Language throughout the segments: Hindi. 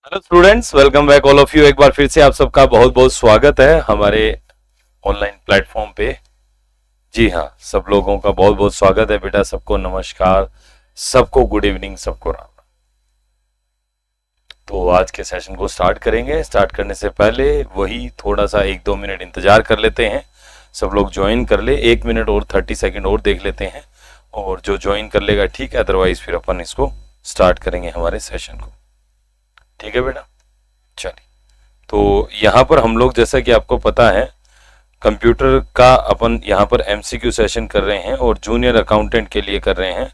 Hello students, welcome back all of you. एक बार फिर से आप सबका बहुत बहुत स्वागत है हमारे ऑनलाइन प्लेटफॉर्म पे। जी हाँ, सब लोगों का बहुत बहुत स्वागत है बेटा। सबको नमस्कार, सबको गुड इवनिंग, सबको राम। तो आज के सेशन को स्टार्ट करेंगे। स्टार्ट करने से पहले वही थोड़ा सा 1-2 मिनट इंतजार कर लेते हैं, सब लोग ज्वाइन कर ले। 1 मिनट और 30 सेकेंड और देख लेते हैं, और जो ज्वाइन कर लेगा ठीक है, अदरवाइज फिर अपन इसको स्टार्ट करेंगे हमारे सेशन को। ठीक है बेटा, चलिए। तो यहाँ पर हम लोग, जैसा कि आपको पता है, कंप्यूटर का अपन यहाँ पर एमसीक्यू सेशन कर रहे हैं और जूनियर अकाउंटेंट के लिए कर रहे हैं।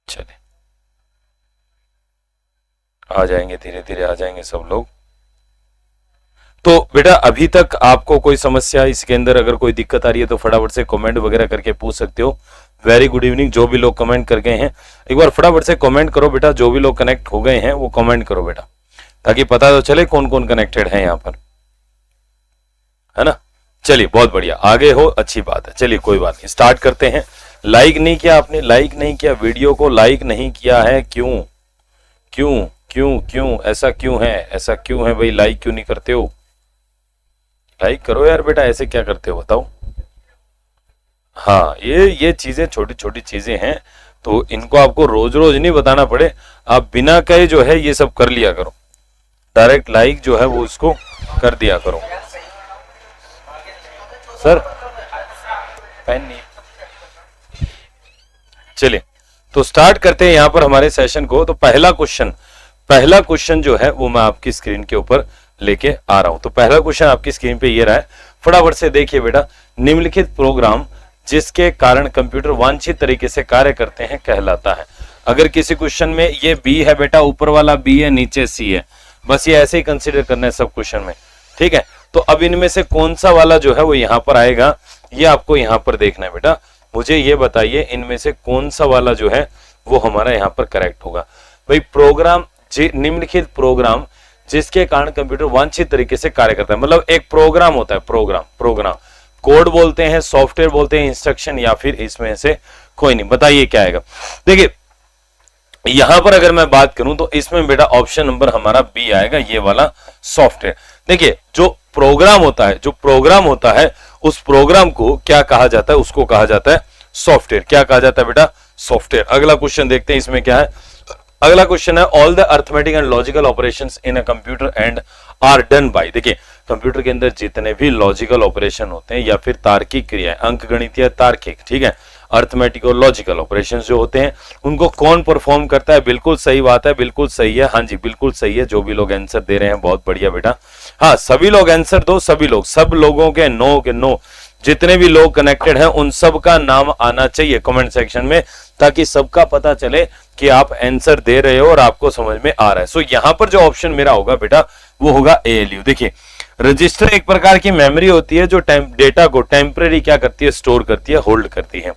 चलिए, आ जाएंगे, धीरे धीरे आ जाएंगे सब लोग। तो बेटा अभी तक आपको कोई समस्या, इसके अंदर अगर कोई दिक्कत आ रही है तो फटाफट से कमेंट वगैरह करके पूछ सकते हो। Very good evening. जो भी लोग कमेंट कर गए हैं एक बार फटाफट से कमेंट करो बेटा। जो भी लोग कनेक्ट हो गए हैं वो कमेंट करो बेटा, ताकि पता तो चले कौन कौन कनेक्टेड है यहाँ पर, है ना। चलिए, बहुत बढ़िया, आगे हो, अच्छी बात है। चलिए, कोई बात नहीं, स्टार्ट करते हैं। लाइक नहीं किया आपने, लाइक नहीं किया, वीडियो को लाइक नहीं किया है, क्यों क्यों क्यों क्यों ऐसा क्यों है? ऐसा क्यों है भाई? लाइक क्यों नहीं करते हो? लाइक करो यार बेटा, ऐसे क्या करते हो बताओ। हाँ, ये चीजें छोटी छोटी चीजें हैं, तो इनको आपको रोज रोज नहीं बताना पड़े, आप बिना कहे जो है ये सब कर लिया करो। डायरेक्ट लाइक जो है वो इसको कर दिया करो। सर पेन नहीं। चलिए, तो स्टार्ट करते हैं यहाँ पर हमारे सेशन को। तो पहला क्वेश्चन जो है वो मैं आपकी स्क्रीन के ऊपर लेके आ रहा हूं। तो पहला क्वेश्चन आपकी स्क्रीन पे ये रहा है, फटाफट से देखिए बेटा। निम्नलिखित प्रोग्राम जिसके कारण कंप्यूटर वांछित तरीके से कार्य करते हैं कहलाता है। अगर किसी क्वेश्चन में ये बी है बेटा, ऊपर वाला बी है, नीचे सी है, बस ये ऐसे ही कंसीडर करना है सब क्वेश्चन में, ठीक है। तो अब इनमें से कौन सा वाला जो है वो यहाँ पर आएगा, ये आपको यहाँ पर देखना है बेटा। मुझे ये बताइए, इनमें से कौन सा वाला जो है वो हमारा यहाँ पर करेक्ट होगा। भाई प्रोग्राम, निम्नलिखित प्रोग्राम जिसके कारण कंप्यूटर वांछित तरीके से कार्य करता है, मतलब एक प्रोग्राम होता है। प्रोग्राम कोड बोलते हैं, सॉफ्टवेयर बोलते हैं, इंस्ट्रक्शन, या फिर इसमें से कोई नहीं। बताइए क्या आएगा। देखिए यहां पर अगर मैं बात करूं तो इसमें बेटा ऑप्शन नंबर हमारा बी आएगा, ये वाला सॉफ्टवेयर। देखिए जो प्रोग्राम होता है उस प्रोग्राम को क्या कहा जाता है? उसको कहा जाता है सॉफ्टवेयर। क्या कहा जाता है बेटा? सॉफ्टवेयर। अगला क्वेश्चन देखते हैं, इसमें क्या है। अगला क्वेश्चन है, all the arithmetic and logical operations in a computer and are done by. देखिए कंप्यूटर के अंदर जितने भी लॉजिकल ऑपरेशन होते हैं या फिर तार्किक क्रियाएं, अंकगणितीय तार्किक, ठीक है, अर्थमेटिक और लॉजिकल ऑपरेशंस जो होते हैं उनको कौन परफॉर्म करता है? बिल्कुल सही बात है, बिल्कुल सही है। हाँ जी, बिल्कुल सही है। जो भी लोग आंसर दे रहे हैं बहुत बढ़िया बेटा। हाँ, सभी लोग आंसर दो, सभी लोग, सब लोगों के नो, जितने भी लोग कनेक्टेड हैं उन सब का नाम आना चाहिए कमेंट सेक्शन में, ताकि सबका पता चले कि आप आंसर दे रहे हो और आपको समझ में आ रहा है। सो यहां पर जो ऑप्शन मेरा होगा बेटा वो होगा ALU। देखिए रजिस्टर एक प्रकार की मेमोरी होती है जो डेटा को टेम्परेरी क्या करती है? स्टोर करती है, होल्ड करती है।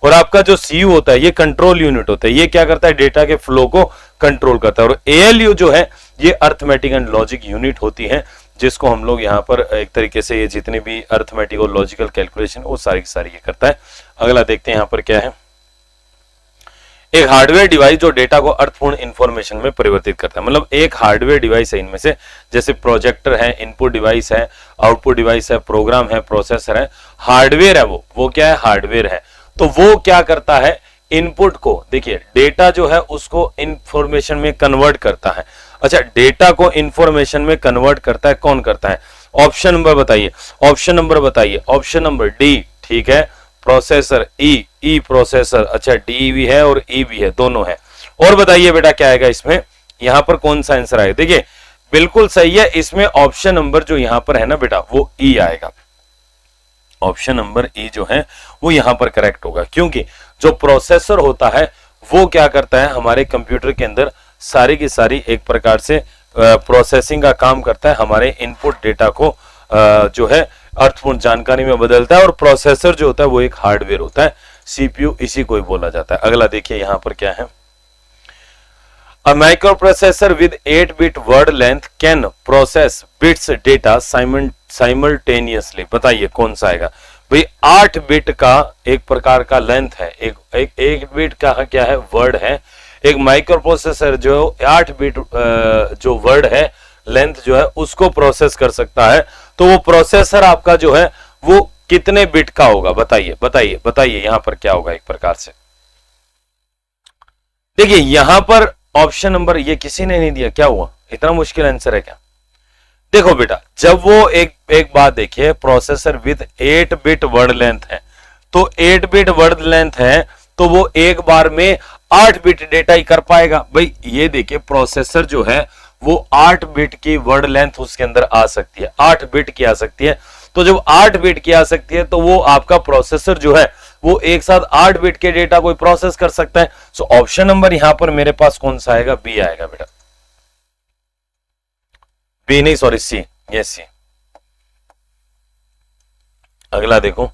और आपका जो CU होता है ये कंट्रोल यूनिट होता है, ये क्या करता है? डेटा के फ्लो को कंट्रोल करता है। और ALU जो है ये अर्थमेटिक एंड लॉजिक यूनिट होती है, जिसको हम लोग यहाँ पर एक तरीके से ये जितने भी अर्थमेटिक और लॉजिकल कैलकुलेशन वो सारी की सारी ये करता है। अगला देखते हैं यहाँ पर क्या है। एक हार्डवेयर डिवाइस जो डेटा को अर्थपूर्ण इंफॉर्मेशन में परिवर्तित करता है, मतलब एक हार्डवेयर डिवाइस है इनमें से, जैसे प्रोजेक्टर है, इनपुट डिवाइस है, आउटपुट डिवाइस है, प्रोग्राम है, प्रोसेसर है, हार्डवेयर है। वो क्या है? हार्डवेयर है। तो वो क्या करता है? इनपुट को, देखिए डेटा जो है उसको इंफॉर्मेशन में कन्वर्ट करता है। अच्छा, डेटा को इंफॉर्मेशन में कन्वर्ट करता है, कौन करता है? ऑप्शन नंबर बताइए, ऑप्शन नंबर डी, ठीक है, प्रोसेसर। ई प्रोसेसर। अच्छा, डी भी है और ई भी है, दोनों है। और बताइए बेटा क्या आएगा इसमें, यहां पर कौन सा आंसर आएगा? देखिए बिल्कुल सही है, इसमें ऑप्शन नंबर जो यहां पर है ना बेटा वो ई आएगा। ऑप्शन नंबर ई जो है वो यहां पर करेक्ट होगा, क्योंकि जो प्रोसेसर होता है वो क्या करता है? हमारे कंप्यूटर के अंदर सारी की सारी एक प्रकार से प्रोसेसिंग का काम करता है, हमारे इनपुट डेटा को जो है अर्थपूर्ण जानकारी में बदलता है। और प्रोसेसर जो होता है वो एक हार्डवेयर होता है, CPU इसी को ही बोला जाता है। अगला देखिए यहां पर क्या है। A microprocessor with 8-bit word length can process bits data simultaneously। बताइए कौन सा आएगा? भाई 8 बिट का एक प्रकार का लेंथ है, एक बिट का क्या है, वर्ड है। एक माइक्रो प्रोसेसर जो 8 बिट जो वर्ड है लेंथ जो है उसको प्रोसेस कर सकता है। तो वो प्रोसेसर आपका जो है वो कितने बिट का होगा, बताइए बताइए बताइए, यहां पर क्या होगा एक प्रकार से। देखिए यहां पर ऑप्शन नंबर ये किसी ने नहीं दिया, क्या हुआ, इतना मुश्किल आंसर है क्या? देखो बेटा, जब वो एक बात देखिए, processor with 8 bit word length है, तो 8 बिट वर्ड लेंथ है तो वो एक बार में 8 बिट डेटा ही कर पाएगा। भाई ये देखिए प्रोसेसर जो है वो 8 बिट की वर्ड लेंथ उसके अंदर आ सकती है, 8 बिट की आ सकती है। तो जब 8 बिट की आ सकती है तो वो आपका प्रोसेसर जो है वो एक साथ 8 बिट के डेटा को प्रोसेस कर सकता है। सो ऑप्शन नंबर यहां पर मेरे पास कौन सा आएगा, बी आएगा बेटा, बी नहीं सॉरी सी, यस सी। अगला देखो,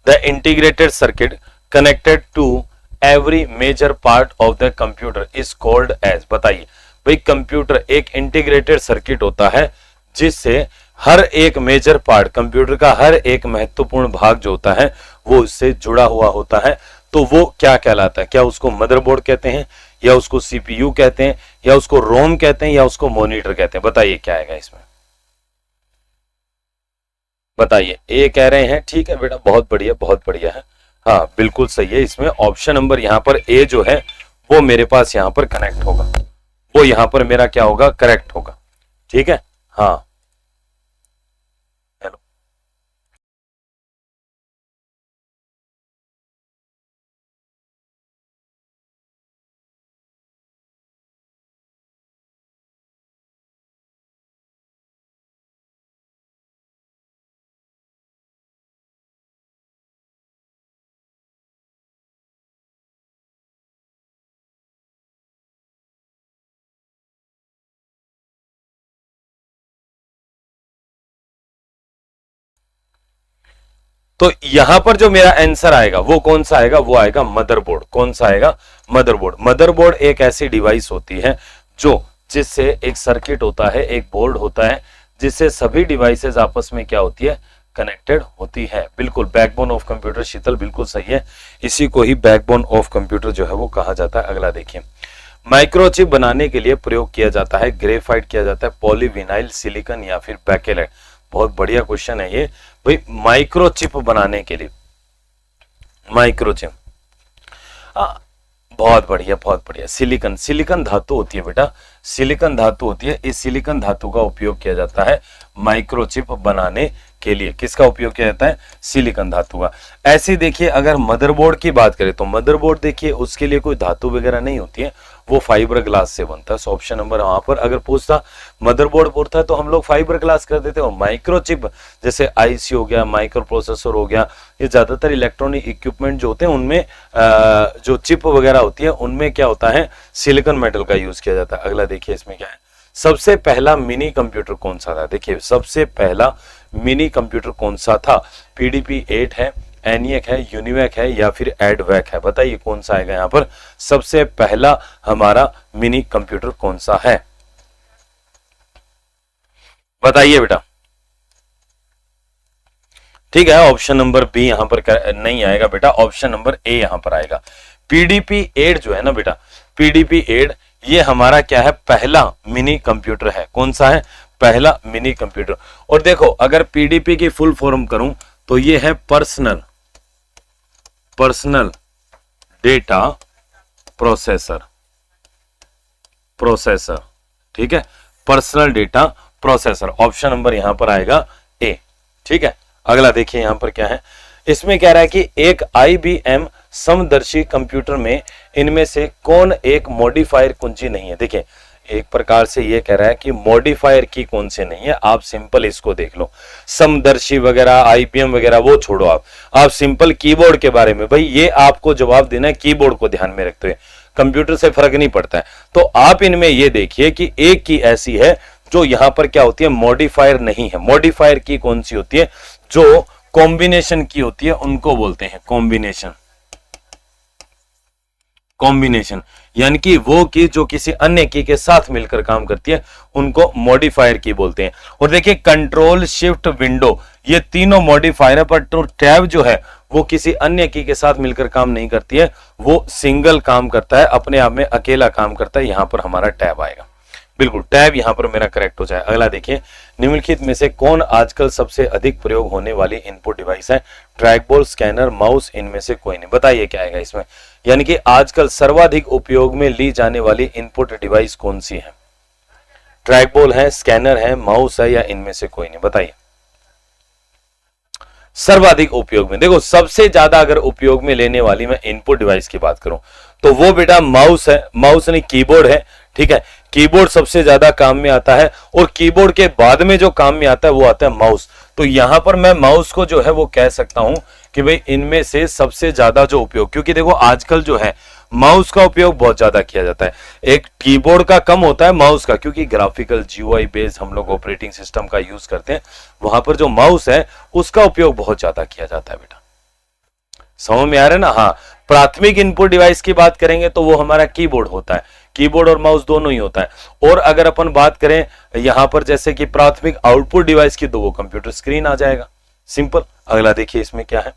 the integrated circuit connected to every major part of the computer is called as, बताइए भाई कंप्यूटर एक इंटीग्रेटेड सर्किट होता है जिससे हर एक मेजर पार्ट, कंप्यूटर का हर एक महत्वपूर्ण भाग जो होता है वो उससे जुड़ा हुआ होता है, तो वो क्या कहलाता है? क्या उसको मदरबोर्ड कहते हैं, या उसको सीपीयू कहते हैं, या उसको रोम कहते हैं, या उसको मॉनिटर कहते हैं? बताइए क्या आएगा इसमें, बताइए। ए कह रहे हैं, ठीक है बेटा, बहुत बढ़िया बहुत बढ़िया है, हाँ बिल्कुल सही है। इसमें ऑप्शन नंबर यहां पर ए जो है वो मेरे पास यहां पर कनेक्ट होगा, वो यहां पर मेरा क्या होगा, करेक्ट होगा, ठीक है। हाँ हेलो, तो यहां पर जो मेरा आंसर आएगा वो कौन सा आएगा, वो आएगा मदरबोर्ड। कौन सा आएगा, मदरबोर्ड। मदरबोर्ड एक ऐसी डिवाइस होती है जो जिससे एक सर्किट होता है, एक बोर्ड होता है जिससे सभी डिवाइसेस आपस में क्या होती है, कनेक्टेड होती है। बिल्कुल, बैकबोन ऑफ कंप्यूटर, शीतल बिल्कुल सही है, इसी को ही बैकबोन ऑफ कंप्यूटर जो है वो कहा जाता है। अगला देखिए, माइक्रोचिप बनाने के लिए प्रयोग किया जाता है, ग्रेफाइट किया जाता है, पॉलीविनाइल, सिलिकॉन या फिर बैकेलाइट। बहुत बढ़िया क्वेश्चन है ये भाई। माइक्रोचिप बनाने के लिए, माइक्रोचिप, बहुत बढ़िया बहुत बढ़िया, सिलिकॉन, सिलिकॉन धातु होती है बेटा, सिलिकॉन धातु होती है। इस सिलिकॉन धातु का उपयोग किया जाता है माइक्रोचिप बनाने के लिए। किसका उपयोग किया जाता है, सिलिकॉन धातु का। ऐसे देखिए अगर मदरबोर्ड की बात करें तो मदरबोर्ड देखिए उसके लिए कोई धातु वगैरह नहीं होती है, वो फाइबर ग्लास से बनता है। सो ऑप्शन नंबर वहां पर अगर पूछता मदरबोर्ड बोलता है तो हम लोग फाइबर ग्लास कर देते हैं। और माइक्रोचिप जैसे आईसी हो गया, माइक्रो प्रोसेसर हो गया, ये ज्यादातर इलेक्ट्रॉनिक इक्विपमेंट जो होते हैं उनमें जो चिप वगैरह होती है उनमें क्या होता है, सिलिकॉन मेटल का यूज किया जाता है। अगला देखिए इसमें क्या है, सबसे पहला मिनी कंप्यूटर कौन सा था? देखिए सबसे पहला मिनी कंप्यूटर कौन सा था? पीडीपी 8 है, एनियक है, यूनिवैक है या फिर एडवैक है? बताइए कौन सा आएगा यहां पर सबसे पहला हमारा मिनी कंप्यूटर कौन सा है, बताइए बेटा। ठीक है, ऑप्शन नंबर बी यहां पर नहीं आएगा बेटा, ऑप्शन नंबर ए यहां पर आएगा। पीडीपी 8 जो है ना बेटा, पीडीपी 8 ये हमारा क्या है, पहला मिनी कंप्यूटर है। कौन सा है, पहला मिनी कंप्यूटर। और देखो अगर पीडीपी की फुल फॉर्म करूं तो ये है पर्सनल डेटा प्रोसेसर, ठीक है, personal data processor. Option number यहां पर आएगा ए, ठीक है। अगला देखिए यहां पर क्या है, इसमें कह रहा है कि एक IBM समदर्शी कंप्यूटर में इनमें से कौन एक मॉडिफायर कुंजी नहीं है। देखिए एक प्रकार से ये कह रहा है कि मॉडिफायर की कौन से नहीं है। आप सिंपल इसको देख लो, समदर्शी वगैरह IBM वगैरह वो छोड़ो, आप सिंपल कीबोर्ड के बारे में, भाई ये आपको जवाब देना है कीबोर्ड को ध्यान में रखते हुए, कंप्यूटर से फर्क नहीं पड़ता है। तो आप इनमें ये देखिए कि एक की ऐसी है जो यहां पर क्या होती है, मॉडिफायर नहीं है। मॉडिफायर की कौन सी होती है, जो कॉम्बिनेशन की होती है, उनको बोलते हैं कॉम्बिनेशन कॉम्बिनेशन, यानी कि वो की जो किसी अन्य की के साथ मिलकर काम करती है उनको मॉडिफायर की बोलते हैं। और देखिए कंट्रोल शिफ्ट विंडो ये तीनों मॉडिफायर है, पर तो टैब जो है वो किसी अन्य की के साथ मिलकर काम नहीं करती है, वो सिंगल काम करता है, अपने आप में अकेला काम करता है। यहां पर हमारा टैब आएगा, बिल्कुल टैब यहां पर मेरा करेक्ट हो जाए। अगला देखिए, निम्नलिखित में से कौन आजकल सबसे अधिक प्रयोग होने वाली इनपुट डिवाइस है? ट्रैकबॉल, स्कैनर, माउस, इनमें से कोई नहीं। बताइए क्या आएगा इसमें, यानी कि आजकल सर्वाधिक उपयोग में ली जाने वाली इनपुट डिवाइस कौन सी है? ट्रैकबॉल है, स्कैनर है, माउस है, या इनमें से कोई नहीं? बताइए। सर्वाधिक उपयोग में, देखो सबसे ज्यादा अगर उपयोग में लेने वाली मैं इनपुट डिवाइस की बात करूं तो वो बेटा माउस है, माउस नहीं कीबोर्ड है, ठीक है। कीबोर्ड सबसे ज्यादा काम में आता है, और कीबोर्ड के बाद में जो काम में आता है वो आता है माउस। तो यहां पर मैं माउस को जो है वो कह सकता हूं कि भाई इनमें से सबसे ज्यादा जो उपयोग, क्योंकि देखो आजकल जो है माउस का उपयोग बहुत ज्यादा किया जाता है, एक कीबोर्ड का कम होता है माउस का, क्योंकि ग्राफिकल जीयूआई बेस्ड हम लोग ऑपरेटिंग सिस्टम का यूज करते हैं, वहां पर जो माउस है उसका उपयोग बहुत ज्यादा किया जाता है बेटा। समझ में आ रहा है ना? हाँ, प्राथमिक इनपुट डिवाइस की बात करेंगे तो वो हमारा कीबोर्ड होता है, कीबोर्ड और माउस दोनों ही होता है। और अगर अपन बात करें यहां पर जैसे कि प्राथमिक आउटपुट डिवाइस की, तो वो कंप्यूटर स्क्रीन आ जाएगा, सिंपल। अगला देखिए इसमें क्या है,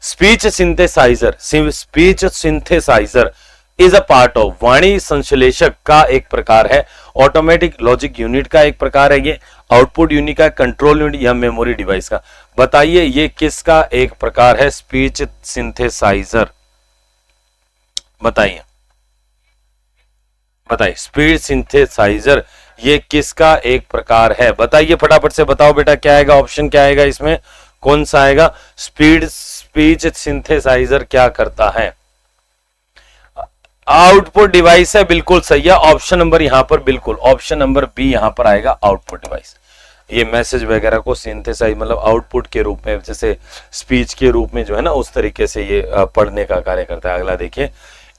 speech synthesiser. Speech synthesiser is a part of, वाणी संश्लेषक का एक प्रकार है, ऑटोमेटिक लॉजिक यूनिट का एक प्रकार है, ये आउटपुट यूनिट का, कंट्रोल यूनिट या मेमोरी डिवाइस का। बताइए ये किसका एक प्रकार है? Speech synthesiser. बताइए बताइए, स्पीच सिंथेसाइजर ये किसका एक प्रकार है? बताइए फटाफट से बताओ बेटा, क्या आएगा ऑप्शन, क्या आएगा इसमें, कौन सा आएगा? स्पीच सिंथेसाइजर क्या करता है? आउटपुट डिवाइस है, बिल्कुल सही है। ऑप्शन नंबर यहां पर बिल्कुल, ऑप्शन नंबर बी यहां पर आएगा, आउटपुट डिवाइस। ये मैसेज वगैरह को सिंथेसाइज मतलब आउटपुट के रूप में, जैसे स्पीच के रूप में जो है ना, उस तरीके से ये पढ़ने का कार्य करता है। अगला देखिए,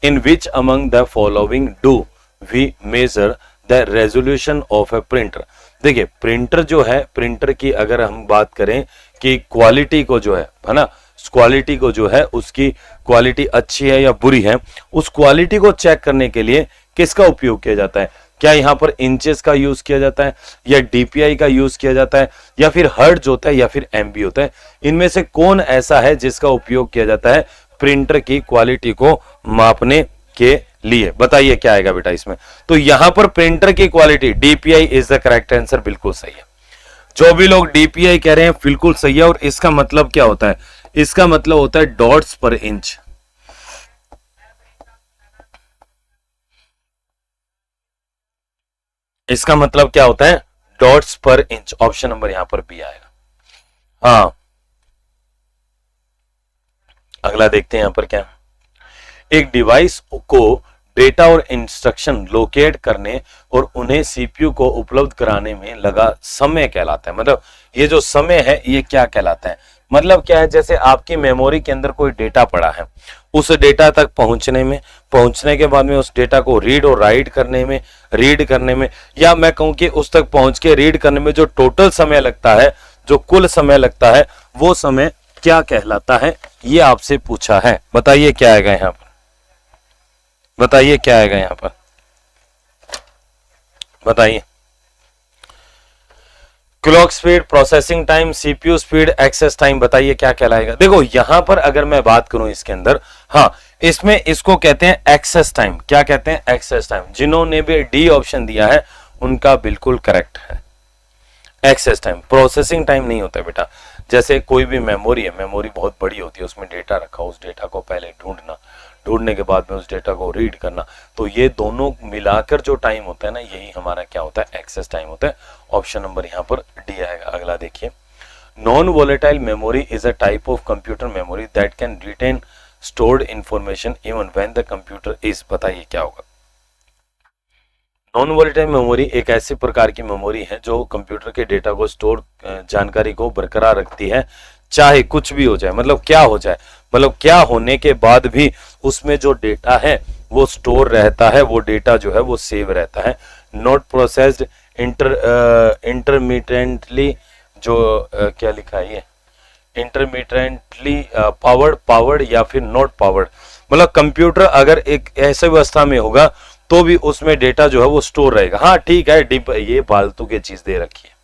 in which among the following do we measure the resolution of a printer? देखिए प्रिंटर जो है, प्रिंटर की अगर हम बात करें कि क्वालिटी को जो है ना, क्वालिटी को जो है उसकी क्वालिटी अच्छी है या बुरी है, उस क्वालिटी को चेक करने के लिए किसका उपयोग किया जाता है? क्या यहां पर इंचेस का यूज किया जाता है, या डीपीआई का यूज किया जाता है, या फिर हर्ट्ज होता है, या फिर एमबी होता है? इनमें से कौन ऐसा है जिसका उपयोग किया जाता है प्रिंटर की क्वालिटी को मापने के लिए? बताइए क्या आएगा बेटा इसमें। तो यहां पर प्रिंटर की quality DPI is the correct answer, बिल्कुल सही है। जो भी लोग डीपीआई कह रहे हैं बिल्कुल सही है। और इसका मतलब क्या होता है? इसका मतलब होता है डॉट्स पर इंच। इसका मतलब क्या होता है? डॉट्स पर इंच। ऑप्शन नंबर यहां पर बी आएगा। हाँ, अगला देखते हैं यहां पर क्या, एक डिवाइस को डेटा और इंस्ट्रक्शन लोकेट करने और उन्हें सीपीयू को उपलब्ध कराने में लगा समय कहलाता है। मतलब ये जो समय है ये क्या कहलाता है? मतलब क्या है, जैसे आपकी मेमोरी के अंदर कोई डेटा पड़ा है, उस डेटा तक पहुंचने के बाद में उस डेटा को रीड और राइट करने में, या मैं कहूं कि उस तक पहुंच के रीड करने में जो टोटल समय लगता है, जो कुल समय लगता है, वो समय क्या कहलाता है? ये आपसे पूछा है। बताइए क्या आएगा यहां पर, बताइए क्या आएगा यहां पर, बताइए। Clock speed, processing time, CPU speed, access time, बताइए क्या कहलाएगा? देखो यहां पर अगर मैं बात करूं इसके अंदर, हाँ इसमें इसको कहते हैं एक्सेस टाइम। क्या कहते हैं? Access time. जिन्होंने भी डी ऑप्शन दिया है उनका बिल्कुल करेक्ट है, एक्सेस टाइम। प्रोसेसिंग टाइम नहीं होता बेटा। जैसे कोई भी मेमोरी है, मेमोरी बहुत बड़ी होती है, उसमें डेटा रखा, उस डेटा को पहले ढूंढने के बाद में उस डेटा को रीड करना, तो ये दोनों मिलाकर जो टाइम होता है ना, यही हमारा क्या होता है? एक्सेस टाइम होता है। ऑप्शन नंबर यहाँ पर डी आएगा। अगला देखिए, non volatile memory is a type of computer memory that can retain stored information even when the computer is, बताइए क्या होगा? नॉन वोलेटाइल मेमोरी एक ऐसी प्रकार की मेमोरी है जो कंप्यूटर के डेटा को स्टोर, जानकारी को बरकरार रखती है, चाहे कुछ भी हो जाए। मतलब क्या हो जाए, मतलब क्या होने के बाद भी उसमें जो डेटा है वो स्टोर रहता है, वो डेटा जो है वो सेव रहता है। नॉट प्रोसेस्ड इंटरमीडिएटली, जो क्या लिखा है ये, इंटरमीडिएटली पावर्ड या फिर नॉट पावर्ड, मतलब कंप्यूटर अगर एक ऐसे अवस्था में होगा तो भी उसमें डेटा जो है वो स्टोर रहेगा। हाँ ठीक है, ये फालतू की चीज दे रखी है।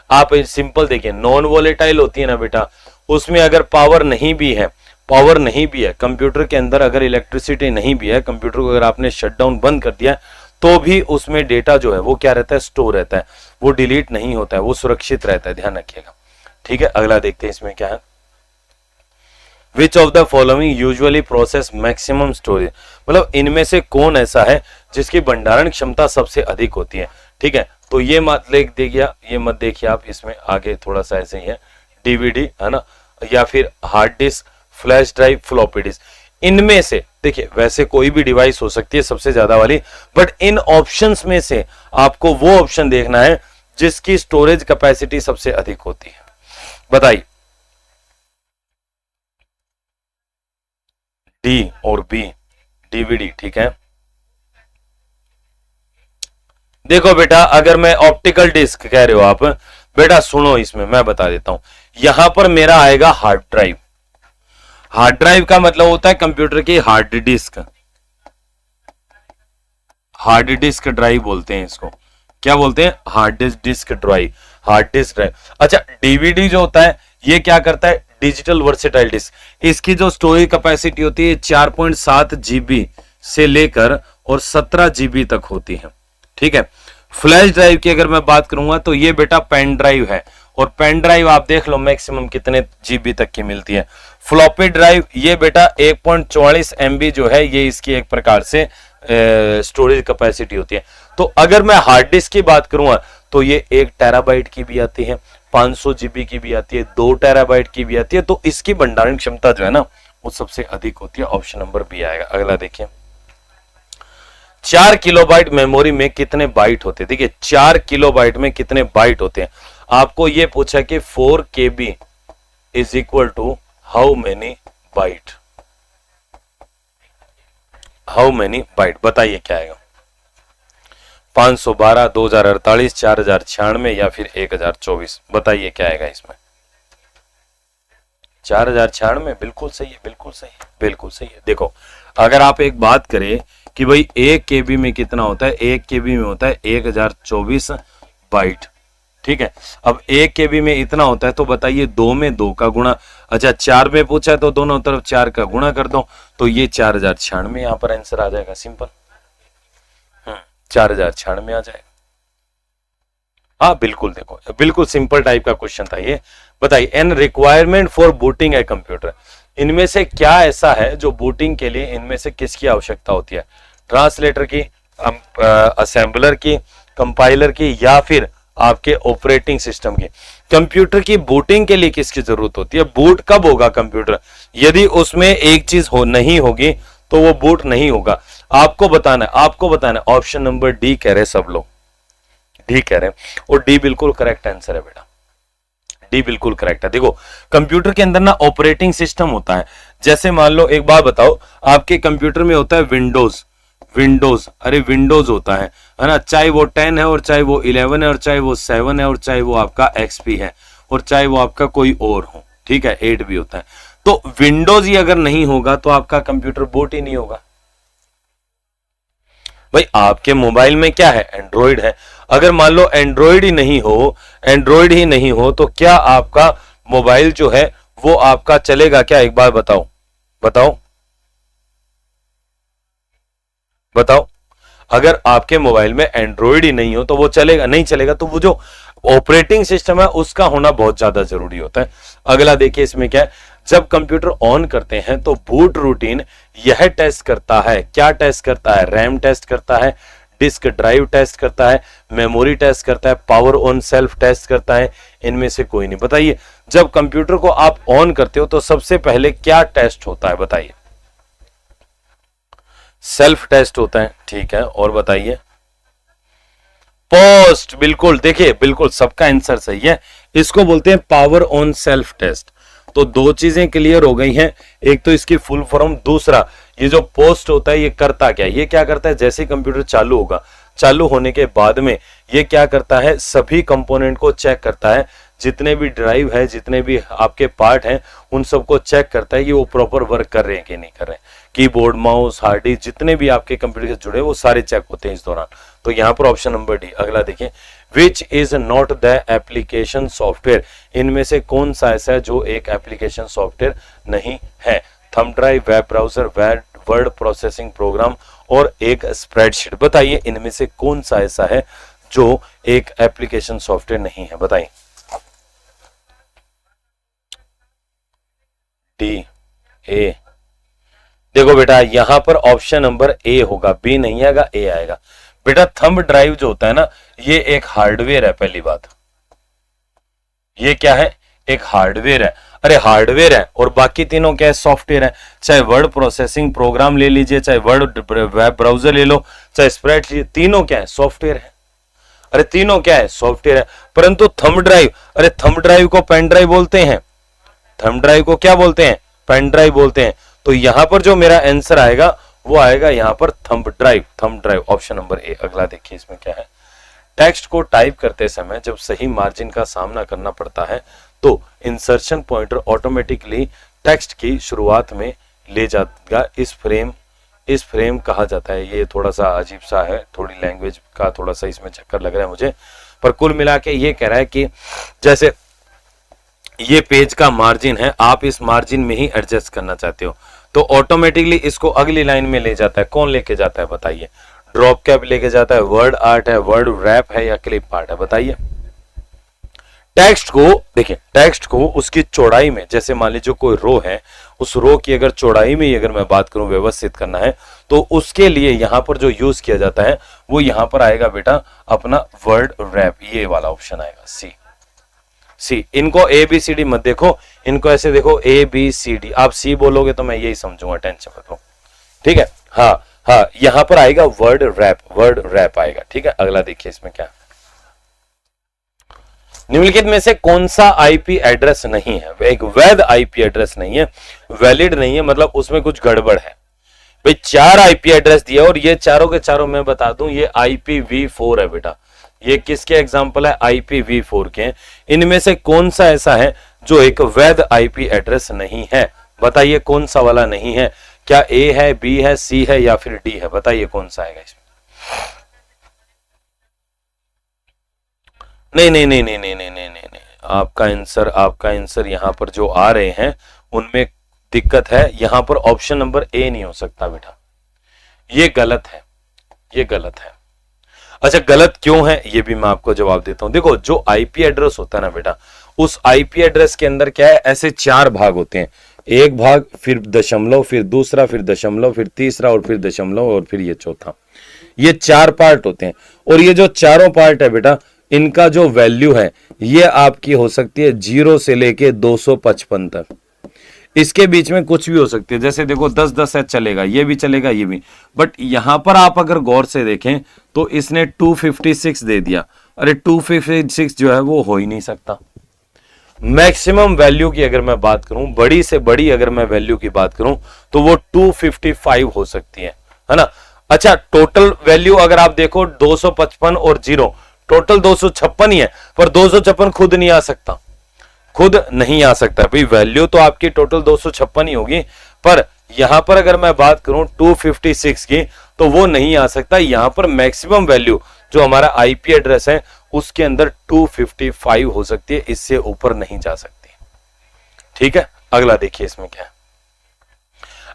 आप सिंपल देखिए, नॉन वोलेटाइल होती है ना बेटा, उसमें अगर पावर नहीं भी है कंप्यूटर के अंदर, अगर इलेक्ट्रिसिटी नहीं भी है, कंप्यूटर को अगर आपने शटडाउन बंद कर दिया तो भी उसमें डेटा जो है वो क्या रहता है, स्टोर रहता है, वो डिलीट नहीं होता है, वो सुरक्षित रहता है, ध्यान रखिएगा। ठीक है, अगला देखते हैं इसमें क्या है। विच of the following usually process maximum storage, मतलब इनमें से कौन ऐसा है जिसकी भंडारण क्षमता सबसे अधिक होती है। ठीक है, तो ये मत देखिए आप, इसमें आगे थोड़ा सा ऐसे ही है, डीवीडी है ना, या फिर hard disk, flash drive, floppy disk. इनमें से देखिए, वैसे कोई भी डिवाइस हो सकती है सबसे ज्यादा वाली, बट इन ऑप्शंस में से आपको वो ऑप्शन देखना है जिसकी स्टोरेज कैपेसिटी सबसे अधिक होती है। बताइए, डी और बी, डीवीडी। ठीक है, देखो बेटा, अगर मैं ऑप्टिकल डिस्क कह रहे हो आप, बेटा सुनो, इसमें मैं बता देता हूं, यहां पर मेरा आएगा हार्ड ड्राइव। हार्ड ड्राइव का मतलब होता है कंप्यूटर की hard disk, hard disk drive बोलते हैं इसको। क्या बोलते हैं? Hard disk drive, hard disk drive. अच्छा, डीवीडी जो होता है ये क्या करता है? Digital versatile disc. इसकी जो स्टोरेज कैपेसिटी होती है 4.7 जीबी से लेकर और 17 जीबी तक होती है। ठीक है, फ्लैश ड्राइव की अगर मैं बात करूंगा तो ये बेटा पेन ड्राइव है, और पेन ड्राइव आप देख लो मैक्सिमम कितने जीबी तक की मिलती है। फ्लॉपी ड्राइव ये बेटा 1.44 MB जो है, ये इसकी एक प्रकार से स्टोरेज कैपेसिटी होती है। तो अगर मैं हार्ड डिस्क की बात करूंगा तो ये 1 टेराबाइट की भी आती है, 500 GB की भी आती है, 2 टेराबाइट की भी आती है। तो इसकी भंडारण क्षमता जो है ना वो सबसे अधिक होती है। ऑप्शन नंबर बी आएगा। अगला देखिए, 4 किलोबाइट मेमोरी में कितने बाइट होते हैं? देखिए 4 किलोबाइट में कितने बाइट होते हैं। आपको यह पूछा कि 4 KB is equal to how many byte, how many byte, बताइए क्या आएगा? 512, 2048, 4096 या फिर 1024, बताइए क्या आएगा इसमें? 4096, बिल्कुल सही है, बिल्कुल सही है, बिल्कुल सही है। देखो, अगर आप एक बात करें कि भाई 1 KB में कितना होता है, 1 KB में होता है 1024 बाइट। ठीक है, अब 1 KB में इतना होता है तो बताइए 2 में 2 का गुणा, अच्छा 4 में पूछा है तो दोनों तरफ 4 का गुणा कर दो, तो ये 4096 यहां पर आंसर आ जाएगा। सिंपल, 4096 आ जाएगा। हाँ बिल्कुल, देखो बिल्कुल सिंपल टाइप का क्वेश्चन था ये। बताइए, an requirement for booting a computer, इनमें से क्या ऐसा है जो बूटिंग के लिए इनमें से किसकी आवश्यकता होती है? ट्रांसलेटर की, असेंबलर की, कंपाइलर की, या फिर आपके ऑपरेटिंग सिस्टम की? कंप्यूटर की बूटिंग के लिए किसकी जरूरत होती है? बूट कब होगा कंप्यूटर? यदि उसमें एक चीज नहीं होगी तो वो बूट नहीं होगा। आपको बताना है। ऑप्शन नंबर डी कह रहे सब लोग, डी कह रहे हैं, और डी बिल्कुल करेक्ट आंसर है बेटा, डी बिल्कुल करेक्ट है। देखो, कंप्यूटर के अंदर ना ऑपरेटिंग सिस्टम होता है। जैसे मान लो, एक बात बताओ, आपके कंप्यूटर में होता है विंडोज, अरे विंडोज होता है ना, चाहे वो 10 है और चाहे वो 11 है और चाहे वो 7 है और चाहे वो आपका XP है और चाहे वो आपका कोई और हो। ठीक है, 8 भी होता है। तो विंडोज ही अगर नहीं होगा तो आपका कंप्यूटर बूट ही नहीं होगा। भाई आपके मोबाइल में क्या है? एंड्रॉइड है। अगर मान लो एंड्रॉइड ही नहीं हो तो क्या आपका मोबाइल जो है वो आपका चलेगा क्या? एक बार बताओ। अगर आपके मोबाइल में एंड्रॉइड ही नहीं हो तो वो चलेगा? नहीं चलेगा। तो वो जो ऑपरेटिंग सिस्टम है उसका होना बहुत ज्यादा जरूरी होता है। अगला देखिए, इसमें क्या है, जब कंप्यूटर ऑन करते हैं तो बूट रूटीन यह टेस्ट करता है, क्या टेस्ट करता है? रैम टेस्ट करता है, डिस्क ड्राइव टेस्ट करता है, मेमोरी टेस्ट करता है, पावर ऑन सेल्फ टेस्ट करता है, इनमें से कोई नहीं। बताइए, जब कंप्यूटर को आप ऑन करते हो तो सबसे पहले क्या टेस्ट होता है? बताइए। सेल्फ टेस्ट होता है, ठीक है, और बताइए। पोस्ट, बिल्कुल, देखिए बिल्कुल सबका आंसर सही है। इसको बोलते हैं पावर ऑन सेल्फ टेस्ट। तो दो चीजें क्लियर हो गई हैं, एक तो इसकी फुल फॉर्म, दूसरा ये जो पोस्ट होता है ये करता क्या है? ये क्या करता है, जैसे कंप्यूटर चालू होगा, चालू होने के बाद में ये क्या करता है, सभी कंपोनेंट को चेक करता है। जितने भी ड्राइव है, जितने भी आपके पार्ट हैं, उन सबको चेक करता है कि वो प्रॉपर वर्क कर रहे हैं कि नहीं कर रहे हैं। कीबोर्ड, माउस, हार्ड डिस्क, जितने भी आपके कंप्यूटर से जुड़े वो सारे चेक होते हैं इस दौरान। तो यहाँ पर ऑप्शन नंबर डी। अगला देखिए, which is not the application software, इनमें से कौन सा ऐसा है जो एक एप्लीकेशन सॉफ्टवेयर नहीं है? Thumb drive, web browser, word processing program और एक स्प्रेडशीट। बताइए इनमें से कौन सा ऐसा है जो एक एप्लीकेशन सॉफ्टवेयर नहीं है? बताइए। डी, ए। देखो बेटा यहां पर ऑप्शन नंबर ए होगा, बी नहीं आएगा, ए आएगा। बेटा थंब ड्राइव जो होता है ना, ये एक हार्डवेयर है। पहली बात, ये क्या है? एक हार्डवेयर है। अरे हार्डवेयर है और बाकी तीनों क्या है? सॉफ्टवेयर है। चाहे वर्ड प्रोसेसिंग प्रोग्राम ले लीजिए, चाहे वर्ड वेब ब्राउजर ले लो, चाहे स्प्रेड लीजिए, तीनों क्या है? सॉफ्टवेयर है। अरे तीनों क्या है? सॉफ्टवेयर है। परंतु थंब ड्राइव, अरे थंब ड्राइव को पेन ड्राइव बोलते हैं। थंब ड्राइव को क्या बोलते हैं? पेन ड्राइव बोलते हैं। तो यहां पर जो मेरा आंसर आएगा वो आएगा यहां पर thumb drive. Thumb drive option number A. अगला देखिए इसमें क्या है। टेक्स्ट को टाइप करते समय जब सही मार्जिन का सामना करना पड़ता है तो इंसर्शन पॉइंटर ऑटोमेटिकली टेक्स्ट की शुरुआत में ले जाएगा। इस फ्रेम कहा जाता है। ये थोड़ा सा अजीब सा है, थोड़ी लैंग्वेज का थोड़ा सा इसमें चक्कर लग रहा है मुझे, पर कुल मिला के ये कह रहा है कि जैसे ये पेज का मार्जिन है, आप इस मार्जिन में ही एडजस्ट करना चाहते हो तो ऑटोमेटिकली इसको अगली लाइन में ले जाता है। कौन लेके जाता है? बताइए। ड्रॉप कैप लेके जाता है, वर्ड आर्ट है, वर्ड रैप है या क्लिप आर्ट है? बताइए। टेक्स्ट को देखिए, टेक्स्ट को उसकी चौड़ाई में, जैसे मान लीजिए कोई रो है, उस रो की अगर चौड़ाई में अगर मैं बात करूं व्यवस्थित करना है तो उसके लिए यहां पर जो यूज किया जाता है वो यहां पर आएगा बेटा अपना वर्ड रैप। ये वाला ऑप्शन आएगा सी। सी। इनको ए बी सी डी मत देखो, इनको ऐसे देखो ए बी सी डी। आप सी बोलोगे तो मैं यही समझूंगा, टेंशन मत लो। ठीक है, हाँ हाँ, यहां पर आएगा वर्ड रैप, वर्ड रैप आएगा। ठीक है, अगला देखिए इसमें क्या। निम्नलिखित में से कौन सा आईपी एड्रेस नहीं है? एक वैध आईपी एड्रेस नहीं है, वैलिड नहीं है, मतलब उसमें कुछ गड़बड़ है। भाई 4 आईपी एड्रेस दिया और ये चारों के चारों मैं बता दूं ये IPv4 है बेटा। ये किसके एग्जांपल है? IPv4 के। इनमें से कौन सा ऐसा है जो एक वैध आईपी एड्रेस नहीं है? बताइए कौन सा वाला नहीं है? क्या ए है, बी है, सी है या फिर डी है? बताइए कौन सा आएगा इसमें? नहीं नहीं नहीं नहीं नहीं नहीं नहीं नहीं नहीं, आपका आंसर यहां पर जो आ रहे हैं उनमें दिक्कत है। यहां पर ऑप्शन नंबर ए नहीं हो सकता बेटा, ये गलत है, ये गलत है। अच्छा गलत क्यों है ये भी मैं आपको जवाब देता हूं। देखो जो आईपी एड्रेस होता है ना बेटा, उस आईपी एड्रेस के अंदर क्या है, ऐसे 4 भाग होते हैं। एक भाग, फिर दशमलव, फिर दूसरा, फिर दशमलव, फिर तीसरा और फिर दशमलव और फिर ये चौथा। ये 4 पार्ट होते हैं और ये जो चारों पार्ट है बेटा, इनका जो वैल्यू है ये आपकी हो सकती है 0 से लेके 255 तक। इसके बीच में कुछ भी हो सकती है। जैसे देखो 10-10 एच चलेगा, ये भी चलेगा, ये भी। बट यहां पर आप अगर गौर से देखें तो इसने 256 दे दिया। अरे 256 जो है वो हो ही नहीं सकता। मैक्सिमम वैल्यू की अगर मैं बात करूं, बड़ी से बड़ी अगर मैं वैल्यू की बात करूं तो वो 255 हो सकती है ना। अच्छा टोटल वैल्यू अगर आप देखो 255 और 0, टोटल 256 ही है, पर 256 खुद नहीं आ सकता, खुद नहीं आ सकता। भाई वैल्यू तो आपकी टोटल 256 ही होगी, पर यहां पर अगर मैं बात करूं 256 की तो वो नहीं आ सकता। यहां पर मैक्सिमम वैल्यू जो हमारा आईपी एड्रेस है उसके अंदर 255 हो सकती है, इससे ऊपर नहीं जा सकती। ठीक है, अगला देखिए इसमें क्या है।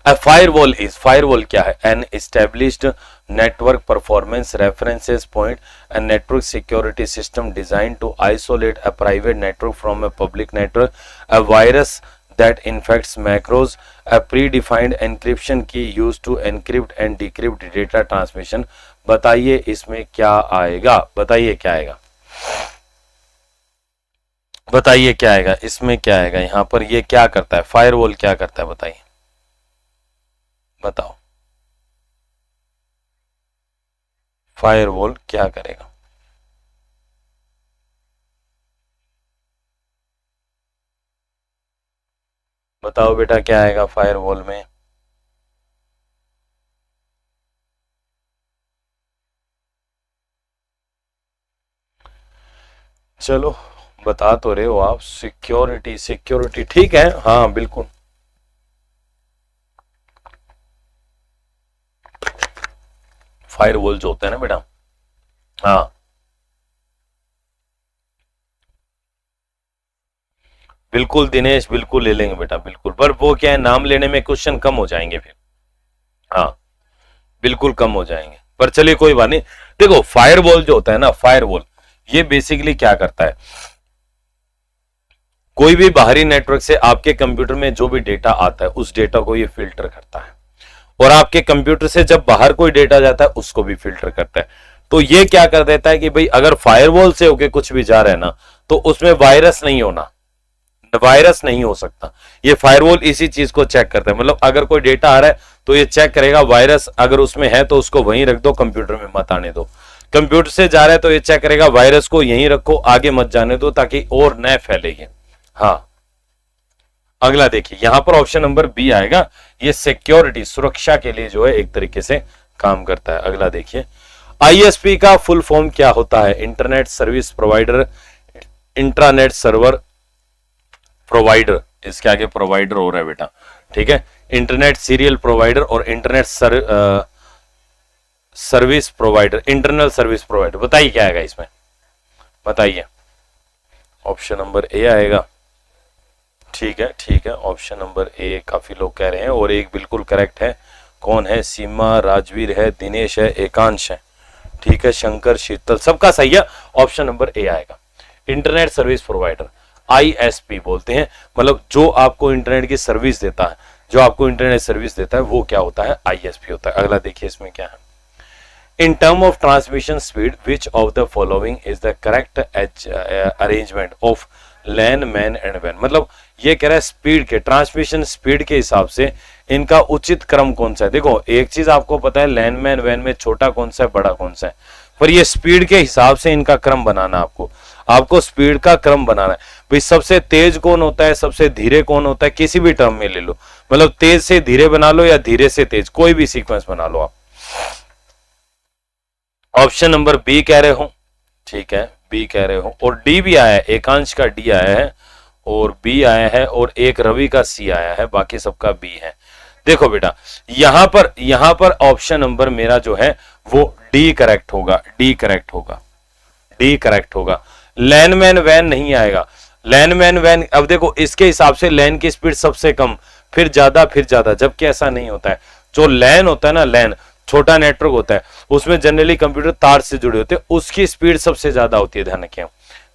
A firewall is, firewall क्या है? An established network performance references point and network security system designed to isolate a private network from a public network. A virus that infects macros. A predefined encryption key used to encrypt and decrypt data transmission. बताइए इसमें क्या आएगा? बताइए क्या आएगा? बताइए क्या आएगा? इसमें क्या आएगा? यहां पर ये क्या करता है? फायरवॉल क्या करता है? बताइए, बताओ फायरवॉल क्या करेगा? बताओ बेटा क्या आएगा फायरवॉल में? चलो बता तो रहे हो आप, सिक्योरिटी, सिक्योरिटी ठीक है, हाँ बिल्कुल। फायरवॉल जो होता है ना बेटा, हाँ बिल्कुल दिनेश, बिल्कुल ले लेंगे बेटा बिल्कुल, पर वो क्या है, नाम लेने में क्वेश्चन कम हो जाएंगे फिर। हाँ बिल्कुल कम हो जाएंगे, पर चलिए कोई बात नहीं। देखो फायरवॉल जो होता है ना, फायरवॉल ये बेसिकली क्या करता है, कोई भी बाहरी नेटवर्क से आपके कंप्यूटर में जो भी डेटा आता है उस डेटा को ये फिल्टर करता है, और आपके कंप्यूटर से जब बाहर कोई डेटा जाता है उसको भी फिल्टर करता है। तो ये क्या कर देता है कि भाई अगर फायरवॉल से होके कुछ भी जा रहा है ना, तो उसमें वायरस नहीं होना, वायरस नहीं हो सकता। ये फायरवॉल इसी चीज को चेक करता है, मतलब अगर कोई डेटा आ रहा है तो ये चेक करेगा वायरस अगर उसमें है तो उसको वहीं रख दो, कंप्यूटर में मत आने दो। कंप्यूटर से जा रहा है तो ये चेक करेगा वायरस को यहीं रखो, आगे मत जाने दो ताकि और न फैले ये। हाँ अगला देखिए, यहां पर ऑप्शन नंबर बी आएगा, ये सिक्योरिटी, सुरक्षा के लिए जो है एक तरीके से काम करता है। अगला देखिए, आईएसपी का फुल फॉर्म क्या होता है, internet service provider, intranet server provider, इसके आगे प्रोवाइडर हो रहा है बेटा, ठीक है, इंटरनेट सीरियल प्रोवाइडर और internet service provider, internal service provider. बताइए क्या आएगा इसमें, बताइए। ऑप्शन नंबर ए आएगा, ठीक है ठीक है, ऑप्शन नंबर ए काफी लोग कह रहे हैं, और एक बिल्कुल करेक्ट है। कौन है, सीमा, राजवीर है, दिनेश है, एकांश है, ठीक है, शंकर, शीतल, सबका सही है। ऑप्शन नंबर ए आएगा, इंटरनेट सर्विस प्रोवाइडर, आईएसपी बोलते हैं, मतलब जो आपको इंटरनेट की सर्विस देता है, जो आपको इंटरनेट सर्विस देता है वो क्या होता है, आईएसपी होता है। अगला देखिए इसमें क्या है, in term of transmission speed which of the following is the correct arrangement of LAN, MAN and वैन, मतलब ये कह रहा है स्पीड के, ट्रांसमिशन स्पीड के हिसाब से इनका उचित क्रम कौन सा है। देखो एक चीज आपको पता है, लैन, मैन, वैन में छोटा कौन सा है, बड़ा कौन सा है, पर ये स्पीड के हिसाब से इनका क्रम बनाना, आपको स्पीड का क्रम बनाना है। भाई सबसे तेज कौन होता है, सबसे धीरे कौन होता है, किसी भी टर्म में ले लो, मतलब तेज से धीरे बना लो या धीरे से तेज, कोई भी सीक्वेंस बना लो आप। ऑप्शन नंबर बी कह रहे हो, ठीक है बी कह रहे हो, और डी भी आया है, एकांश का डी आया है और बी आया है, और एक रवि का सी आया है, बाकी सबका बी है। देखो बेटा यहां पर ऑप्शन नंबर मेरा जो है वो डी करेक्ट होगा, डी करेक्ट होगा, डी करेक्ट होगा। लैन, मैन, वैन नहीं आएगा, लैन, मैन, वैन, अब देखो इसके हिसाब से लैन की स्पीड सबसे कम, फिर ज्यादा, जबकि ऐसा नहीं होता है। जो लैन होता है ना, लैन छोटा नेटवर्क होता है, उसमें जनरली कंप्यूटर तार से जुड़े होते हैं, उसकी स्पीड सबसे ज्यादा होती है, ध्यान रखें।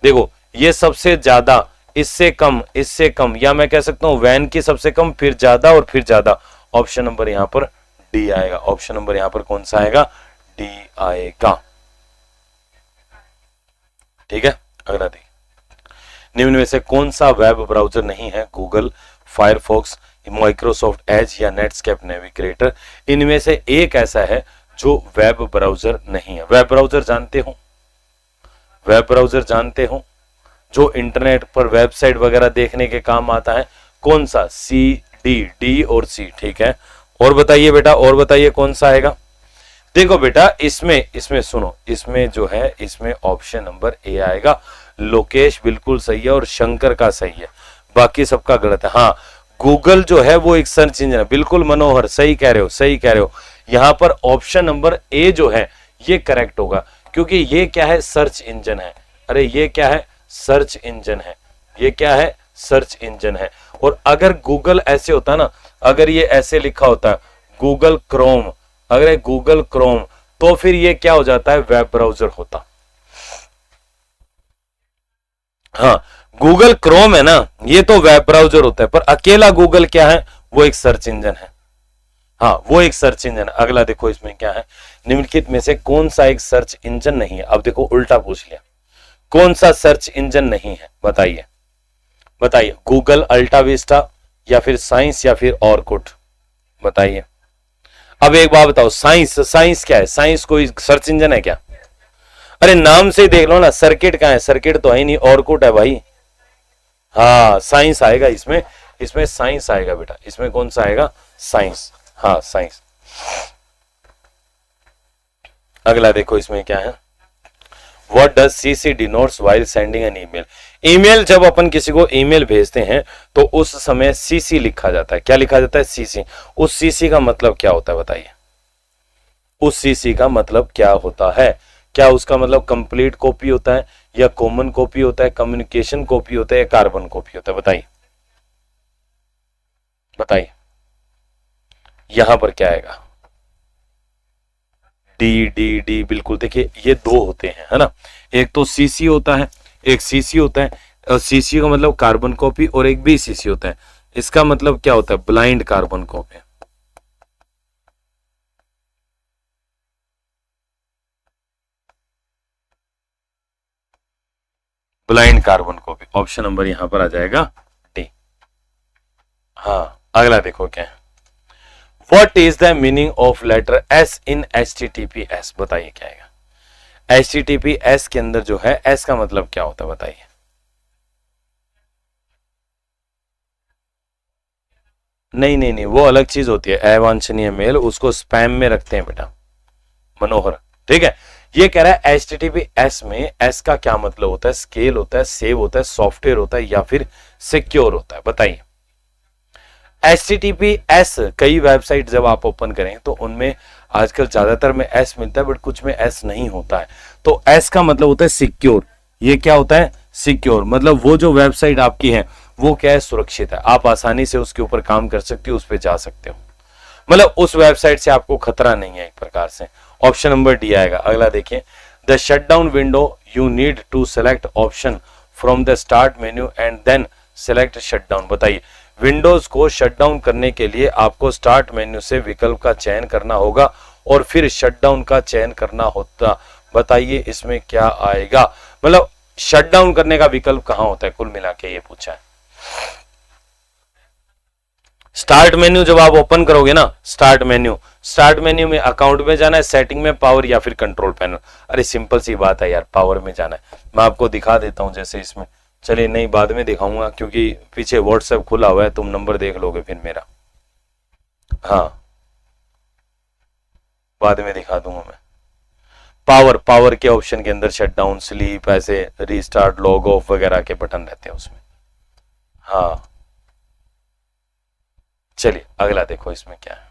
देखो ये सबसे ज्यादा, इससे कम, या मैं कह सकता हूं वैन की सबसे कम, फिर ज्यादा और फिर ज्यादा। ऑप्शन नंबर यहां पर डी आएगा, ऑप्शन नंबर यहां पर कौन सा आएगा, डी आएगा, ठीक है। अगला देखिए, निम्न में से कौन सा वेब ब्राउजर नहीं है, गूगल, फायरफॉक्स, माइक्रोसॉफ्ट एज या नेटस्केप नेविगेटर। इनमें से एक ऐसा है जो वेब ब्राउजर नहीं है। वेब ब्राउजर जानते हो, वेब ब्राउजर जानते हो, जो इंटरनेट पर वेबसाइट वगैरह देखने के काम आता है, कौन सा, सी, डी और सी, ठीक है। और बताइए बेटा, और बताइए कौन सा आएगा। देखो बेटा इसमें सुनो, इसमें जो है, इसमें ऑप्शन नंबर ए आएगा, लोकेश बिल्कुल सही है और शंकर का सही है, बाकी सबका गलत है। हाँ गूगल जो है वो एक सर्च इंजन है, बिल्कुल मनोहर सही कह रहे हो, सही कह रहे हो। यहां पर ऑप्शन नंबर ए जो है ये करेक्ट होगा, क्योंकि ये क्या है, सर्च इंजन है। अरे ये क्या है, सर्च इंजन है, ये क्या है, सर्च इंजन है। और अगर गूगल ऐसे होता ना, अगर ये ऐसे लिखा होता है गूगल क्रोम, अगर ये गूगल क्रोम, तो फिर ये क्या हो जाता है, वेब ब्राउजर होता। हाँ गूगल क्रोम है ना, ये तो वेब ब्राउजर होता है, पर अकेला गूगल क्या है, वो एक सर्च इंजन है। हाँ वो एक सर्च इंजन है। अगला देखो इसमें क्या है, निम्नलिखित में से कौन सा एक सर्च इंजन नहीं है। अब देखो उल्टा पूछ लिया, कौन सा सर्च इंजन नहीं है, बताइए बताइए, गूगल, अल्टा विस्टा, या फिर साइंस, या फिर ऑरकुट, बताइए। अब एक बात बताओ, साइंस क्या है, साइंस कोई सर्च इंजन है क्या। अरे नाम से ही देख लो ना, सर्किट कहाँ है, सर्किट तो है नहीं, ऑरकुट है भाई। हाँ साइंस आएगा इसमें, इसमें साइंस आएगा बेटा, इसमें कौन सा आएगा, साइंस, हाँ साइंस। अगला देखो इसमें क्या है, what does CC denotes while sending an email. Email, जब अपन किसी को ईमेल भेजते हैं तो उस समय सीसी लिखा जाता है। क्या लिखा जाता है? सीसी। उस सीसी का मतलब क्या होता है बताइए? उस सीसी का मतलब क्या होता है? क्या उसका मतलब कंप्लीट कॉपी होता है, या कॉमन कॉपी होता है, कम्युनिकेशन कॉपी होता है, या कार्बन कॉपी होता है? बताइए बताइए, यहां पर क्या आएगा? डी डी डी, बिल्कुल। देखिए ये दो होते हैं, है ना, एक तो सीसी होता है, एक सीसी होता है, और सीसी का मतलब कार्बन कॉपी, और एक बी सीसी होता है। इसका मतलब क्या होता है? Blind carbon copy. Blind carbon copy, option number यहां पर आ जाएगा डी। हाँ, अगला देखो क्या है। What is the meaning of letter S in HTTPS? बताइए क्या आएगा? HTTPS के अंदर जो है S का मतलब क्या होता है बताइए? नहीं नहीं नहीं, वो अलग चीज होती है। अवांछनीय मेल, उसको स्पैम में रखते हैं बेटा, मनोहर। ठीक है, ये कह रहा है HTTPS में S का क्या मतलब होता है? स्केल होता है, सेव होता है, सॉफ्टवेयर होता है, या फिर सिक्योर होता है? बताइए। HTTPS कई वेबसाइट जब आप ओपन करें तो उनमें आजकल ज्यादातर में S मिलता है, बट कुछ में S नहीं होता है। तो S का मतलब होता है सिक्योर। ये क्या होता है? सिक्योर। मतलब वो जो वेबसाइट आपकी है वो क्या है? सुरक्षित है, आप आसानी से उसके ऊपर काम कर सकते हो, उस पर जा सकते हो, मतलब उस वेबसाइट से आपको खतरा नहीं है एक प्रकार से। ऑप्शन नंबर डी आएगा। अगला देखिए, the shutdown window you need to select option from the start menu and then select shutdown. बताइए, विंडोज को शटडाउन करने के लिए आपको स्टार्ट मेन्यू से विकल्प का चयन करना होगा और फिर शटडाउन का चयन करना होता। बताइए इसमें क्या आएगा? मतलब शटडाउन करने का विकल्प कहां होता है? कुल मिला के ये पूछा है। स्टार्ट मेन्यू जब आप ओपन करोगे ना, स्टार्ट मेन्यू में अकाउंट में जाना है, सेटिंग में, पावर, या फिर कंट्रोल पैनल। अरे सिंपल सी बात है यार, पावर में जाना है। मैं आपको दिखा देता हूं, जैसे इसमें, चलिए नहीं बाद में दिखाऊंगा क्योंकि पीछे व्हाट्सएप खुला हुआ है, तुम नंबर देख लोगे फिर मेरा। हाँ, बाद में दिखा दूंगा मैं। पावर के ऑप्शन के अंदर शटडाउन, स्लीप, ऐसे रीस्टार्ट, लॉग ऑफ वगैरह के बटन रहते हैं उसमें। हाँ, चलिए अगला देखो इसमें क्या है।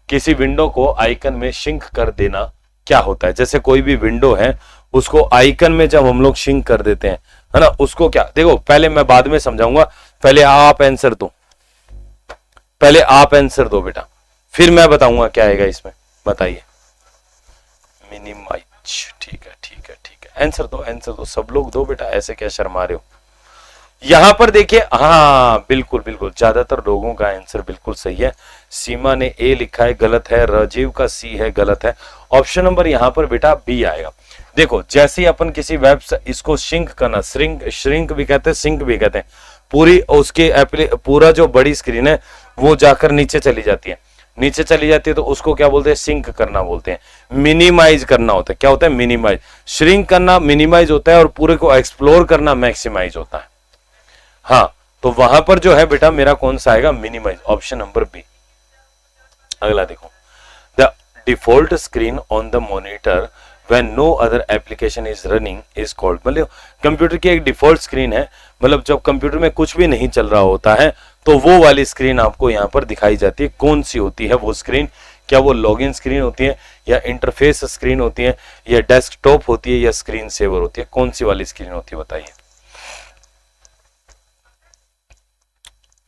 किसी विंडो को आइकन में शिंक कर देना क्या होता है? जैसे कोई भी विंडो है उसको आइकन में जब हम लोग शिंक कर देते हैं, है ना, उसको क्या, देखो पहले मैं बाद में समझाऊंगा, पहले आप आंसर दो, पहले आप आंसर दो बेटा, फिर मैं बताऊंगा क्या आएगा इसमें। बताइए। मिनिमाइज, ठीक है ठीक है ठीक है, आंसर दो आंसर दो, सब लोग दो बेटा, ऐसे क्या शर्मा रहे हो। यहां पर देखिए, हाँ बिल्कुल बिल्कुल, ज्यादातर लोगों का आंसर बिल्कुल सही है। सीमा ने ए लिखा है, गलत है। राजीव का सी है, गलत है। ऑप्शन नंबर यहां पर बेटा बी आएगा। देखो जैसे ही अपन किसी वेब इसको शिंक करना, श्रिंक भी कहते हैं, सिंक भी कहते हैं, पूरी उसके पूरा जो बड़ी स्क्रीन है वो जाकर नीचे चली जाती है, नीचे चली जाती है तो उसको क्या बोलते हैं? सिंक करना बोलते हैं। मिनिमाइज करना होता है, क्या होता है? मिनिमाइज। श्रिंक करना मिनिमाइज होता है, और पूरे को एक्सप्लोर करना मैक्सिमाइज होता है। हाँ, तो वहां पर जो है बेटा मेरा कौन सा आएगा? Minimise, option number B. अगला देखो, the default screen on the monitor when no other application is running is called. मतलब कंप्यूटर की एक डिफॉल्ट स्क्रीन है, मतलब जब कंप्यूटर में कुछ भी नहीं चल रहा होता है तो वो वाली स्क्रीन आपको यहाँ पर दिखाई जाती है। कौन सी होती है वो स्क्रीन? क्या वो लॉगिन स्क्रीन होती है, या इंटरफेस स्क्रीन होती है, या डेस्कटॉप होती है, या स्क्रीन सेवर होती है? कौन सी वाली स्क्रीन होती है बताइए।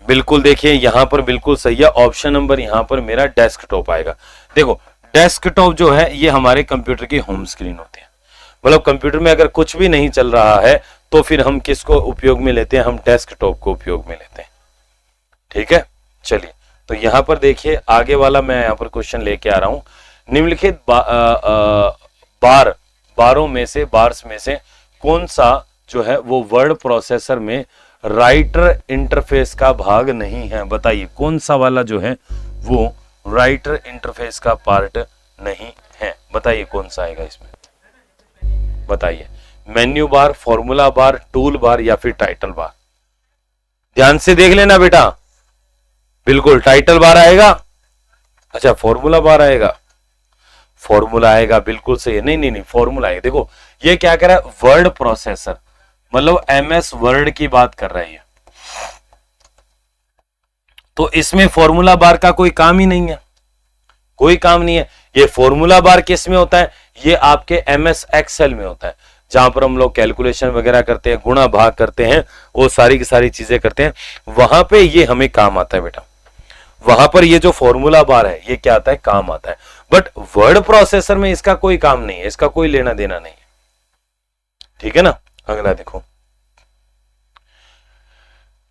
बिल्कुल, देखिए यहां पर बिल्कुल सही है, ऑप्शन नंबर यहां पर मेरा डेस्कटॉप आएगा। देखो डेस्कटॉप जो है ये हमारे कंप्यूटर की होम स्क्रीन होती है, मतलब कंप्यूटर में अगर कुछ भी नहीं चल रहा है तो फिर हम किसको उपयोग में लेते हैं? हम डेस्कटॉप को उपयोग में लेते हैं। ठीक है, चलिए तो यहां पर देखिए आगे वाला मैं यहां पर क्वेश्चन लेके आ रहा हूं। निम्नलिखित बारों में से, बार्स में से कौन सा जो है वो वर्ड प्रोसेसर में राइटर इंटरफेस का भाग नहीं है? बताइए कौन सा वाला जो है वो राइटर इंटरफेस का पार्ट नहीं है? बताइए कौन सा आएगा इसमें? बताइए। Menu bar, formula bar, tool bar, या फिर टाइटल बार? ध्यान से देख लेना बेटा, बिल्कुल टाइटल बार आएगा। अच्छा, फॉर्मूला बार आएगा। फॉर्मूला आएगा, बिल्कुल सही है। नहीं नहीं नहीं, फॉर्मूला आएगा। देखो ये क्या कर रहा है, वर्ड प्रोसेसर, मतलब एमएस वर्ड की बात कर रही है, तो इसमें फॉर्मूला बार का कोई काम ही नहीं है, कोई काम नहीं है। ये फॉर्मूला बार किस में होता है, ये आपके एमएस एक्सेल में होता है, जहां पर हम लोग कैलकुलेशन वगैरह करते हैं, गुणा भाग करते हैं, वो सारी की सारी चीजें करते हैं, वहां पे ये हमें काम आता है बेटा। वहां पर ये जो फॉर्मूला बार है ये क्या आता है, काम आता है। बट वर्ड प्रोसेसर में इसका कोई काम नहीं है, इसका कोई लेना देना नहीं है, ठीक है ना। अगला देखो,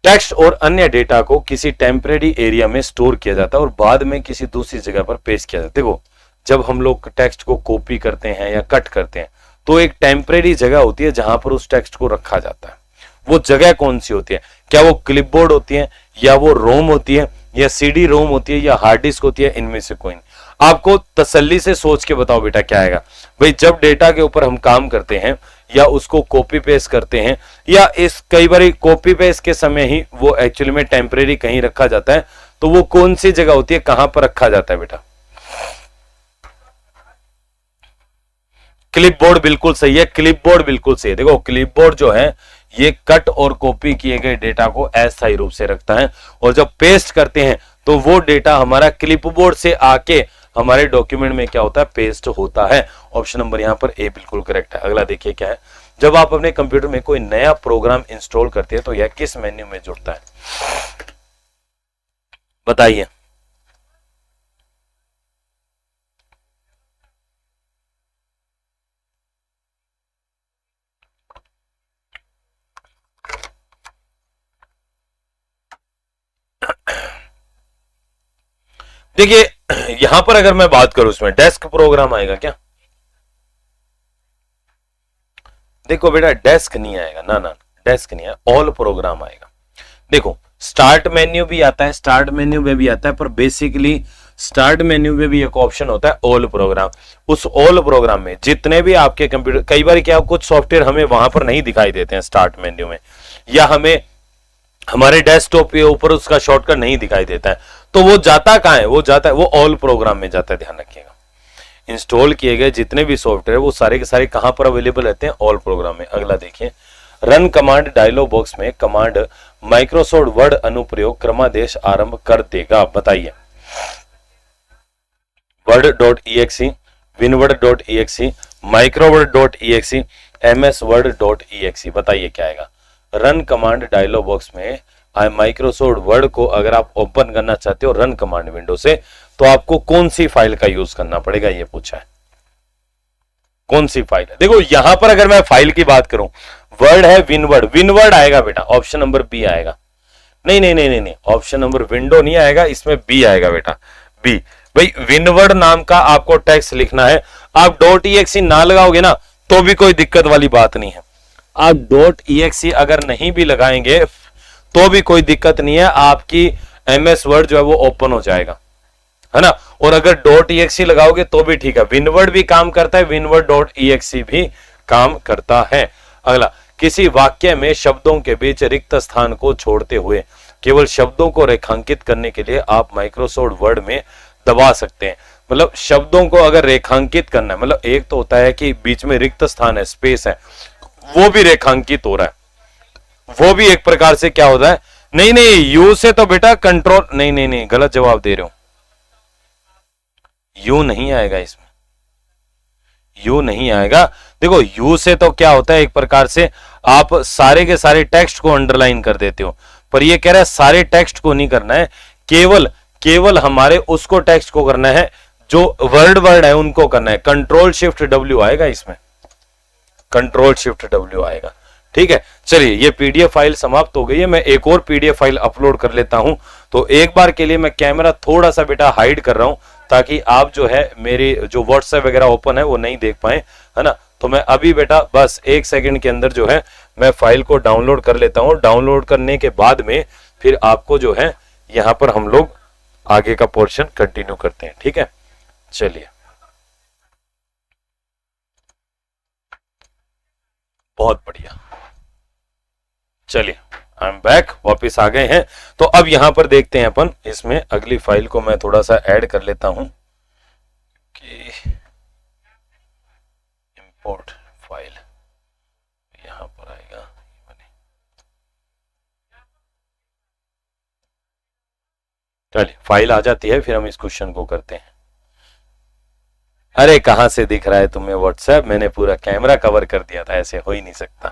टेक्स्ट और अन्य डेटा को किसी टेम्परेरी एरिया में स्टोर किया जाता है और बाद में किसी दूसरी जगह पर पेश किया जाता है। देखो जब हम लोग टेक्स्ट को कॉपी करते हैं या कट करते हैं तो एक टेम्परेरी जगह होती है जहां पर उस टेक्स्ट को रखा जाता है। वो जगह कौन सी होती है, क्या वो क्लिपबोर्ड होती है, या वो रोम होती है, या सीडी रोम होती है, या हार्ड डिस्क होती है, इनमें से कोई नहीं। आपको तसल्ली से सोच के बताओ बेटा क्या आएगा। भाई जब डेटा के ऊपर हम काम करते हैं या उसको कॉपी पेस्ट करते हैं, या इस कई बार कॉपी पेस्ट के समय ही वो एक्चुअली में टेम्परेरी कहीं रखा जाता है, तो वो कौन सी जगह होती है, कहां पर रखा जाता है बेटा। क्लिपबोर्ड बिल्कुल सही है, क्लिपबोर्ड बिल्कुल सही है। देखो क्लिपबोर्ड जो है ये कट और कॉपी किए गए डेटा को अस्थायी रूप से रखता है, और जब पेस्ट करते हैं तो वो डेटा हमारा क्लिपबोर्ड से आके हमारे डॉक्यूमेंट में क्या होता है, पेस्ट होता है। ऑप्शन नंबर यहां पर ए बिल्कुल करेक्ट है। अगला देखिए क्या है, जब आप अपने कंप्यूटर में कोई नया प्रोग्राम इंस्टॉल करते हैं तो यह किस मेन्यू में जुड़ता है, बताइए। देखिए यहां पर अगर मैं बात करूं, इसमें डेस्क प्रोग्राम आएगा क्या, देखो बेटा डेस्क नहीं आएगा, ना ना डेस्क नहीं है, ऑल प्रोग्राम आएगा। देखो स्टार्ट मेन्यू भी आता है, स्टार्ट मेन्यू में भी आता है, पर बेसिकली स्टार्ट मेन्यू में भी एक ऑप्शन होता है ऑल प्रोग्राम। उस ऑल प्रोग्राम में जितने भी आपके कंप्यूटर, कई बार क्या कुछ सॉफ्टवेयर हमें वहां पर नहीं दिखाई देते हैं स्टार्ट मेन्यू में, या हमें हमारे डेस्कटॉप के ऊपर उसका शॉर्टकट नहीं दिखाई देता है, तो वो जाता कहां है, वो जाता है वो ऑल प्रोग्राम में जाता है। ध्यान रखिएगा इंस्टॉल किए गए जितने भी सॉफ्टवेयर वो सारे के सारे कहां पर अवेलेबल रहते हैं, ऑल प्रोग्राम में। अगला देखिए, रन कमांड डायलॉग बॉक्स में कमांड माइक्रोसॉफ्ट वर्ड अनुप्रयोग क्रमादेश आरंभ कर देगा, बताइए। word.exe, winword.exe, microWord.exe, msword.exe, बताइए क्या आएगा। रन कमांड डायलॉग बॉक्स में माइक्रोसॉफ्ट वर्ड को अगर आप ओपन करना चाहते हो रन कमांड विंडो से, तो आपको कौन सी फाइल का यूज करना पड़ेगा, ये पूछा है। कौन सी फाइल है, देखो यहां पर अगर मैं फाइल की बात करूं, वर्ड है विनवर्ड, विनवर्ड आएगा बेटा, ऑप्शन नंबर बी आएगा। नहीं नहीं नहीं नहीं, ऑप्शन नंबर विंडो नहीं आएगा, इसमें बी आएगा बेटा, बी। भाई विनवर्ड नाम का आपको टेक्स्ट लिखना है, आप .exe ना लगाओगे ना तो भी कोई दिक्कत वाली बात नहीं है। आप .exe अगर नहीं भी लगाएंगे तो भी कोई दिक्कत नहीं है, आपकी एमएस वर्ड जो है वो ओपन हो जाएगा, है ना। और अगर .exe लगाओगे तो भी ठीक है, विनवर्ड भी काम करता है, winword.exe भी काम करता है। अगला, किसी वाक्य में शब्दों के बीच रिक्त स्थान को छोड़ते हुए केवल शब्दों को रेखांकित करने के लिए आप माइक्रोसॉफ्ट वर्ड में दबा सकते हैं। मतलब शब्दों को अगर रेखांकित करना है, मतलब एक तो होता है कि बीच में रिक्त स्थान है, स्पेस है, वो भी रेखांकित हो रहा है, वो भी एक प्रकार से क्या होता है। नहीं नहीं, यू से तो बेटा कंट्रोल, नहीं नहीं नहीं, गलत जवाब दे रहे हो, यू नहीं आएगा इसमें, यू नहीं आएगा। देखो यू से तो क्या होता है, एक प्रकार से आप सारे के सारे टेक्स्ट को अंडरलाइन कर देते हो, पर ये कह रहा है सारे टेक्स्ट को नहीं करना है, केवल हमारे उसको टेक्स्ट को करना है जो वर्ड है, उनको करना है। कंट्रोल शिफ्ट डब्ल्यू आएगा इसमें, कंट्रोल शिफ्ट डब्ल्यू आएगा, ठीक है। चलिए ये पीडीएफ फाइल समाप्त हो गई है, मैं एक और पीडीएफ फाइल अपलोड कर लेता हूं। तो एक बार के लिए मैं कैमरा थोड़ा सा बेटा हाइड कर रहा हूं ताकि आप जो है मेरी जो व्हाट्सएप वगैरह ओपन है वो नहीं देख पाए, है ना। तो मैं अभी बेटा बस 1 सेकंड के अंदर जो है मैं फाइल को डाउनलोड कर लेता हूं। डाउनलोड करने के बाद में फिर आपको जो है यहां पर हम लोग आगे का पोर्शन कंटिन्यू करते हैं, ठीक है। चलिए, बहुत बढ़िया, चलिए आई एम बैक, वापिस आ गए हैं। तो अब यहां पर देखते हैं अपन, इसमें अगली फाइल को मैं थोड़ा सा ऐड कर लेता हूं कि इंपोर्ट फाइल, यहां पर आएगा, चलिए फाइल आ जाती है, फिर हम इस क्वेश्चन को करते हैं। अरे कहां से दिख रहा है तुम्हें व्हाट्सएप, मैंने पूरा कैमरा कवर कर दिया था, ऐसे हो ही नहीं सकता।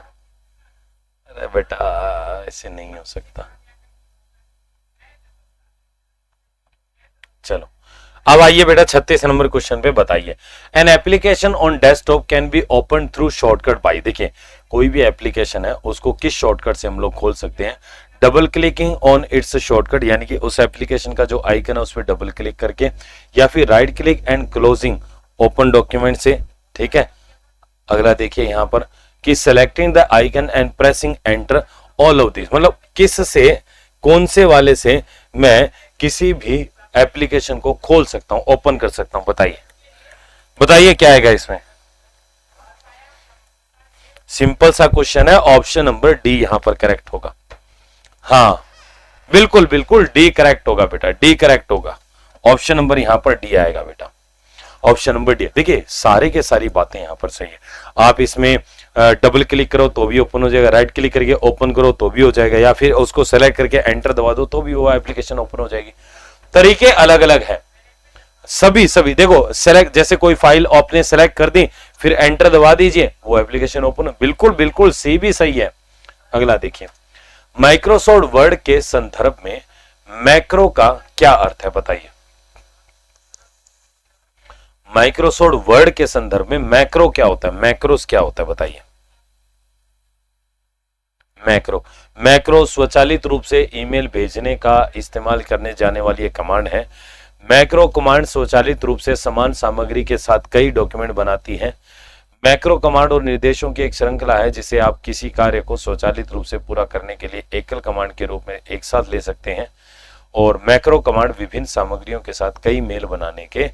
अरे बेटा ऐसे नहीं हो सकता। चलो अब आइए बेटा 36 नंबर क्वेश्चन पे बताइए। An application on desktop can be open through shortcut by, देखिए कोई भी एप्लीकेशन है उसको किस शॉर्टकट से हम लोग खोल सकते हैं, double clicking on it's shortcut, यानी कि उस एप्लीकेशन का जो आइकन है उस पर डबल क्लिक करके, या फिर right click and closing open document से। ठीक है, अगला देखिए यहां पर कि selecting the icon and pressing enter all of this, मतलब किस से, कौन से वाले से मैं किसी भी एप्लीकेशन को खोल सकता हूं, ओपन कर सकता हूं, बताइए बताइए क्या आएगा इसमें। सिंपल सा क्वेश्चन है, ऑप्शन नंबर डी यहां पर करेक्ट होगा। हाँ बिल्कुल बिल्कुल डी करेक्ट होगा बेटा, डी करेक्ट होगा, ऑप्शन नंबर यहां पर डी आएगा बेटा, ऑप्शन नंबर डी। देखिए सारे के सारी बातें यहां पर सही है। आप इसमें डबल क्लिक करो तो भी ओपन हो जाएगा, राइट क्लिक करके ओपन करो तो भी हो जाएगा, या फिर उसको सेलेक्ट करके एंटर दबा दो तो भी वो एप्लीकेशन ओपन हो जाएगी। तरीके अलग अलग है सभी सभी। देखो सेलेक्ट, जैसे कोई फाइल आपने सेलेक्ट कर दी फिर एंटर दबा दीजिए वो एप्लीकेशन ओपन, बिल्कुल बिल्कुल सी भी सही है। अगला देखिए, माइक्रोसॉफ्ट वर्ड के संदर्भ में मैक्रो का क्या अर्थ है, बताइए। माइक्रोसॉफ्ट वर्ड के संदर्भ में मैक्रो क्या होता है, मैक्रोस क्या होता है बताइए। मैक्रो, मैक्रो स्वचालित रूप से ईमेल भेजने का इस्तेमाल करने जाने वाली एक कमांड है। मैक्रो कमांड स्वचालित रूप से समान सामग्री के साथ कई डॉक्यूमेंट बनाती है। मैक्रो कमांड और निर्देशों की एक श्रृंखला है जिसे आप किसी कार्य को स्वचालित रूप से पूरा करने के लिए एकल कमांड के रूप में एक साथ ले सकते हैं। और मैक्रो कमांड विभिन्न सामग्रियों के साथ कई मेल बनाने के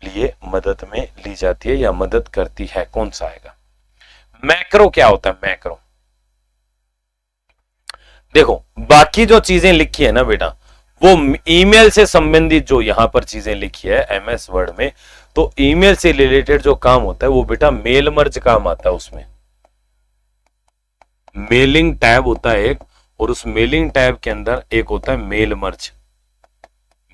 लिए मदद में ली जाती है या मदद करती है। कौन सा आएगा? मैक्रो क्या होता है? मैक्रो देखो बाकी जो चीजें लिखी है ना बेटा, वो ईमेल से संबंधित जो यहां पर चीजें लिखी है एमएस वर्ड में, तो ईमेल से रिलेटेड जो काम होता है वो बेटा मेल मर्ज काम आता है। उसमें मेलिंग टैब होता है एक, और उस मेलिंग टैब के अंदर एक होता है मेल मर्ज,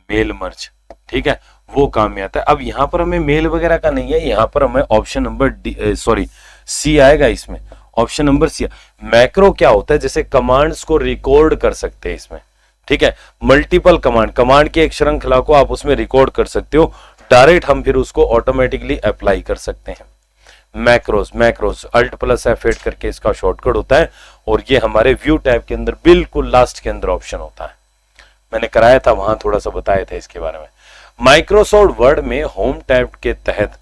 मेल मर्ज, ठीक है, वो काम में आता है। अब यहां पर हमें मेल वगैरह का नहीं है, यहां पर हमें option number D sorry C आएगा इसमें, ऑप्शन नंबर सी। मैक्रो क्या होता है? जैसे कमांड्स को रिकॉर्ड कर सकते हैं इसमें, ठीक है, मल्टीपल कमांड, कमांड की एक श्रृंखला को आप उसमें रिकॉर्ड कर सकते हो डायरेक्ट, हम फिर उसको ऑटोमेटिकली अप्लाई कर सकते हैं। Macros, macros alt plus F8 करके इसका शॉर्टकट होता है, और ये हमारे व्यू टैब के अंदर बिल्कुल लास्ट के अंदर ऑप्शन होता है। मैंने कराया था वहां, थोड़ा सा बताया था इसके बारे में। माइक्रोसॉफ्ट वर्ड में होम टैब के तहत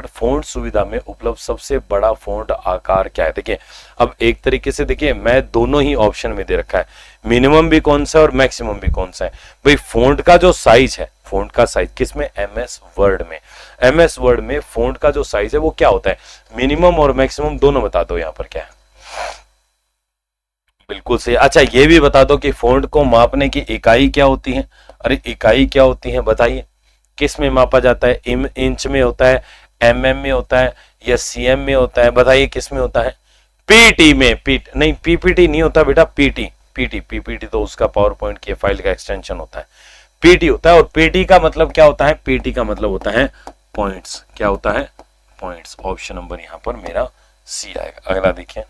फ़ॉन्ट सुविधा में उपलब्ध सबसे बड़ा फ़ॉन्ट आकार क्या है? देखिए अब एक तरीके से देखिए मैं दोनों ही ऑप्शन में दे रखा है, मिनिमम भी कौन सा है और मैक्सिमम भी कौन सा है। भाई फ़ॉन्ट का जो साइज है, फ़ॉन्ट का साइज किसमें? एमएस वर्ड में। एमएस वर्ड में फ़ॉन्ट का जो साइज है वो क्या होता है? मिनिमम और मैक्सिमम दोनों बता दो यहाँ पर क्या है। बिल्कुल सही। अच्छा ये भी बता दो कि फ़ॉन्ट को मापने की इकाई क्या होती है? अरे इकाई क्या होती है बताइए, किस में मापा जाता है? इंच में होता है, एमएम में होता है, या सीएम में होता है? बताइए किस में होता है? पीटी में। नहीं पीपीटी नहीं होता बेटा, पीपीटी तो उसका पावर पॉइंट की फाइल का एक्सटेंशन होता है, पीटी होता है। और पीटी का मतलब क्या होता है? पीटी का मतलब होता है पॉइंट्स। क्या होता है? पॉइंट्स। ऑप्शन नंबर यहां पर मेरा सी आएगा। अगला देखिए,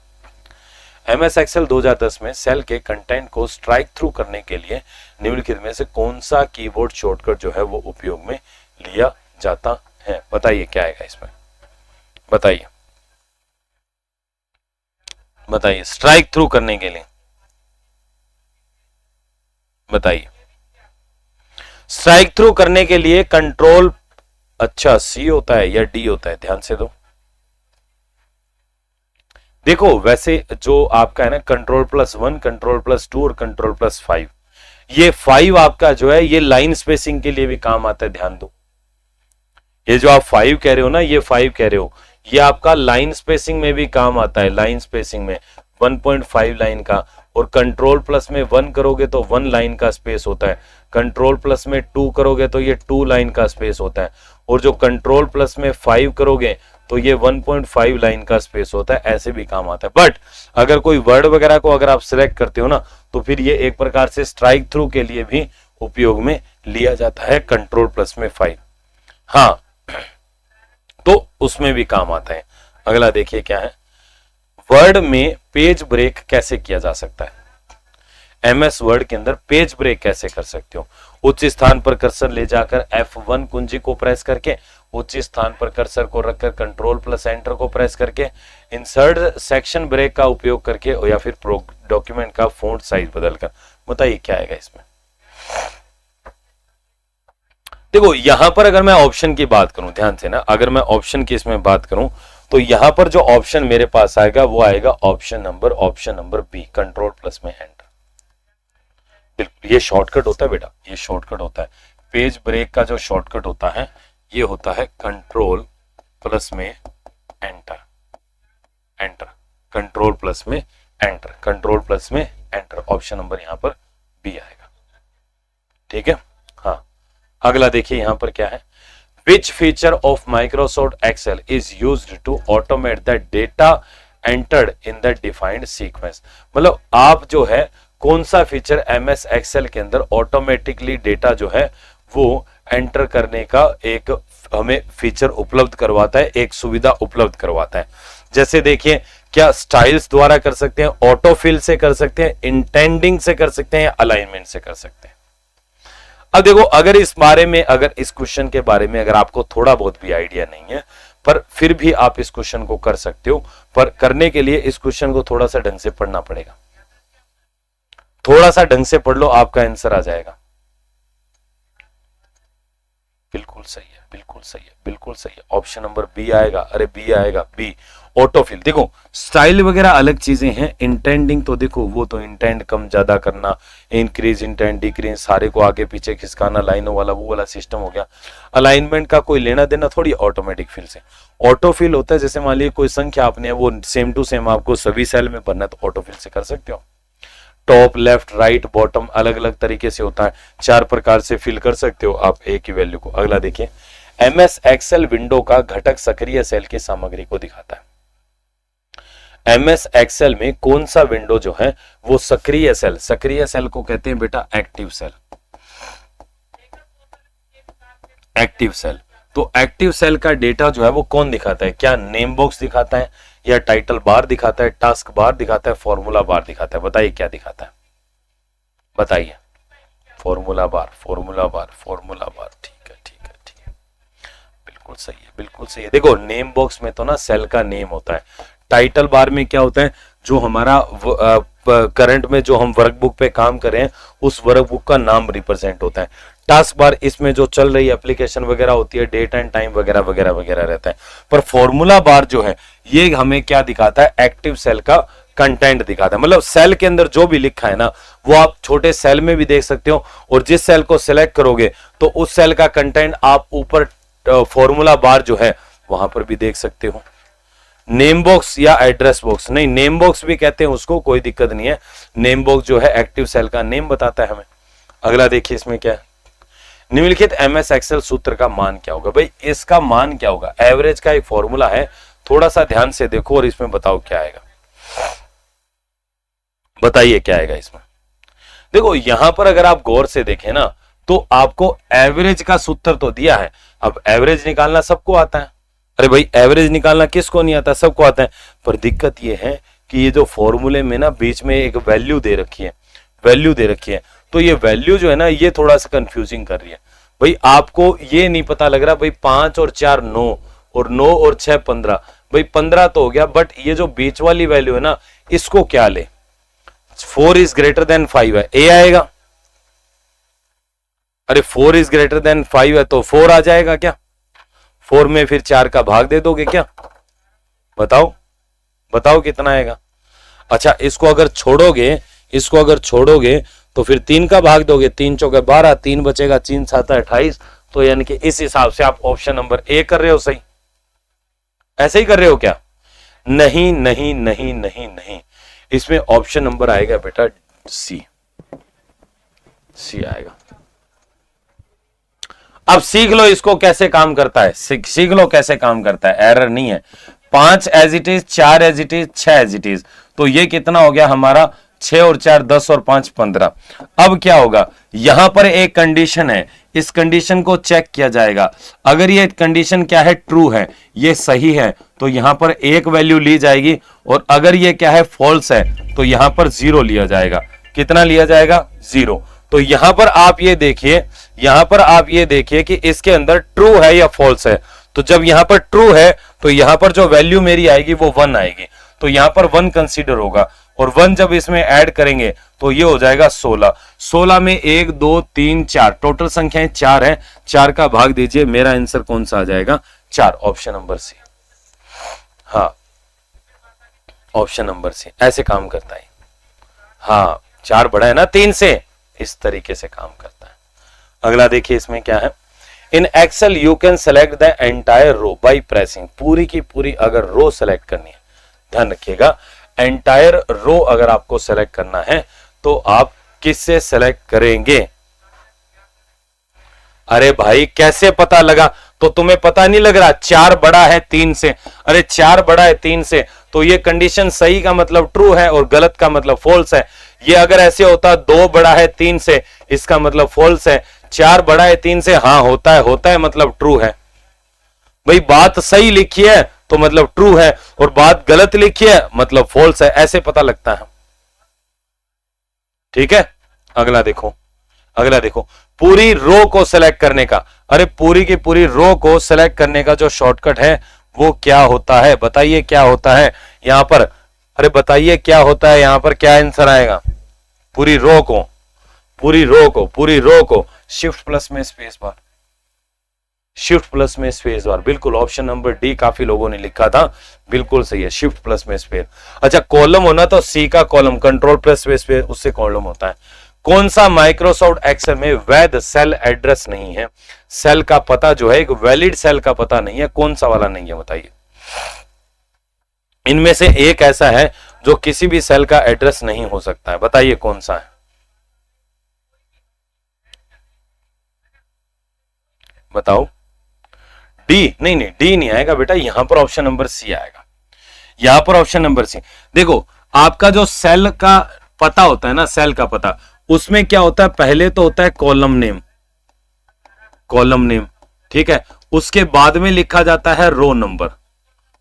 एमएस एक्सेल 2010 में सेल के कंटेंट को स्ट्राइक थ्रू करने के लिए निम्नलिखित में से कौन सा कीबोर्ड शॉर्टकट जो है वो उपयोग में लिया जाता है? बताइए क्या आएगा इसमें, बताइए बताइए। स्ट्राइक थ्रू करने के लिए बताइए, स्ट्राइक थ्रू करने के लिए कंट्रोल, अच्छा सी होता है या डी होता है? ध्यान से दो, देखो वैसे जो आपका है ना Ctrl+1, Ctrl+2 और Ctrl+5, ये 5 आपका जो है ये लाइन स्पेसिंग के लिए भी काम आता है। ध्यान दो, ये जो आप 5 कह रहे हो ना, ये 5 कह रहे हो, ये आपका लाइन स्पेसिंग में भी काम आता है। लाइन स्पेसिंग में 1.5 लाइन का, और Ctrl+ में 1 करोगे तो 1 लाइन का स्पेस होता है, Ctrl+ में 2 करोगे तो ये 2 लाइन का स्पेस होता है, और जो Ctrl+ में 5 करोगे तो ये 1.5 लाइन का स्पेस होता है, ऐसे भी काम आता है। बट अगर कोई वर्ड वगैरह को अगर आप सिलेक्ट करते हो ना, तो फिर ये एक प्रकार से स्ट्राइक थ्रू के लिए भी उपयोग में लिया जाता है, Ctrl+5। हाँ, तो उसमें भी काम आता है। अगला देखिए क्या है, वर्ड में पेज ब्रेक कैसे किया जा सकता है। MS वर्ड के अंदर पेज ब्रेक कैसे कर सकते हो। उच्च स्थान पर कर्सर ले जाकर F1 कुंजी को प्रेस करके, उच्च स्थान पर कर्सर को रखकर Ctrl+Enter को प्रेस करके, इंसर्ट सेक्शन ब्रेक का उपयोग करके, या फिर डॉक्यूमेंट का फॉन्ट साइज बदलकर। बताइए क्या आएगा इसमें। देखो यहां पर अगर मैं ऑप्शन की बात करूं, ध्यान से ना, अगर मैं ऑप्शन की इसमें बात करूं तो यहां पर जो ऑप्शन मेरे पास आएगा वो आएगा ऑप्शन नंबर बी, Ctrl+ में एंटर। ये शॉर्टकट होता है बेटा, ये शॉर्टकट होता है। पेज ब्रेक का जो शॉर्टकट होता है ये होता है Ctrl+ में एंटर, Ctrl+ में एंटर, Ctrl+ में एंटर। ऑप्शन नंबर यहां पर बी आएगा, ठीक है। हाँ, अगला देखिए यहां पर क्या है, Which feature of Microsoft Excel is used to automate the data entered in the defined sequence। मतलब आप जो है कौन सा फीचर MS Excel के अंदर ऑटोमेटिकली डेटा जो है वो एंटर करने का एक हमें फीचर उपलब्ध करवाता है, एक सुविधा उपलब्ध करवाता है। जैसे देखिए, क्या स्टाइल्स द्वारा कर सकते हैं, ऑटोफिल से कर सकते हैं, इंटेंडिंग से कर सकते हैं, या अलाइनमेंट से कर सकते हैं। अब देखो, अगर इस बारे में, अगर इस क्वेश्चन के बारे में अगर आपको थोड़ा बहुत भी आइडिया नहीं है, पर फिर भी आप इस क्वेश्चन को कर सकते हो। पर करने के लिए इस क्वेश्चन को थोड़ा सा ढंग से पढ़ना पड़ेगा, थोड़ा सा ढंग से पढ़ लो, आपका आंसर आ जाएगा। बिल्कुल सही है, बिल्कुल सही है, बिल्कुल सही है। ऑप्शन नंबर बी आएगा, अरे बी आएगा, बी ऑटोफिल। देखो स्टाइल वगैरह अलग चीजें हैं, इंटेंडिंग तो देखो वो तो इंटेंड कम ज्यादा करना, इंक्रीज इंटेंड डिक्रीज, सारे को आगे पीछे खिसकाना, लाइनों वाला वो वाला सिस्टम हो गया। अलाइनमेंट का कोई लेना देना थोड़ी ऑटोमेटिक फिल से। ऑटोफिल होता है जैसे मान लीजिए कोई संख्या आपने वो सेम टू सेम आपको सभी सेल में भरना है तो ऑटोफिल से कर सकते हो। टॉप, लेफ्ट, राइट, बॉटम अलग अलग तरीके से होता है, 4 प्रकार से फिल कर सकते हो आप एक ही वैल्यू को। अगला देखिए, MS एक्सेल विंडो का घटक सक्रिय सेल की सामग्री को दिखाता है। MS एक्सेल में कौन सा विंडो जो है वो सक्रिय सेल को कहते हैं बेटा एक्टिव सेल, एक्टिव सेल। तो एक्टिव सेल का डेटा जो है वो कौन दिखाता है, क्या नेम बॉक्स दिखाता है, या टाइटल बार दिखाता है, टास्क बार दिखाता है, फॉर्मूला बार दिखाता है। बताइए क्या दिखाता है, बताइए। Formula bar, formula bar, formula bar, ठीक है, ठीक है, ठीक है, बिल्कुल सही है, बिल्कुल सही है। देखो नेम बॉक्स में तो ना सेल का नेम होता है, टाइटल बार में क्या होता है, जो हमारा करंट में जो हम वर्कबुक पे काम कर रहे हैं उस वर्कबुक का नाम रिप्रेजेंट होता है। टास्क बार इसमें जो चल रही एप्लीकेशन वगैरह होती है, डेट एंड टाइम वगैरह वगैरह वगैरह रहता है। पर फॉर्मूला बार जो है ये हमें क्या दिखाता है, एक्टिव सेल का कंटेंट दिखाता है। मतलब सेल के अंदर जो भी लिखा है ना वो आप छोटे सेल में भी देख सकते हो, और जिस सेल को सिलेक्ट करोगे तो उस सेल का कंटेंट आप ऊपर फॉर्मूला बार जो है वहां पर भी देख सकते हो। नेम बॉक्स या एड्रेस बॉक्स, नहीं नेम बॉक्स भी कहते हैं उसको, कोई दिक्कत नहीं है। नेम बॉक्स जो है एक्टिव सेल का नेम बताता है हमें। अगला देखिए इसमें क्या है, निम्नलिखित MS एक्सेल सूत्र का मान क्या होगा। भाई इसका मान क्या होगा, एवरेज का एक फॉर्मूला है, थोड़ा सा ध्यान से देखो और इसमें बताओ क्या आएगा, बताइए क्या आएगा इसमें। देखो यहां पर अगर आप गौर से देखें ना तो आपको एवरेज का सूत्र तो दिया है। अब एवरेज निकालना सबको आता है, अरे भाई एवरेज निकालना किसको नहीं आता, सबको आता है। पर दिक्कत ये है कि ये जो फॉर्मूले में ना बीच में एक वैल्यू दे रखी है, वैल्यू दे रखी है, तो ये वैल्यू जो है ना ये थोड़ा सा कंफ्यूजिंग कर रही है। भाई आपको ये नहीं पता लग रहा, भाई 5 और 4 9 और 9 और 6 15, भाई 15 तो हो गया, बट ये जो बीच वाली वैल्यू है ना इसको क्या ले, 4 इज ग्रेटर देन 5 है, ए आएगा। अरे 4 इज ग्रेटर देन 5 है तो 4 आ जाएगा क्या, 4 में फिर 4 का भाग दे दोगे क्या, बताओ बताओ कितना आएगा। अच्छा इसको अगर छोड़ोगे, इसको अगर छोड़ोगे तो फिर 3 का भाग दोगे, 3 चौके 12, 3 बचेगा, 3 7 28। तो यानी कि इस हिसाब से आप ऑप्शन नंबर ए कर रहे हो, सही ऐसे ही कर रहे हो क्या, नहीं नहीं नहीं नहीं नहीं, इसमें ऑप्शन नंबर आएगा बेटा सी, सी आएगा। अब सीख लो इसको कैसे काम करता है, सीख लो कैसे काम करता है, एरर नहीं है। 5 as it is, 4 as it is, 6 as it is, तो ये कितना हो गया हमारा 6 और 4 10 और 5 15। अब क्या होगा, यहां पर एक कंडीशन है, इस कंडीशन को चेक किया जाएगा। अगर ये कंडीशन क्या है, ट्रू है, ये सही है, तो यहां पर एक वैल्यू ली जाएगी, और अगर ये क्या है, फॉल्स है, तो यहां पर 0 लिया जाएगा। कितना लिया जाएगा, 0। तो यहां पर आप ये देखिए, यहां पर आप ये देखिए कि इसके अंदर ट्रू है या फॉल्स है। तो जब यहां पर ट्रू है तो यहां पर जो वैल्यू मेरी आएगी वो 1 आएगी, तो यहां पर 1 कंसीडर होगा, और 1 जब इसमें ऐड करेंगे तो ये हो जाएगा 16। 16 में 1 2 3 4, टोटल संख्याएं 4 है, 4 का भाग दीजिए, मेरा आंसर कौन सा आ जाएगा, 4, ऑप्शन नंबर सी। हाँ, ऑप्शन नंबर सी ऐसे काम करता है। हाँ, 4 बड़ा है ना 3 से, इस तरीके से काम करता है। अगला देखिए इसमें क्या है, in Excel you can select the entire row by pressing. पूरी की पूरी अगर रो सेलेक्ट करनी है, ध्यान रखिएगा, एंटायर रो अगर आपको सेलेक्ट करना है तो आप किससे सेलेक्ट करेंगे। अरे भाई कैसे पता लगा, तो तुम्हें पता नहीं लग रहा 4 बड़ा है 3 से, अरे 4 बड़ा है 3 से, तो ये कंडीशन सही का मतलब ट्रू है और गलत का मतलब फॉल्स है। ये अगर ऐसे होता 2 बड़ा है 3 से, इसका मतलब फॉल्स है, 4 बड़ा है 3 से, हाँ होता है मतलब ट्रू है। भाई बात सही लिखी है तो मतलब ट्रू है, और बात गलत लिखी है मतलब फॉल्स है, ऐसे पता लगता है। ठीक है, अगला देखो, अगला देखो, पूरी रो को सेलेक्ट करने का, अरे पूरी की पूरी रो को सेलेक्ट करने का जो शॉर्टकट है वो क्या होता है, बताइए क्या होता है यहां पर, अरे बताइए क्या होता है यहां पर, क्या आंसर आएगा। पूरी रो को, पूरी रो को, पूरी रो को शिफ्ट प्लस में स्पेस बार, शिफ्ट प्लस में स्पेस बार, बिल्कुल ऑप्शन नंबर डी काफी लोगों ने लिखा था, बिल्कुल सही है, शिफ्ट प्लस में स्पेस। अच्छा कॉलम होना तो सी का कॉलम, कंट्रोल प्लस स्पेस, उससे कॉलम होता है। कौन सा माइक्रोसॉफ्ट एक्सेल में वैध सेल एड्रेस नहीं है, सेल का पता जो है एक वैलिड सेल का पता नहीं है, कौन सा वाला नहीं है बताइए। इनमें से एक ऐसा है जो किसी भी सेल का एड्रेस नहीं हो सकता है, बताइए कौन सा है, बताओ। डी नहीं, डी नहीं आएगा बेटा, यहां पर ऑप्शन नंबर सी आएगा, यहां पर ऑप्शन नंबर सी। देखो आपका जो सेल का पता होता है ना, सेल का पता, उसमें क्या होता है, पहले तो होता है कॉलम नेम, कॉलम नेम, ठीक है, उसके बाद में लिखा जाता है रो नंबर,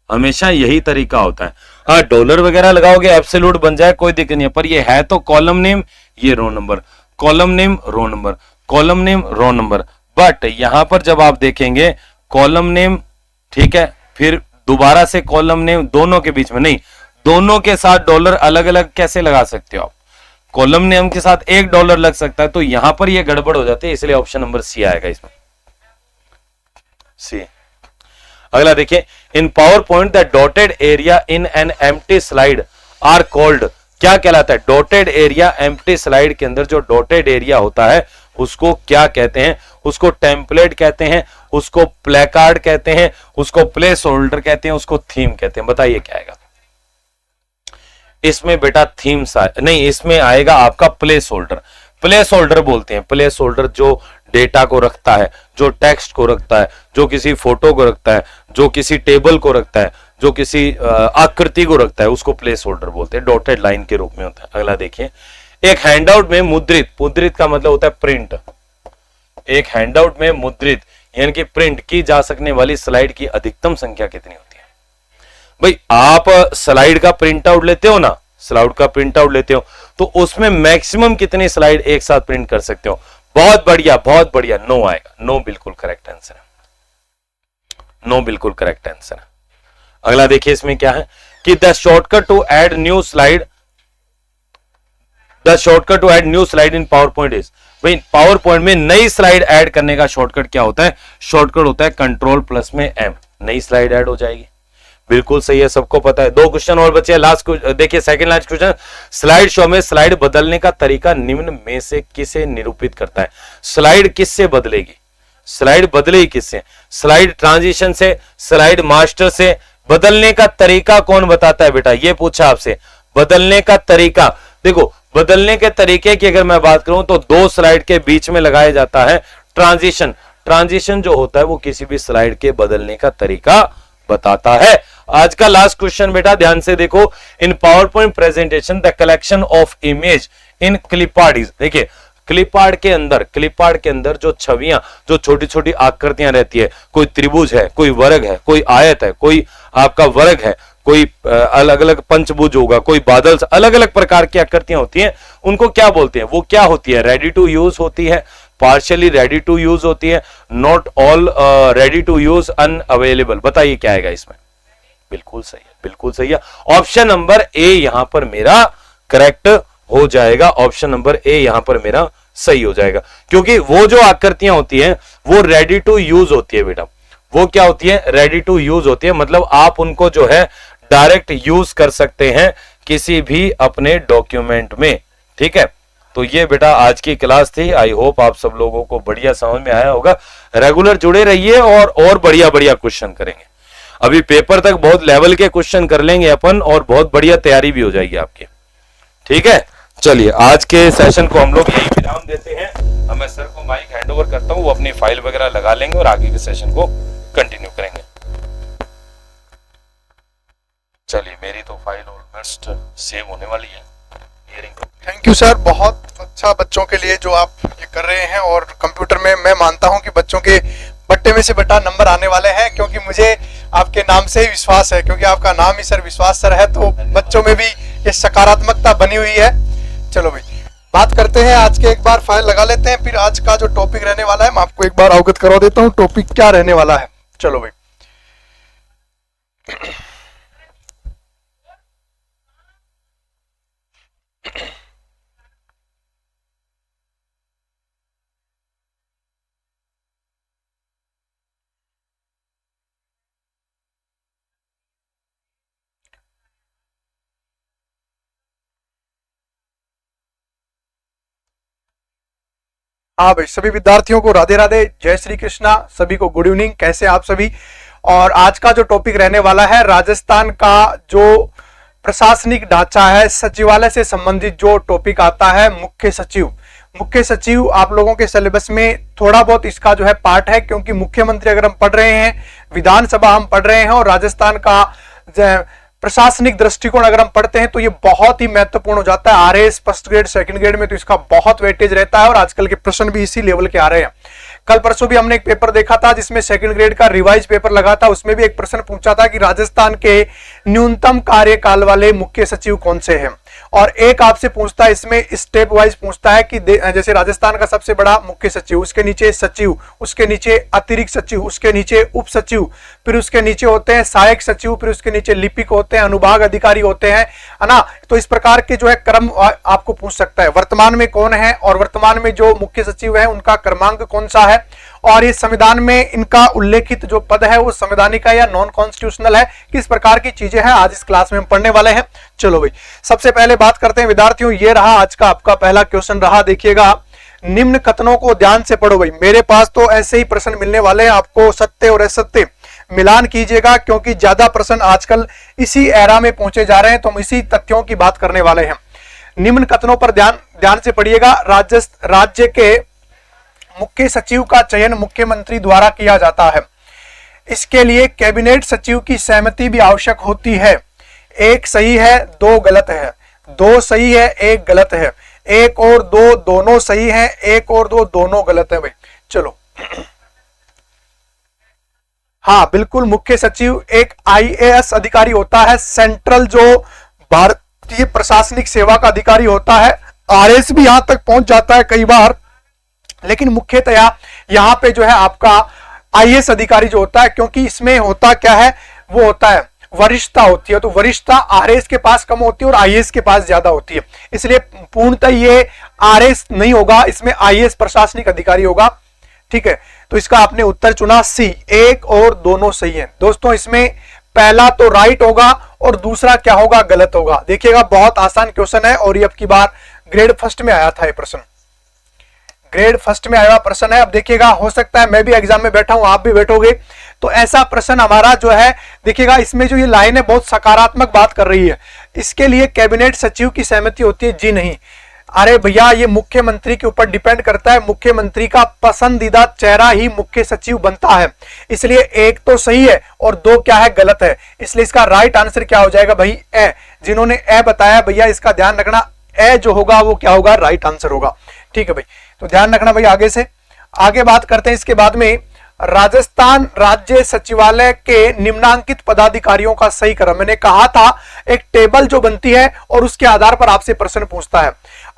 हमेशा यही तरीका होता है। हाँ डॉलर वगैरह लगाओगे एब्सोल्यूट बन जाए कोई दिक्कत नहीं है, पर ये है तो कॉलम नेम, ये row number, column name row number, column name row number. But यहां पर जब आप देखेंगे कॉलम नेम, ठीक है, फिर दोबारा से कॉलम नेम, दोनों के बीच में नहीं, दोनों के साथ डॉलर अलग अलग कैसे लगा सकते हो आप, कॉलम नेम के साथ $1 लग सकता है, तो यहां पर ये गड़बड़ हो जाती है, इसलिए ऑप्शन नंबर सी आएगा इसमें, सी। अगला देखिए, in PowerPoint the dotted area in an empty slide are called, क्या कहलाता है, डॉटेड एरिया, एम्प्टी स्लाइड के अंदर जो डॉटेड एरिया होता है उसको क्या कहते हैं, उसको टेम्पलेट कहते हैं, उसको प्लेकार्ड कहते हैं, उसको प्लेस होल्डर कहते हैं, उसको थीम कहते हैं, बताइए क्या आएगा इसमें बेटा, थीम्स नहीं, इसमें आएगा आपका प्लेस होल्डर। प्लेस होल्डर बोलते हैं, प्लेस होल्डर जो डेटा को रखता है, जो टेक्स्ट को रखता है, जो किसी फोटो को रखता है, जो किसी टेबल को रखता है, जो किसी आकृति को रखता है, उसको प्लेस होल्डर बोलते हैं, डॉटेड लाइन के रूप में होता है। अगला देखिए, एक हैंडआउट में मुद्रित, मुद्रित का मतलब होता है प्रिंट, एक हैंडआउट में मुद्रित यानी कि प्रिंट की जा सकने वाली स्लाइड की अधिकतम संख्या कितनी होती है। भाई आप स्लाइड का प्रिंट आउट लेते हो ना, स्लाइड का प्रिंट आउट लेते हो तो उसमें मैक्सिमम कितनी स्लाइड एक साथ प्रिंट कर सकते हो, बहुत बढ़िया बहुत बढ़िया, नो आएगा, नो बिल्कुल करेक्ट आंसर है, नो बिल्कुल करेक्ट आंसर है। अगला देखिए इसमें क्या है कि the shortcut to add new slide, the shortcut to add new slide in PowerPoint is, भाई पावर पॉइंट में नई स्लाइड ऐड करने का शॉर्टकट क्या होता है, शॉर्टकट होता है कंट्रोल प्लस में एम, नई स्लाइड ऐड हो जाएगी, बिल्कुल सही है, सबको पता है। 2 क्वेश्चन और बचे, लास्ट देखिए second last question, slide show में स्लाइड बदलने का तरीका निम्न में से किसे निरूपित करता है, स्लाइड किससे बदलेगी, स्लाइड बदलेगी किससे, स्लाइड ट्रांजिशन से, स्लाइड मास्टर से, बदलने का तरीका कौन बताता है बेटा, ये पूछा आपसे, बदलने का तरीका। देखो बदलने के तरीके की अगर मैं बात करूं तो 2 स्लाइड के बीच में लगाया जाता है ट्रांजिशन, ट्रांजिशन जो होता है वो किसी भी स्लाइड के बदलने का तरीका बताता है। आज का लास्ट क्वेश्चन बेटा ध्यान से देखो, in PowerPoint presentation the collection of image in clip art is, देखिए क्लिपआर्ट के अंदर जो छवियां, जो छोटी छोटी आकृतियां रहती है, कोई त्रिभुज है, कोई वर्ग है, कोई आयत है, कोई आपका वर्ग है, कोई अलग अलग पंचभुज होगा, कोई बादल, अलग अलग प्रकार की आकृतियां होती हैं, उनको क्या बोलते हैं? वो क्या होती है? रेडी टू यूज होती है, पार्शियली रेडी टू यूज होती है, not already to use, unavailable. बताइए क्या आएगा इसमें? बिल्कुल सही है, बिल्कुल सही है। ऑप्शन नंबर ए यहां पर मेरा करेक्ट हो जाएगा, ऑप्शन नंबर ए यहां पर मेरा सही हो जाएगा, क्योंकि वो जो आकृतियां होती हैं वो रेडी टू यूज होती है बेटा। वो क्या होती है? रेडी टू यूज होती है, मतलब आप उनको जो है डायरेक्ट यूज कर सकते हैं किसी भी अपने डॉक्यूमेंट में, ठीक है। तो ये बेटा आज की क्लास थी, आई होप आप सब लोगों को बढ़िया समझ में आया होगा। रेगुलर जुड़े रहिए और बढ़िया बढ़िया क्वेश्चन करेंगे। अभी पेपर तक बहुत लेवल के क्वेश्चन कर लेंगे अपन और बहुत बढ़िया तैयारी भी हो जाएगी आपकी, ठीक है। चलिए आज के सेशन को हम लोग यही विराम देते हैं। अब मैं सर को माइक हैंड ओवर करता हूं, वो अपनी फाइल वगैरह लगा लेंगे और आगे के सेशन को कंटिन्यू करेंगे। चलिए मेरी तो फाइल ऑलमोस्ट सेव होने वाली है। थैंक यू सर, बहुत अच्छा बच्चों के लिए जो आप ये कर रहे हैं। और कंप्यूटर में मैं मानता हूं कि बच्चों के बट्टे में से बटा नंबर आने वाले हैं, क्योंकि मुझे आपके नाम से ही विश्वास है, क्योंकि आपका नाम ही सर विश्वास सर है, तो बच्चों में भी ये सकारात्मकता बनी हुई है। चलो भाई बात करते हैं आज के, एक बार फाइल लगा लेते हैं, फिर आज का जो टॉपिक रहने वाला है मैं आपको एक बार अवगत करवा देता हूँ टॉपिक क्या रहने वाला है। चलो भाई हाँ भाई, सभी विद्यार्थियों को राधे राधे, जय श्री कृष्णा, सभी को गुड इवनिंग। कैसे आप सभी? और आज का जो टॉपिक रहने वाला है, राजस्थान का जो प्रशासनिक ढांचा है, सचिवालय से संबंधित जो टॉपिक आता है, मुख्य सचिव। मुख्य सचिव आप लोगों के सिलेबस में थोड़ा बहुत इसका जो है पार्ट है, क्योंकि मुख्यमंत्री अगर हम पढ़ रहे हैं, विधानसभा हम पढ़ रहे हैं, और राजस्थान का प्रशासनिक दृष्टिकोण अगर हम पढ़ते हैं तो ये बहुत ही महत्वपूर्ण हो जाता है। RAS first grade second grade में तो इसका बहुत वेटेज रहता है, और आजकल के प्रश्न भी इसी लेवल के आ रहे हैं। कल परसों भी हमने एक पेपर देखा था जिसमें सेकंड ग्रेड का रिवाइज पेपर लगा था, उसमें भी एक प्रश्न पूछा था कि राजस्थान के न्यूनतम कार्यकाल वाले मुख्य सचिव कौन से हैं। और एक आपसे पूछता है, इसमें स्टेप वाइज पूछता है कि जैसे राजस्थान का सबसे बड़ा मुख्य सचिव, उसके नीचे सचिव, उसके नीचे अतिरिक्त सचिव, उसके नीचे उप सचिव, फिर उसके नीचे होते हैं सहायक सचिव, फिर उसके नीचे लिपिक होते हैं, अनुभाग अधिकारी होते हैं, है ना। तो इस प्रकार के जो है क्रम आपको पूछ सकता है। वर्तमान में कौन है और वर्तमान में जो मुख्य सचिव है उनका क्रमांक कौन सा है, और ये संविधान में इनका उल्लेखित जो पद है वो संवैधानिक है या नॉन कॉन्स्टिट्यूशनल है, किस प्रकार की चीजें हैं आज इस क्लास में हम पढ़ने वाले हैं। चलो भाई सबसे पहले बात करते हैं विद्यार्थियों, ये रहा आज का आपका पहला क्वेश्चन रहा। देखिएगा, निम्न कथनों को ध्यान से पढ़ो भाई। मेरे पास तो ऐसे ही प्रश्न मिलने वाले हैं, आपको सत्य और असत्य मिलान कीजिएगा, क्योंकि ज्यादा प्रश्न आजकल इसी एरा में पहुंचे जा रहे हैं, तो हम इसी तथ्यों की बात करने वाले हैं। निम्न कथनों पर ध्यान से पढ़िएगा। राज्य के मुख्य सचिव का चयन मुख्यमंत्री द्वारा किया जाता है। इसके लिए कैबिनेट सचिव की सहमति भी आवश्यक होती है। एक सही है, दो गलत है, दो सही है, एक गलत है, एक और दो दोनों सही है, एक और दो दोनों गलत है भाई। चलो हाँ बिल्कुल, मुख्य सचिव एक आईएएस अधिकारी होता है, सेंट्रल जो भारतीय प्रशासनिक सेवा का अधिकारी होता है। आरएस भी यहां तक पहुंच जाता है कई बार, लेकिन मुख्यतया यहां पे जो है आपका आईएएस अधिकारी जो होता है, क्योंकि इसमें होता क्या है, वो होता है वरिष्ठता होती है, तो वरिष्ठता आरएएस के पास कम होती है और आईएएस के पास ज्यादा होती है, इसलिए पूर्णतः ये आरएएस नहीं होगा, इसमें आईएएस प्रशासनिक अधिकारी होगा। ठीक है, तो इसका आपने उत्तर चुना सी, एक और दोनों सही है। दोस्तों इसमें पहला तो राइट होगा और दूसरा क्या होगा, गलत होगा। देखिएगा बहुत आसान क्वेश्चन है, और ये अब की बार ग्रेड फर्स्ट में आया था ये प्रश्न, ग्रेड फर्स्ट में आया प्रश्न है। अब देखिएगा, हो सकता है मैं भी एग्जाम में बैठा हूं, आप भी बैठोगे, तो ऐसा प्रश्न हमारा जो है, देखिएगा इसमें जो ये लाइन है बहुत सकारात्मक बात कर रही है। इसके लिए कैबिनेट सचिव की सहमति होती है, जी नहीं, अरे भैया ये मुख्यमंत्री के ऊपर डिपेंड करता है, मुख्यमंत्री का पसंदीदा चेहरा ही मुख्य सचिव बनता है, इसलिए एक तो सही है और दो क्या है, गलत है। इसलिए इसका राइट आंसर क्या हो जाएगा भाई, ए। जिन्होंने ए बताया भैया इसका ध्यान रखना, ए जो होगा वो क्या होगा, राइट आंसर होगा। ठीक है भाई, तो ध्यान रखना भाई। आगे बात करते हैं इसके बाद में, राजस्थान राज्य सचिवालय के निम्नांकित पदाधिकारियों का सही क्रम। मैंने कहा था एक टेबल जो बनती है और उसके आधार पर आपसे प्रश्न पूछता है।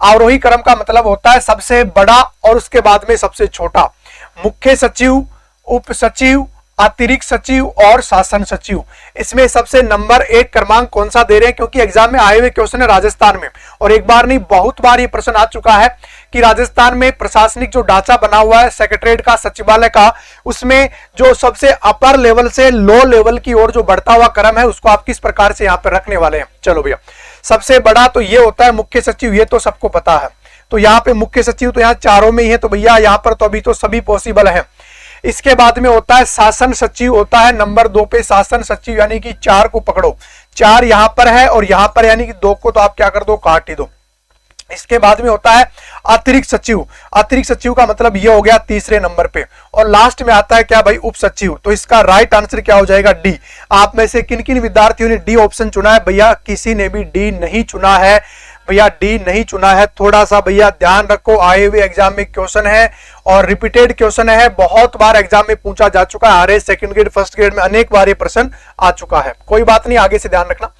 आरोही क्रम का मतलब होता है सबसे बड़ा और उसके बाद में सबसे छोटा। मुख्य सचिव, उप सचिव, अतिरिक्त सचिव और शासन सचिव। इसमें सबसे नंबर 1 क्रमांक कौन सा दे रहे हैं, क्योंकि एग्जाम में आए हुए क्वेश्चन है राजस्थान में, और एक बार नहीं बहुत बार ये प्रश्न आ चुका है कि राजस्थान में प्रशासनिक जो ढांचा बना हुआ है सेक्रेटरीट का, सचिवालय का, उसमें जो सबसे अपर लेवल से लो लेवल की ओर जो बढ़ता हुआ क्रम है उसको आप किस प्रकार से यहाँ पे रखने वाले हैं। चलो भैया, सबसे बड़ा तो ये होता है मुख्य सचिव, ये तो सबको पता है। तो यहाँ पे मुख्य सचिव तो यहाँ चारों में ही है, तो भैया यहाँ पर तो अभी तो सभी पॉसिबल है। इसके बाद में होता है शासन सचिव, होता है नंबर 2 पे शासन सचिव, यानी कि 4 को पकड़ो, 4 यहां पर है और यहां पर, यानी कि 2 को तो आप क्या कर दो, काट ही दो। इसके बाद में होता है अतिरिक्त सचिव, अतिरिक्त सचिव का मतलब ये हो गया तीसरे नंबर पे, और लास्ट में आता है क्या भाई, उप सचिव। तो इसका राइट आंसर क्या हो जाएगा, डी। आप में से किन किन विद्यार्थियों ने डी ऑप्शन चुना है, भैया किसी ने भी डी नहीं चुना है, भैया डी नहीं चुना है। थोड़ा सा भैया ध्यान रखो, आए हुए एग्जाम में क्वेश्चन है और रिपीटेड क्वेश्चन है, बहुत बार एग्जाम में पूछा जा चुका है, हर सेकंड ग्रेड फर्स्ट ग्रेड में अनेक बार ये प्रश्न आ चुका है। कोई बात नहीं, आगे से ध्यान रखना।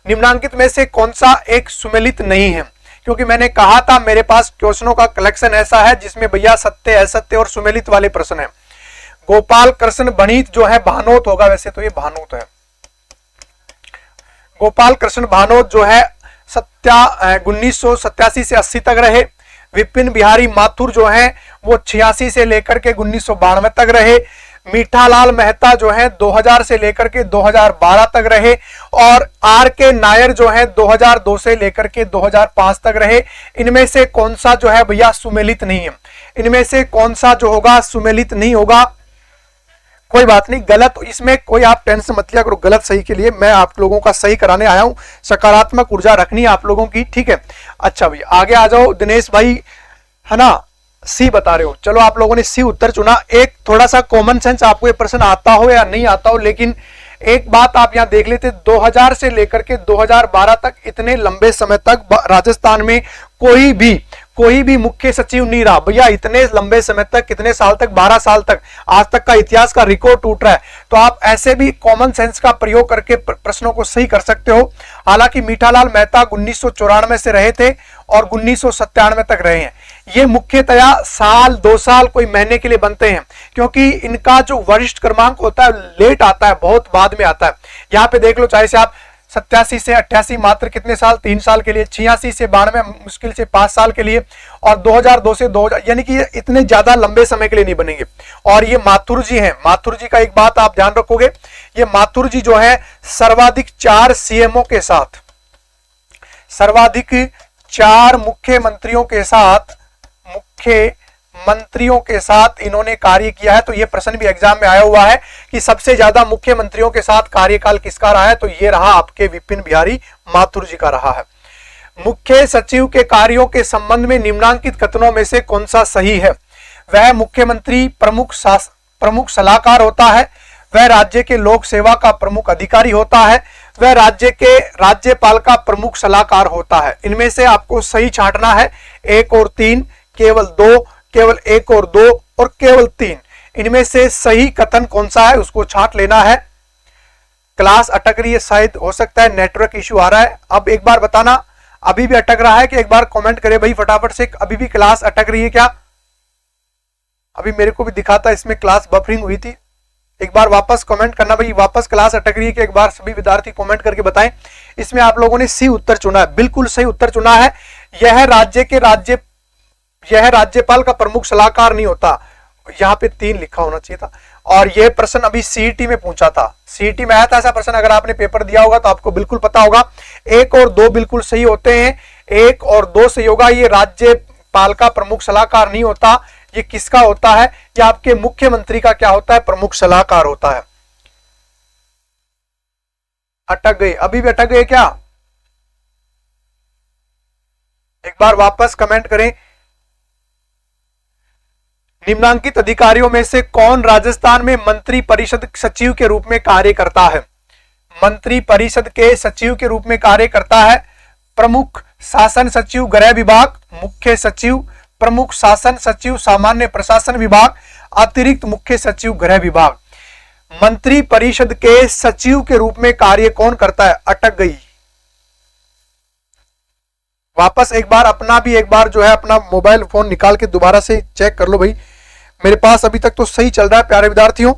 निम्नांकित में से कौन सा एक सुमेलित नहीं है, क्योंकि मैंने कहा था मेरे पास क्वेश्चनों का कलेक्शन ऐसा है जिसमें भैया सत्य, असत्य और सुमेलित वाले प्रश्न है। गोपाल कृष्ण बणित जो है, भानोत होगा वैसे तो, ये भानोत है। गोपाल कृष्ण भानोत जो है 1987 से 80 तक रहे। विपिन बिहारी माथुर जो है वो 86 से लेकर के 1992 तक रहे। मीठालाल मेहता जो है 2000 से लेकर के 2012 तक रहे। और आर के नायर जो है 2002 से लेकर के 2005 तक रहे। इनमें से कौन सा जो है भैया सुमेलित नहीं है, इनमें से कौन सा जो होगा सुमेलित नहीं होगा। कोई बात नहीं, गलत इसमें कोई आप टेंशन मत लिया करो, गलत सही के लिए मैं आप लोगों का सही कराने आया हूं, सकारात्मक ऊर्जा रखनी है आप लोगों की, ठीक है। अच्छा भैया आगे आ जाओ, दिनेश भाई है ना, सी बता रहे हो। चलो आप लोगों ने सी उत्तर चुना। एक थोड़ा सा कॉमन सेंस, आपको ये प्रश्न आता हो या नहीं आता हो, लेकिन एक बात आप यहां देख लेते, 2000 से लेकर के 2012 तक इतने लंबे समय तक राजस्थान में कोई भी मुख्य सचिव नहीं रहा भैया। इतने लंबे समय तक, कितने साल तक, 12 साल तक, आज तक का इतिहास का रिकॉर्ड टूट रहा है। तो आप ऐसे भी कॉमन सेंस का प्रयोग करके प्रश्नों को सही कर सकते हो। हालांकि मीठालाल मेहता 1994 से रहे थे और 1997 तक रहे हैं। ये मुख्यतया साल, 2 साल, कोई महीने के लिए बनते हैं, क्योंकि इनका जो वरिष्ठ क्रमांक होता है लेट आता है, बहुत बाद में आता है। यहाँ पे देख लो, चाहे से आप 87 से 88 मात्र कितने साल, 3 साल के लिए, 86 से 92 मुश्किल से 5 साल के लिए, और 2002 से 2000, यानी कि इतने ज्यादा लंबे समय के लिए नहीं बनेंगे। और ये माथुर जी हैं, माथुर जी का एक बात आप ध्यान रखोगे, ये माथुर जी जो है सर्वाधिक 4 सीएमओ के साथ, सर्वाधिक 4 मुख्यमंत्रियों के साथ इन्होंने कार्य किया है। तो ये प्रश्न भी एग्जाम में आया हुआ है कि सबसे ज्यादा मुख्यमंत्रियों के साथ कार्यकाल किसका रहा है, तो ये रहा आपके विपिन बिहारी माथुर जी का रहा है। मुख्य सचिव के कार्यों के संबंध में निम्नांकित कथनों में से कौन सा सही है। वह मुख्यमंत्री प्रमुख सलाहकार होता है, वह राज्य के लोक सेवा का प्रमुख अधिकारी होता है, वह राज्य के राज्यपाल का प्रमुख सलाहकार होता है। इनमें से आपको सही छांटना है, 1 और 3, केवल 2, केवल 1 और 2 और केवल 3। इनमें से सही कथन कौन सा है उसको छांट लेना है। क्लास अटक रही है, शायद हो सकता है नेटवर्क इश्यू आ रहा है। अब एक बार बताना, अभी भी अटक रहा है कि एक बार कमेंट करे भाई फटाफट से, अभी भी क्लास अटक रही है क्या। अभी मेरे को भी दिखाता इसमें क्लास बफरिंग हुई थी। एक बार वापस कमेंट करना भाई, वापस क्लास अटक रही है कि एक बार सभी विद्यार्थी कमेंट करके बताएं। इसमें आप लोगों ने सी उत्तर चुना है, बिल्कुल सही उत्तर चुना है। यह राज्यपाल का प्रमुख सलाहकार नहीं होता, यहाँ पे 3 लिखा होना चाहिए था। और यह प्रश्न अभी सीईटी में पूछा था, सीईटी में आया था ऐसा प्रश्न, अगर आपने पेपर दिया होगा तो आपको बिल्कुल पता होगा। 1 और 2 बिल्कुल सही होते हैं, 1 और 2 सही होगा। ये राज्यपाल का प्रमुख सलाहकार नहीं होता, ये किसका होता है, ये आपके मुख्यमंत्री का क्या होता है, प्रमुख सलाहकार होता है। अटक गए, अभी भी अटक गए क्या, एक बार वापस कमेंट करें। निम्नांकित अधिकारियों में से कौन राजस्थान में मंत्री परिषद सचिव के रूप में कार्य करता है? मंत्री परिषद के सचिव के रूप में कार्य करता है प्रमुख शासन सचिव गृह विभाग, मुख्य सचिव, प्रमुख शासन सचिव सामान्य प्रशासन विभाग, अतिरिक्त मुख्य सचिव गृह विभाग। मंत्री परिषद के सचिव के रूप में कार्य कौन करता है? अटक गई। वापस एक बार जो है अपना मोबाइल फोन निकाल के दोबारा से चेक कर लो भाई। मेरे पास अभी तक तो सही चल रहा है प्यारे विद्यार्थियों।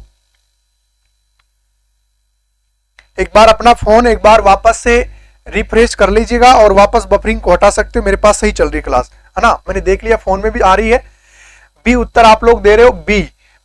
एक बार अपना फोन एक बार वापस से रिफ्रेश कर लीजिएगा और वापस बफरिंग को हटा सकते हो। मेरे पास सही चल रही है क्लास, है ना। मैंने देख लिया फोन में भी आ रही है। बी उत्तर आप लोग दे रहे हो बी।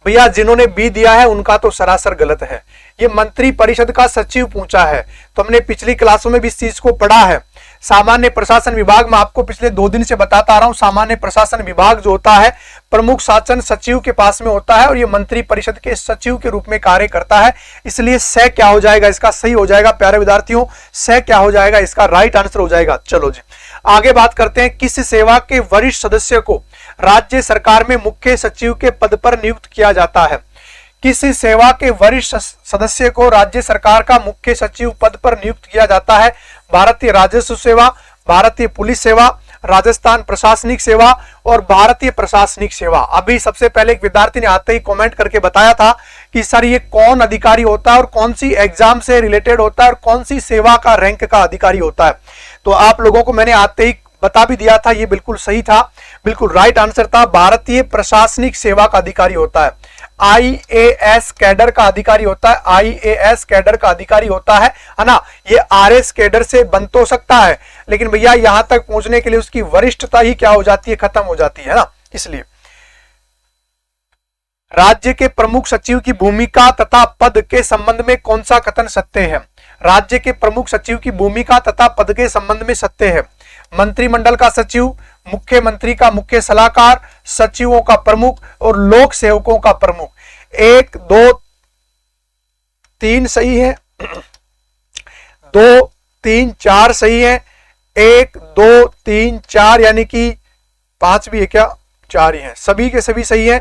भैया जिन्होंने बी दिया है उनका तो सरासर गलत है। ये मंत्री परिषद का सचिव पूछा है, तो हमने पिछली क्लासों में भी इस चीज को पढ़ा है। सामान्य प्रशासन विभाग में आपको पिछले 2 दिन से बताता आ रहा हूं, सामान्य प्रशासन विभाग जो होता है प्रमुख शासन सचिव के पास में होता है और ये मंत्री परिषद के सचिव के रूप में कार्य करता है। इसलिए स क्या हो जाएगा इसका? सही हो जाएगा प्यारे विद्यार्थियों। स क्या हो जाएगा इसका? राइट आंसर हो जाएगा। चलो जी आगे बात करते हैं। किस सेवा के वरिष्ठ सदस्य को राज्य सरकार में मुख्य सचिव के पद पर नियुक्त किया जाता है? किस सेवा के वरिष्ठ सदस्य को राज्य सरकार का मुख्य सचिव पद पर नियुक्त किया जाता है? भारतीय राजस्व सेवा, भारतीय पुलिस सेवा, राजस्थान प्रशासनिक सेवा और भारतीय प्रशासनिक सेवा। अभी सबसे पहले एक विद्यार्थी ने आते ही कमेंट करके बताया था कि सर ये कौन अधिकारी होता है और कौन सी एग्जाम से रिलेटेड होता है और कौन सी सेवा का रैंक का अधिकारी होता है। तो आप लोगों को मैंने आते ही बता भी दिया था, ये बिल्कुल सही था, बिल्कुल राइट आंसर था। भारतीय प्रशासनिक सेवा का अधिकारी होता है, आईएएस कैडर का अधिकारी होता है, आईएएस कैडर का अधिकारी होता है ना। ये आरएस कैडर से बन तो सकता है लेकिन भैया यहां तक पहुंचने के लिए उसकी वरिष्ठता ही क्या हो जाती है? खत्म हो जाती है ना। इसलिए राज्य के प्रमुख सचिव की भूमिका तथा पद के संबंध में कौन सा कथन सत्य है? राज्य के प्रमुख सचिव की भूमिका तथा पद के संबंध में सत्य है। मंत्रिमंडल का सचिव, मुख्यमंत्री का मुख्य सलाहकार, सचिवों का प्रमुख और लोक सेवकों का प्रमुख। 1 2 3 सही है, 2 3 4 सही है, 1 2 3 4 यानी कि 5 भी है क्या? 4 ही है, सभी के सभी सही है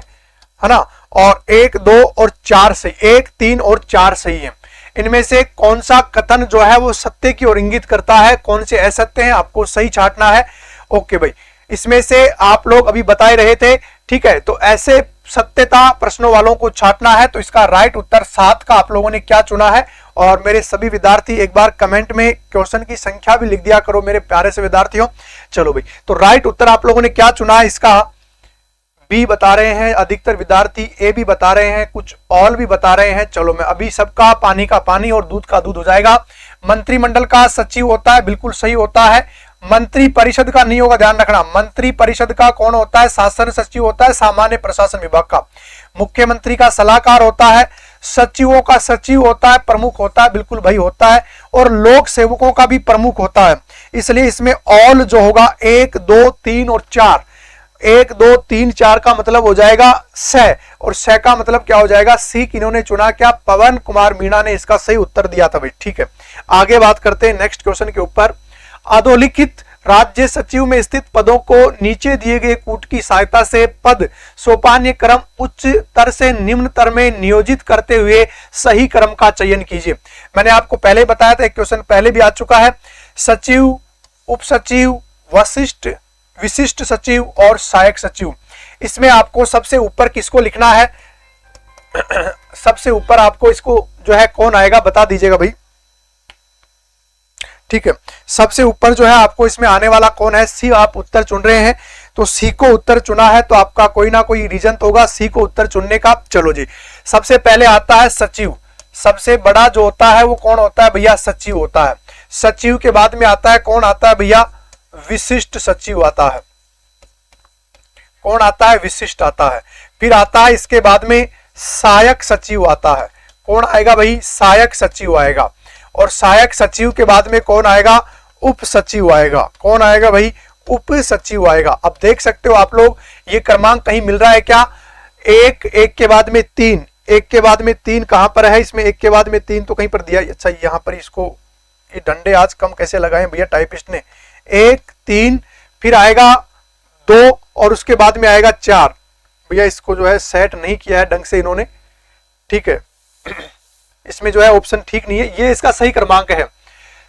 ना। और 1 2 और 4 सही, 1 3 और 4 सही है। इनमें से कौन सा कथन जो है वो सत्य की ओर इंगित करता है, कौन से असत्य हैं, आपको सही छांटना है। ओके भाई, इसमें से आप लोग अभी बता रहे थे, ठीक है। तो ऐसे सत्यता प्रश्नों वालों को छांटना है। तो इसका राइट उत्तर 7 का आप लोगों ने क्या चुना है? और मेरे सभी विद्यार्थी एक बार कमेंट में क्वेश्चन की संख्या भी लिख दिया करो मेरे प्यारे से विद्यार्थियों। चलो भाई, तो राइट उत्तर आप लोगों ने क्या चुना है? इसका बी बता रहे हैं अधिकतर विद्यार्थी, ए भी बता रहे हैं, कुछ ऑल भी बता रहे हैं। चलो मैं अभी सबका पानी का पानी और दूध का दूध हो जाएगा। मंत्रिमंडल का सचिव होता है, बिल्कुल सही होता है। मंत्री परिषद का नहीं होगा, ध्यान रखना। मंत्री परिषद का कौन होता है? शासन सचिव होता है, सामान्य प्रशासन विभाग का। मुख्यमंत्री का सलाहकार होता है, सचिवों का सचिव होता है, प्रमुख होता है, बिल्कुल भाई होता है। और लोक सेवकों का भी प्रमुख होता है। इसलिए इसमें ऑल जो होगा 1 2 3 और 4, 1 2 3 4 का मतलब हो जाएगा स, और स का मतलब क्या हो जाएगा? सी। किन्होंने चुना? क्या? पवन कुमार मीणा ने इसका सही उत्तर दिया था भाई। ठीक है, आगे बात करते हैं नेक्स्ट क्वेश्चन के ऊपर। अधोलिखित राज्य सचिव में स्थित पदों को नीचे दिए गए कूट की सहायता से पद सोपान्य क्रम उच्चतर से निम्नतर में नियोजित करते हुए सही क्रम का चयन कीजिए। मैंने आपको पहले बताया था, एक क्वेश्चन पहले भी आ चुका है। सचिव, उप सचिव, वशिष्ठ, विशिष्ट सचिव और सहायक सचिव। इसमें आपको सबसे ऊपर किसको लिखना है? सबसे ऊपर आपको इसको जो है कौन आएगा बता दीजिएगा भाई। ठीक है, सबसे ऊपर जो है आपको इसमें आने वाला कौन है? सी आप उत्तर चुन रहे हैं, तो सी को उत्तर चुना है तो आपका कोई ना कोई रीजन तो होगा सी को उत्तर चुनने का। चलो जी, सबसे पहले आता है सचिव। सबसे बड़ा जो होता है वो कौन होता है भैया? सचिव होता है। सचिव के बाद में आता है कौन आता है भैया? विशिष्ट सचिव आता है। कौन आता है? विशिष्ट आता है। फिर आता है इसके बाद में सहायक सचिव आता है। कौन आएगा भाई? सहायक सचिव आएगा। और सहायक सचिव के बाद में कौन आएगा? उप सचिव आएगा। कौन आएगा भाई? उप सचिव आएगा। अब देख सकते हो आप लोग, ये क्रमांक कहीं मिल रहा है क्या? 1 1 के बाद में 3, 1 के बाद में 3 कहां पर है? इसमें 1 के बाद में 3 तो कहीं पर दिया। अच्छा, यहां पर इसको ये डंडे आज कम कैसे लगाए भैया टाइपिस्ट ने? 1 3, फिर आएगा 2 और उसके बाद में आएगा 4। भैया इसको जो है सेट नहीं किया है ढंग से इन्होंने, ठीक है, इसमें जो है ऑप्शन ठीक नहीं है, ये इसका सही क्रमांक है।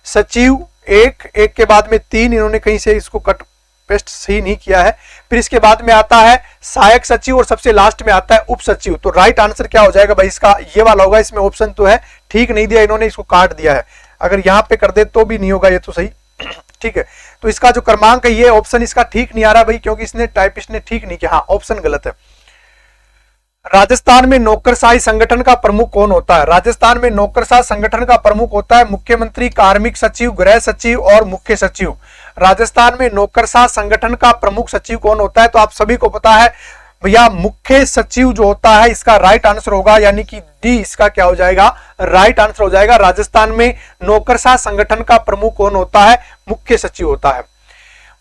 सचिव 1 के बाद में 3, इन्होंने कहीं से इसको कट पेस्ट सही नहीं किया है। फिर इसके बाद में आता है सहायक सचिव और सबसे लास्ट में आता है उप सचिव। तो राइट आंसर क्या हो जाएगा भाई इसका, ये वाला होगा। इसमें ऑप्शन तो है, ठीक नहीं दिया इन्होंने, इसको काट दिया है। अगर यहां पे कर दे तो भी नहीं होगा ये तो सही, ठीक है। तो इसका जो क्रमांक है ये ऑप्शन इसका ठीक नहीं आ रहा भाई, क्योंकि इसने टाइपिस्ट ने ठीक नहीं किया। हाँ, ऑप्शन गलत है। राजस्थान में नौकरशाही संगठन का प्रमुख कौन होता है? राजस्थान में नौकरशाही संगठन का प्रमुख होता है मुख्यमंत्री, कार्मिक सचिव, गृह सचिव और मुख्य सचिव। राजस्थान में नौकरशाही संगठन का प्रमुख सचिव कौन होता है? तो आप सभी को पता है भैया, मुख्य सचिव जो होता है इसका राइट आंसर होगा, यानी कि डी इसका क्या हो जाएगा, राइट आंसर हो जाएगा। राजस्थान में नौकरशाही संगठन का प्रमुख कौन होता है? मुख्य सचिव होता है।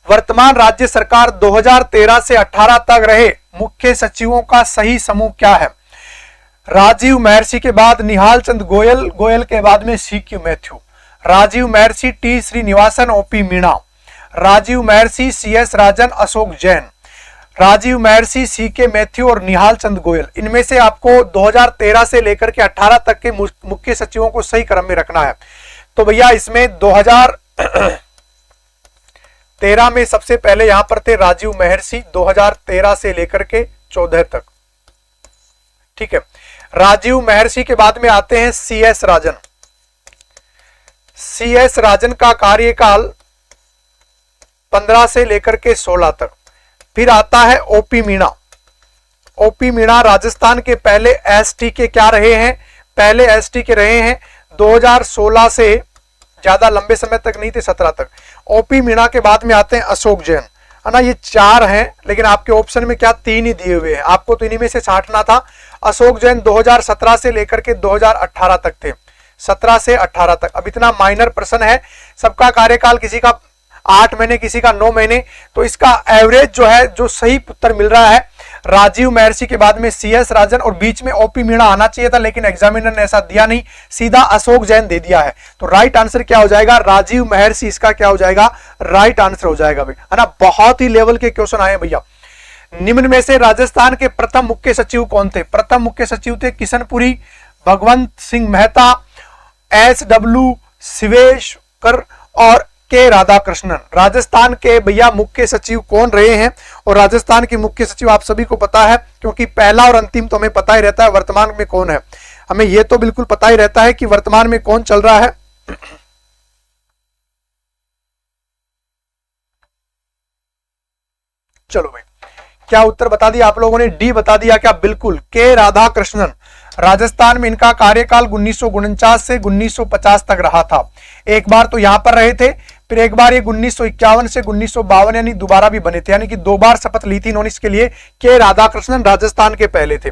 वर्तमान राज्य सरकार 2013 से 18 तक रहे मुख्य सचिवों का सही समूह क्या है? राजीव महर्षि के बाद निहाल चंद गोयल, गोयल के बाद में CQ मैथ्यू। राजीव महर्षि, T श्रीनिवासन, OP मीणा। राजीव महर्षि, CS राजन, अशोक जैन। राजीव महर्षि, CK मैथ्यू और निहाल चंद गोयल। इनमें से आपको 2013 से लेकर के 18 तक के मुख्य सचिवों को सही क्रम में रखना है। तो भैया इसमें 2013 में सबसे पहले यहां पर थे राजीव महर्षि, 2013 से लेकर के 14 तक, ठीक है। राजीव महर्षि के बाद में आते हैं CS राजन। CS राजन का कार्यकाल 15 से लेकर के 16 तक। फिर आता है OP मीणा। OP मीणा राजस्थान के पहले ST के क्या रहे हैं? पहले ST के रहे हैं 2016 से, ज्यादा लंबे समय तक नहीं थे, 17 तक। OP मीणा के बाद में आते हैं अशोक जैन, है ना। ये 4 हैं, लेकिन आपके ऑप्शन में क्या 3 ही दिए हुए हैं, आपको तो इन्हीं में से छांटना था। अशोक जैन 2017 से लेकर के 2018 तक थे, 17 से 18 तक। अब इतना माइनर प्रश्न है, सबका कार्यकाल किसी का 8 महीने, किसी का 9 महीने, तो इसका एवरेज जो है, जो सही उत्तर मिल रहा है, राजीव महर्षि के बाद में CS राजन और बीच में OP मीणा आना चाहिए था, लेकिन एग्जामिनर ने ऐसा दिया नहीं, सीधा अशोक जैन दे दिया है। तो राइट आंसर क्या हो जाएगा? राजीव महर्षि इसका क्या हो जाएगा? राइट आंसर हो जाएगा भाई, है ना। बहुत ही लेवल के क्वेश्चन आए भैया। निम्न में से राजस्थान के प्रथम मुख्य सचिव कौन थे? प्रथम मुख्य सचिव थे किशनपुरी, भगवंत सिंह मेहता, SW शिवेशकर और के राधाकृष्णन। राजस्थान के भैया मुख्य सचिव कौन रहे हैं? और राजस्थान के मुख्य सचिव आप सभी को पता है, क्योंकि पहला और अंतिम तो हमें पता ही रहता है वर्तमान में कौन है। हमें यह तो बिल्कुल पता ही रहता है कि वर्तमान में कौन चल रहा है। चलो भाई, क्या उत्तर बता दिया आप लोगों ने? डी बता दिया क्या? बिल्कुल, के राधाकृष्णन। राजस्थान में इनका कार्यकाल 1949 से 1950 तक रहा था। एक बार तो यहां पर रहे थे, फिर एक बार ये 1951 से 1952 यानी दोबारा भी बने थे, यानी कि 2 बार शपथ ली थी इन्होंने इसके लिए। के राधाकृष्णन राजस्थान के पहले थे।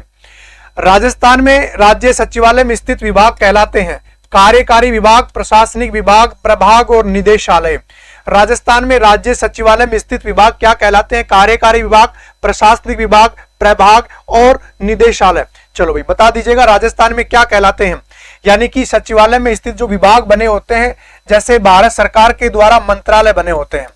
राजस्थान में राज्य सचिवालय में स्थित विभाग कहलाते हैं कार्यकारी विभाग, प्रशासनिक विभाग, प्रभाग और निदेशालय। राजस्थान में राज्य सचिवालय में स्थित विभाग क्या कहलाते हैं? कार्यकारी विभाग, प्रशासनिक विभाग, प्रभाग और निदेशालय। चलो भाई बता दीजिएगा राजस्थान में क्या कहलाते हैं। यानी कि सचिवालय में स्थित जो विभाग बने होते हैं, जैसे भारत सरकार के द्वारा मंत्रालय बने होते हैं,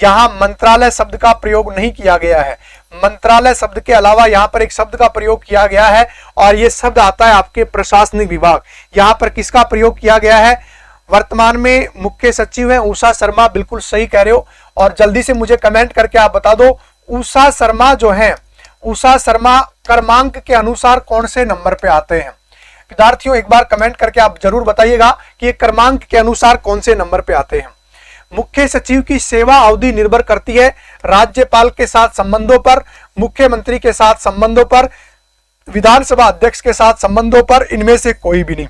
यहां मंत्रालय शब्द का प्रयोग नहीं किया गया है। मंत्रालय शब्द के अलावा यहां पर एक शब्द का प्रयोग किया गया है, और यह शब्द आता है आपके प्रशासनिक विभाग। यहां पर किसका प्रयोग किया गया है? वर्तमान में मुख्य सचिव है उषा शर्मा। बिल्कुल सही कह रहे हो, और जल्दी से मुझे कमेंट करके आप बता दो, उषा शर्मा जो है, उषा शर्मा क्रमांक के अनुसार कौन से नंबर पे आते हैं? विद्यार्थियों एक बार कमेंट करके आप जरूर बताइएगा कि ये क्रमांक के अनुसार कौन से नंबर पे आते हैं। मुख्य सचिव की सेवा अवधि निर्भर करती है राज्यपाल के साथ संबंधों पर, मुख्यमंत्री के साथ संबंधों पर, विधानसभा अध्यक्ष के साथ संबंधों पर, इनमें से कोई भी नहीं।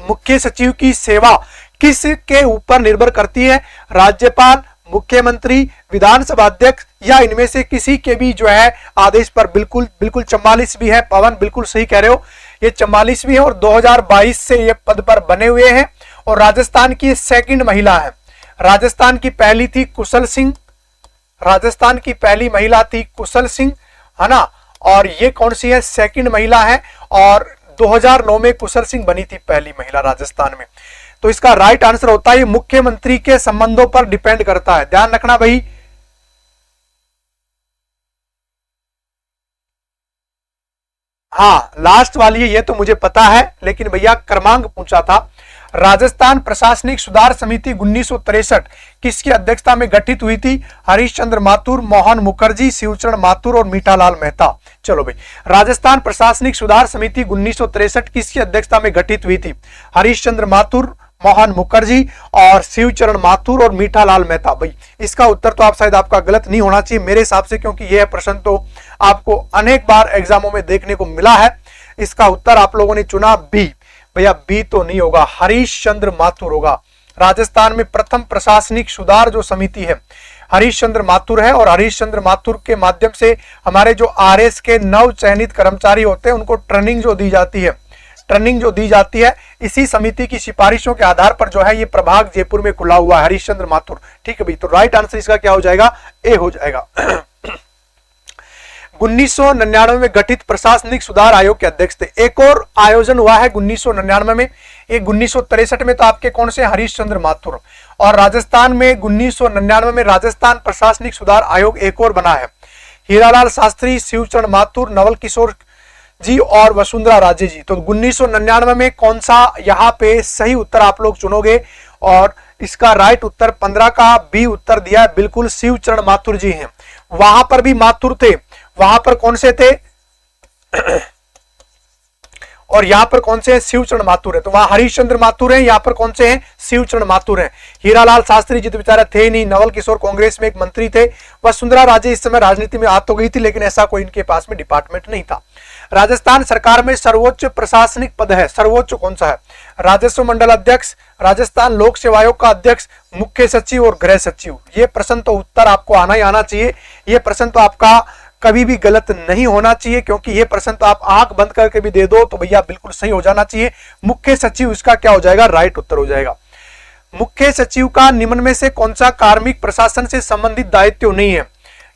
मुख्य सचिव की सेवा किसके ऊपर निर्भर करती है? राज्यपाल, मुख्यमंत्री, विधानसभा अध्यक्ष, या इनमें से किसी के भी जो है आदेश पर। बिल्कुल बिल्कुल 44 भी है पवन, बिल्कुल सही कह रहे हो, ये 44 भी है, और 2022 से ये पद पर बने हुए हैं। और राजस्थान की सेकंड महिला है। राजस्थान की पहली थी कुशल सिंह, राजस्थान की पहली महिला थी कुशल सिंह, है ना। और ये कौन सी है? सेकंड महिला है, और 2009 में कुशल सिंह बनी थी पहली महिला राजस्थान में। तो इसका राइट आंसर होता है मुख्यमंत्री के संबंधों पर डिपेंड करता है। ध्यान रखना भाई, हाँ लास्ट वाली है, ये तो मुझे पता है, लेकिन भैया क्रमांक पूछा था। राजस्थान प्रशासनिक सुधार समिति 1963 किसकी अध्यक्षता में गठित हुई थी? हरीशचंद्र माथुर, मोहन मुखर्जी, शिवचरण माथुर और मीठालाल मेहता। चलो भाई, राजस्थान प्रशासनिक सुधार समिति 1963 किसकी अध्यक्षता में गठित हुई थी? हरीशचंद्र माथुर, मोहन मुखर्जी और शिवचरण माथुर और मीठालाल मेहता। भाई इसका उत्तर तो आप शायद आपका गलत नहीं होना चाहिए मेरे हिसाब से, क्योंकि यह प्रश्न तो आपको अनेक बार एग्जामों में देखने को मिला है। इसका उत्तर आप लोगों ने चुना बी। भैया बी तो नहीं होगा, हरीशचंद्र माथुर होगा। राजस्थान में प्रथम प्रशासनिक सुधार जो समिति है हरीशचंद्र माथुर है, और हरीशचंद्र माथुर के माध्यम से हमारे जो आरएस के नव चयनित कर्मचारी होते हैं उनको ट्रेनिंग जो दी जाती है इसी समिति की सिफारिशों के आधार पर जो है ये प्रभाग जयपुर में खुला हुआ है, हरीशचंद्र माथुर। ठीक है भाई, तो राइट आंसर इसका क्या हो जाएगा? ए हो जाएगा। 1999 में गठित प्रशासनिक सुधार आयोग के अध्यक्ष थे। एक और आयोजन हुआ है 1999 में, एक 1963 में तो आपके कौन से? हरीशचंद्र माथुर। और राजस्थान में 1999 में राजस्थान प्रशासनिक सुधार आयोग एक और बना है। हीरालाल शास्त्री, शिवचरण माथुर, नवल किशोर जी और वसुंधरा राजे जी। तो 1999 में कौन सा यहाँ पे सही उत्तर आप लोग चुनोगे? और इसका राइट उत्तर 15 का बी उत्तर दिया है, बिल्कुल शिवचरण माथुर जी हैं। वहां पर भी माथुर थे, वहां पर कौन से थे? और यहां पर कौन से हैं? शिवचरण माथुर है। तो वहां हरीशचंद्र माथुर हैं, यहां पर कौन से हैं? शिवचरण माथुर हैं। हीरालाल शास्त्री जी तो बेचारे थे नहीं, नवल किशोर कांग्रेस में एक मंत्री थे, वसुंधरा राजे इस समय राजनीति में आ तो गई थी, लेकिन ऐसा कोई इनके पास में डिपार्टमेंट नहीं था। राजस्थान सरकार में सर्वोच्च प्रशासनिक पद है, सर्वोच्च कौन सा है? राजस्व मंडल अध्यक्ष, राजस्थान लोक सेवा आयोग का अध्यक्ष, मुख्य सचिव और गृह सचिव। ये प्रश्न तो उत्तर आपको आना ही आना चाहिए, ये प्रश्न तो आपका कभी भी गलत नहीं होना चाहिए, क्योंकि ये प्रश्न तो आप आंख बंद करके भी दे दो तो भैया बिल्कुल सही हो जाना चाहिए। मुख्य सचिव इसका क्या हो जाएगा? राइट उत्तर हो जाएगा। मुख्य सचिव का निम्न में से कौन सा कार्मिक प्रशासन से संबंधित दायित्व नहीं है?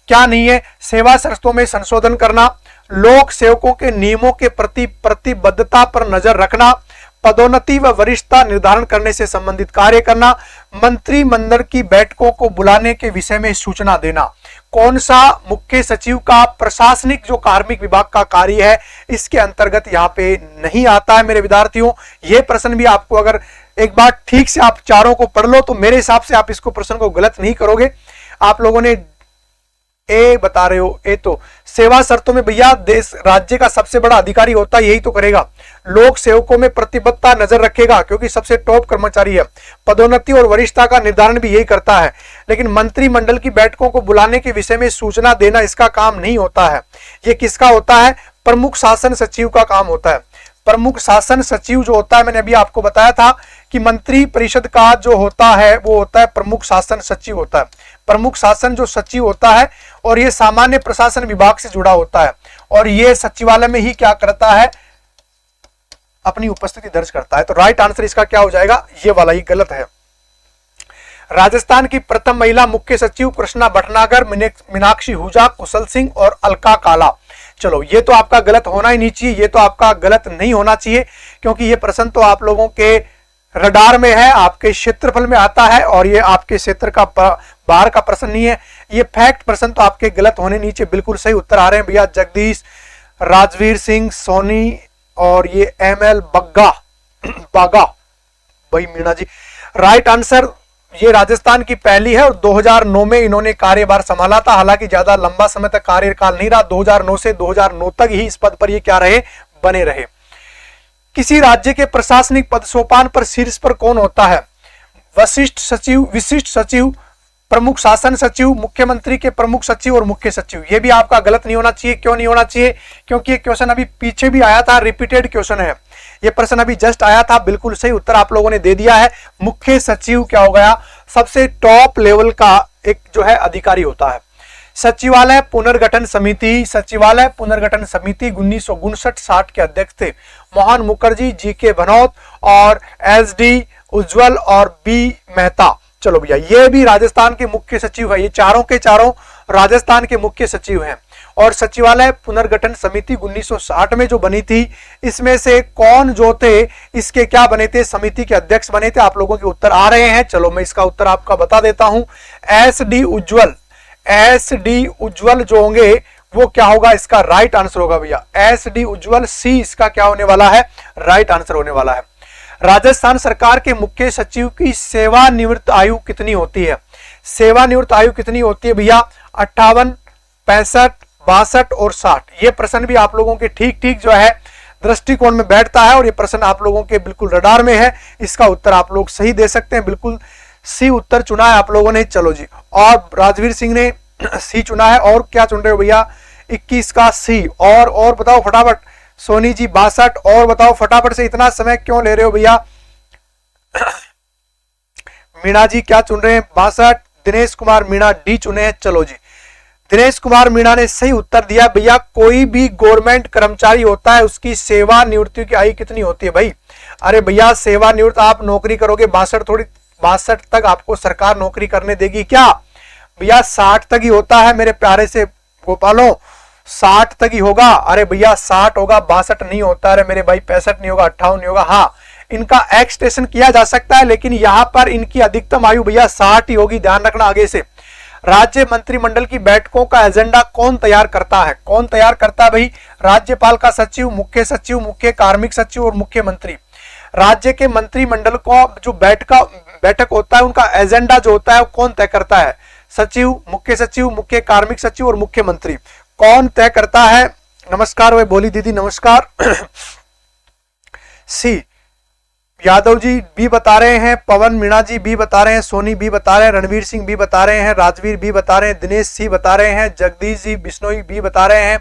क्या नहीं है? सेवा शर्तों में संशोधन करना, लोक सेवकों के नियमों के प्रति प्रतिबद्धता पर नजर रखना, पदोन्नति व वरिष्ठता निर्धारण करने से संबंधित कार्य करना, मंत्रिमंडल की बैठकों को बुलाने के विषय में सूचना देना। कौन सा मुख्य सचिव का प्रशासनिक जो कार्मिक विभाग का कार्य है इसके अंतर्गत यहाँ पे नहीं आता है मेरे विद्यार्थियों। ये प्रश्न भी आपको अगर एक बार ठीक से आप चारों को पढ़ लो तो मेरे हिसाब से आप इसको प्रश्न को गलत नहीं करोगे। आप लोगों ने ए बता रहे हो, ए तो सेवा शर्तों में भैया देश राज्य का सबसे बड़ा अधिकारी होता है, यही तो करेगा। लोक सेवकों में प्रतिबद्धता नजर रखेगा क्योंकि सबसे टॉप कर्मचारी है। पदोन्नति और वरिष्ठता का निर्धारण भी यही करता है, लेकिन मंत्रिमंडल की बैठकों को बुलाने के विषय में सूचना देना इसका काम नहीं होता है। ये किसका होता है? प्रमुख शासन सचिव का काम होता है। प्रमुख शासन सचिव जो होता है, मैंने अभी आपको बताया था कि मंत्री परिषद का जो होता है वो होता है प्रमुख शासन सचिव होता है। प्रमुख शासन जो सचिव होता है और ये सामान्य प्रशासन विभाग से जुड़ा होता है, और ये सचिवालय में ही क्या करता है? अपनी उपस्थिति दर्ज करता है। तो राइट आंसर इसका क्या हो जाएगा? ये वाला ही गलत है। राजस्थान की प्रथम महिला मुख्य सचिव कृष्णा भटनागर, मीनाक्षी हुजा, कुशल सिंह और अलका काला। चलो ये तो आपका गलत होना ही नहीं चाहिए, ये तो आपका गलत नहीं होना चाहिए, क्योंकि ये प्रश्न तो आप लोगों के रडार में है, आपके क्षेत्रफल में आता है, और ये आपके क्षेत्र का बाहर का प्रश्न नहीं है। ये फैक्ट प्रश्न तो आपके गलत होने नीचे बिल्कुल सही उत्तर आ रहे हैं भैया। जगदीश, राजवीर सिंह सोनी और ये ML बागा भाई मीणा जी। राइट आंसर ये राजस्थान की पहली है, और 2009 में इन्होंने कार्यभार संभाला था। हालांकि ज्यादा लंबा समय तक कार्यकाल नहीं रहा, 2009 से 2009 तक ही इस पद पर ये क्या रहे? बने रहे। किसी राज्य के प्रशासनिक पद सोपान पर शीर्ष पर कौन होता है? वरिष्ठ सचिव, विशिष्ट सचिव, प्रमुख शासन सचिव, मुख्यमंत्री के प्रमुख सचिव और मुख्य सचिव। ये भी आपका गलत नहीं होना चाहिए। क्यों नहीं होना चाहिए? क्योंकि ये क्वेश्चन अभी पीछे भी आया था, रिपीटेड क्वेश्चन है। ये प्रश्न अभी जस्ट आया था, बिल्कुल सही उत्तर आप लोगों ने दे दिया है। मुख्य सचिव क्या हो गया? सबसे टॉप लेवल का एक जो है अधिकारी होता है। सचिवालय पुनर्गठन समिति, सचिवालय पुनर्गठन समिति 1959-60 के अध्यक्ष थे मोहन मुखर्जी, GK भनौत और SD उज्जवल और B मेहता। चलो भैया ये भी राजस्थान के मुख्य सचिव है, ये चारों के चारों राजस्थान के मुख्य सचिव हैं। और सचिवालय पुनर्गठन समिति 1960 में जो बनी थी, इसमें से कौन जो थे इसके क्या बने थे? समिति के अध्यक्ष बने थे। आप लोगों के उत्तर आ रहे हैं, चलो मैं इसका उत्तर आपका बता देता हूं। SD उज्जवल जो होंगे वो क्या होगा, इसका राइट आंसर होगा भैया एस डी उज्जवल, सी इसका क्या होने वाला है, राइट आंसर होने वाला है। राजस्थान सरकार के मुख्य सचिव की सेवानिवृत्त आयु कितनी होती है? सेवानिवृत्त आयु कितनी होती है भैया? 58, 65, 62 और 60। ये प्रश्न भी आप लोगों के ठीक ठीक जो है दृष्टिकोण में बैठता है और ये प्रश्न आप लोगों के बिल्कुल रडार में है। इसका उत्तर आप लोग सही दे सकते हैं, बिल्कुल सी उत्तर चुना है आप लोगों ने। चलो जी, और राजवीर सिंह ने सी चुना है, और क्या चुन रहे हो भैया? 21 का सी। और बताओ फटाफट। सोनी जी 62, और बताओ फटाफट से, इतना समय क्यों ले रहे हो भैया? मीणा जी क्या चुन रहे हैं? 62। दिनेश कुमार मीणा डी चुने हैं। चलो जी, दिनेश कुमार मीणा ने सही उत्तर दिया भैया। कोई भी गवर्नमेंट कर्मचारी होता है उसकी सेवानिवृत्ति की आयु कितनी होती है भाई? अरे भैया सेवानिवृत्त आप नौकरी करोगे 62 तक आपको सरकार नौकरी करने देगी क्या भैया? 60 तक ही होता है मेरे प्यारे से गोपालों, 60 तक ही होगा। अरे भैया 60 होगा, 62 नहीं होता। अरे मेरे भाई 65 नहीं होगा, 58 नहीं होगा। हाँ, इनका एक्सटेंशन किया जा सकता है, लेकिन यहां पर इनकी अधिकतम आयु भैया 60 ही होगी, ध्यान रखना आगे से। राज्य मंत्रिमंडल की बैठकों का एजेंडा कौन तैयार करता है? कौन तैयार करता है भाई? राज्यपाल का सचिव, मुख्य कार्मिक सचिव और मुख्यमंत्री। राज्य के मंत्रिमंडल को जो बैठक होता है उनका एजेंडा जो होता है वो कौन तय करता है? सचिव, मुख्य कार्मिक सचिव और मुख्यमंत्री। कौन तय करता है? नमस्कार वे बोली दीदी, नमस्कार। सी यादव जी बी बता रहे हैं, पवन मीणा जी बी बता रहे हैं, सोनी बी बता रहे हैं, रणवीर सिंह बी बता रहे हैं, राजवीर बी बता रहे हैं, दिनेश सी बता रहे हैं, जगदीश जी बिश्नोई बी बता रहे हैं,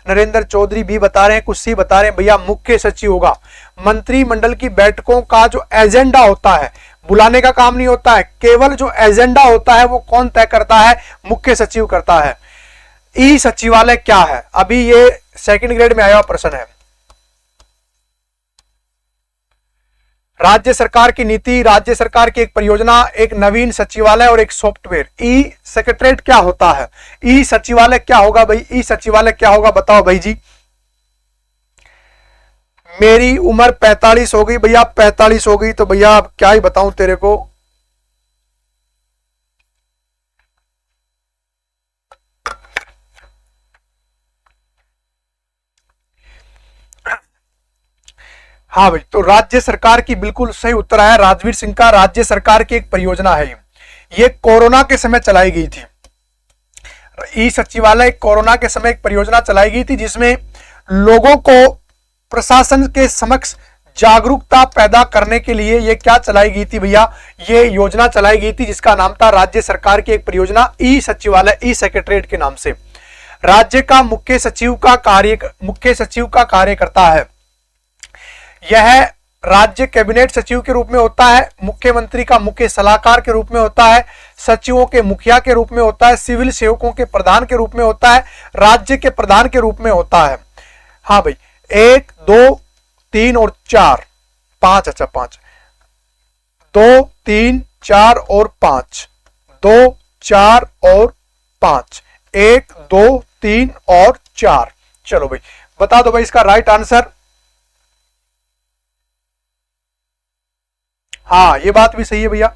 नरेंद्र चौधरी बी बता रहे हैं, कुछ सी बता रहे हैं। भैया मुख्य सचिव होगा। मंत्रिमंडल की बैठकों का जो एजेंडा होता है, बुलाने का काम नहीं होता है, केवल जो एजेंडा होता है वो कौन तय करता है? मुख्य सचिव करता है। ई सचिवालय क्या है? अभी ये सेकंड ग्रेड में आया हुआ प्रश्न है। राज्य सरकार की नीति, राज्य सरकार की एक परियोजना, एक नवीन सचिवालय और एक सॉफ्टवेयर। ई सेक्रेटरीट क्या होता है? ई सचिवालय क्या होगा भाई? ई सचिवालय क्या होगा बताओ भाई जी। मेरी उम्र 45 हो गई भैया, 45 हो गई तो भैया अब क्या ही बताऊं तेरे को। हाँ भाई, तो राज्य सरकार की बिल्कुल सही उत्तर आया राजवीर सिंह का। राज्य सरकार की एक परियोजना है ये कोरोना के समय चलाई गई थी। ई सचिवालय कोरोना के समय एक परियोजना चलाई गई थी जिसमें लोगों को प्रशासन के समक्ष जागरूकता पैदा करने के लिए ये क्या चलाई गई थी भैया? ये योजना चलाई गई थी जिसका नाम था राज्य सरकार की एक परियोजना ई सचिवालय, ई सेक्रेटरीट के नाम से। राज्य का मुख्य सचिव का कार्य करता है। यह राज्य कैबिनेट सचिव के रूप में होता है, मुख्यमंत्री का मुख्य सलाहकार के रूप में होता है, सचिवों के मुखिया के रूप में होता है, सिविल सेवकों के प्रधान के रूप में होता है, राज्य के प्रधान के रूप में होता है। हाँ भाई, 1, 2, 3 और 4, 5। अच्छा 5, 2, 3, 4 और 5, 2, 4 और 5, 1, 2, 3 और 4। चलो भाई बता दो भाई इसका राइट आंसर। हाँ ये बात भी सही है भैया।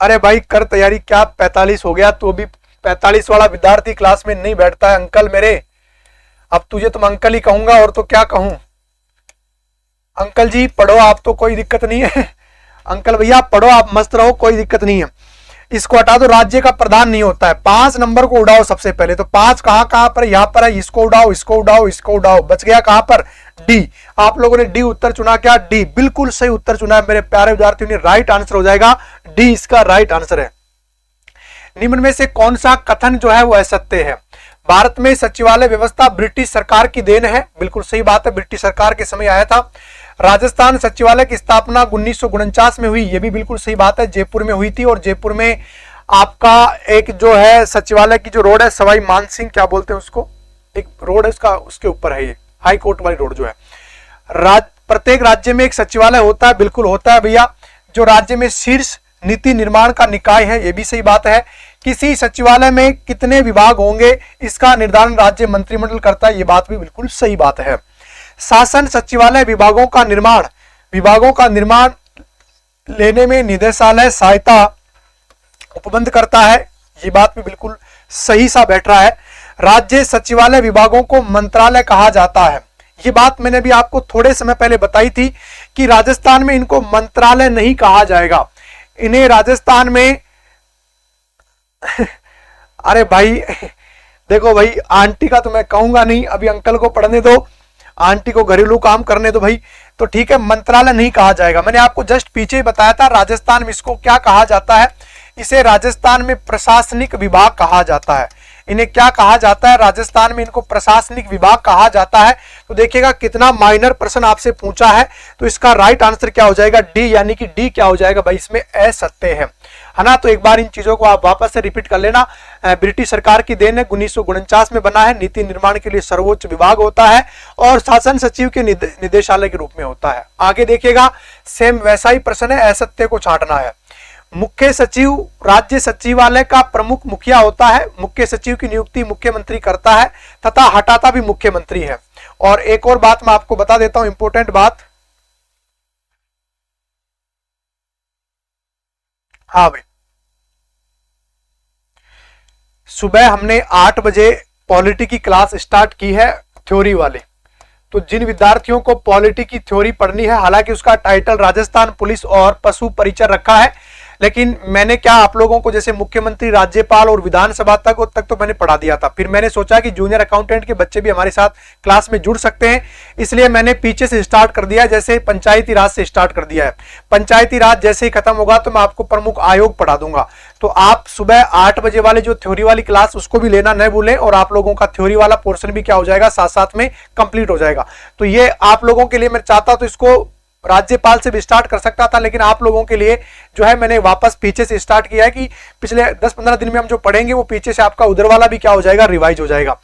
अरे भाई कर तैयारी, क्या 45 हो गया? तो अभी 45 वाला विद्यार्थी क्लास में नहीं बैठता है अंकल मेरे। अब तुझे तुम अंकल ही कहूंगा और तो क्या कहूं। अंकल जी पढ़ो आप, तो कोई दिक्कत नहीं है। अंकल भैया पढ़ो आप, मस्त रहो, कोई दिक्कत नहीं है। इसको हटा दो, राज्य का प्रधान नहीं होता है। 5 नंबर को उड़ाओ सबसे पहले। तो 5 कहां पर? यहां पर है। इसको उड़ाओ, इसको उड़ाओ, इसको उड़ाओ। बच गया कहां पर? डी। आप लोगों ने डी उत्तर चुना क्या? डी बिल्कुल सही उत्तर चुना है मेरे प्यारे विद्यार्थियों ने। राइट आंसर हो जाएगा डी, इसका राइट आंसर है। निम्न में से कौन सा कथन जो है वो असत्य है? भारत में सचिवालय व्यवस्था ब्रिटिश सरकार की देन है। बिल्कुल सही बात है, ब्रिटिश सरकार के समय आया था। राजस्थान सचिवालय की स्थापना 1949 में हुई, ये भी बिल्कुल सही बात है, जयपुर में हुई थी। और जयपुर में आपका एक जो है सचिवालय की जो रोड है, सवाई मानसिंह क्या बोलते हैं उसको, एक रोड है उसका, उसके ऊपर है ये हाई कोर्ट वाली रोड जो है। प्रत्येक राज्य में एक सचिवालय होता है, बिल्कुल होता है भैया। जो राज्य में शीर्ष नीति निर्माण का निकाय है, ये भी सही बात है। किसी सचिवालय में कितने विभाग होंगे इसका निर्धारण राज्य मंत्रिमंडल करता है, ये बात भी बिल्कुल सही बात है। शासन सचिवालय विभागों का निर्माण विभागों का निर्माण लेने में निदेशालय सहायता उपबंध करता है, ये बात भी बिल्कुल सही सा बैठ रहा है। राज्य सचिवालय विभागों को मंत्रालय कहा जाता है, ये बात मैंने भी आपको थोड़े समय पहले बताई थी कि राजस्थान में इनको मंत्रालय नहीं कहा जाएगा, इन्हें राजस्थान में अरे भाई देखो भाई, आंटी का तो मैं कहूंगा नहीं, अभी अंकल को पढ़ने दो, आंटी को घरेलू काम करने दो भाई, तो ठीक है, मंत्रालय नहीं कहा जाएगा। मैंने आपको जस्ट पीछे ही बताया था राजस्थान में इसको क्या कहा जाता है, इसे राजस्थान में प्रशासनिक विभाग कहा जाता है। इन्हें क्या कहा जाता है, राजस्थान में इनको प्रशासनिक विभाग कहा जाता है। तो देखिएगा कितना माइनर प्रश्न आपसे पूछा है, तो इसका राइट आंसर क्या हो जाएगा, डी, यानी कि डी क्या हो जाएगा भाई, इसमें असत्य है ना। तो एक बार इन चीजों को आप वापस से रिपीट कर लेना। ब्रिटिश सरकार की देन है, 1949 में बना है, नीति निर्माण के लिए सर्वोच्च विभाग होता है और शासन सचिव के निदेशालय के रूप में होता है। आगे देखिएगा सेम वैसा ही प्रश्न है, असत्य को छांटना है। मुख्य सचिव राज्य सचिवालय का प्रमुख मुखिया होता है, मुख्य सचिव की नियुक्ति मुख्यमंत्री करता है तथा हटाता भी मुख्यमंत्री है। और एक और बात मैं आपको बता देता हूं, इंपॉर्टेंट बात, हाँ भाई, सुबह हमने 8 बजे पॉलिटी की क्लास स्टार्ट की है, थ्योरी वाली। तो जिन विद्यार्थियों को पॉलिटी की थ्योरी पढ़नी है, हालांकि उसका टाइटल राजस्थान पुलिस और पशु परिचय रखा है, लेकिन मैंने क्या आप लोगों को जैसे मुख्यमंत्री, राज्यपाल और विधानसभा तक तो मैंने पढ़ा दिया था। फिर मैंने सोचा कि जूनियर अकाउंटेंट के बच्चे भी हमारे साथ क्लास में जुड़ सकते हैं, इसलिए मैंने पीछे से स्टार्ट कर दिया, जैसे पंचायती राज से स्टार्ट कर दिया है। पंचायती राज जैसे ही खत्म होगा तो मैं आपको प्रमुख आयोग पढ़ा दूंगा। तो आप सुबह 8 बजे वाले जो थ्योरी वाली क्लास उसको भी लेना न भूलें, और आप लोगों का थ्योरी वाला पोर्शन भी क्या हो जाएगा, साथ साथ में कंप्लीट हो जाएगा। तो ये आप लोगों के लिए मैं चाहता तो इसको राज्यपाल से भी स्टार्ट कर सकता था, लेकिन आप लोगों के लिए जो है मैंने वापस पीछे से स्टार्ट किया है कि पिछले 10-15 दिन में हम जो पढ़ेंगे वो पीछे से आपका उधर वाला भी क्या हो जाएगा, रिवाइज हो जाएगा।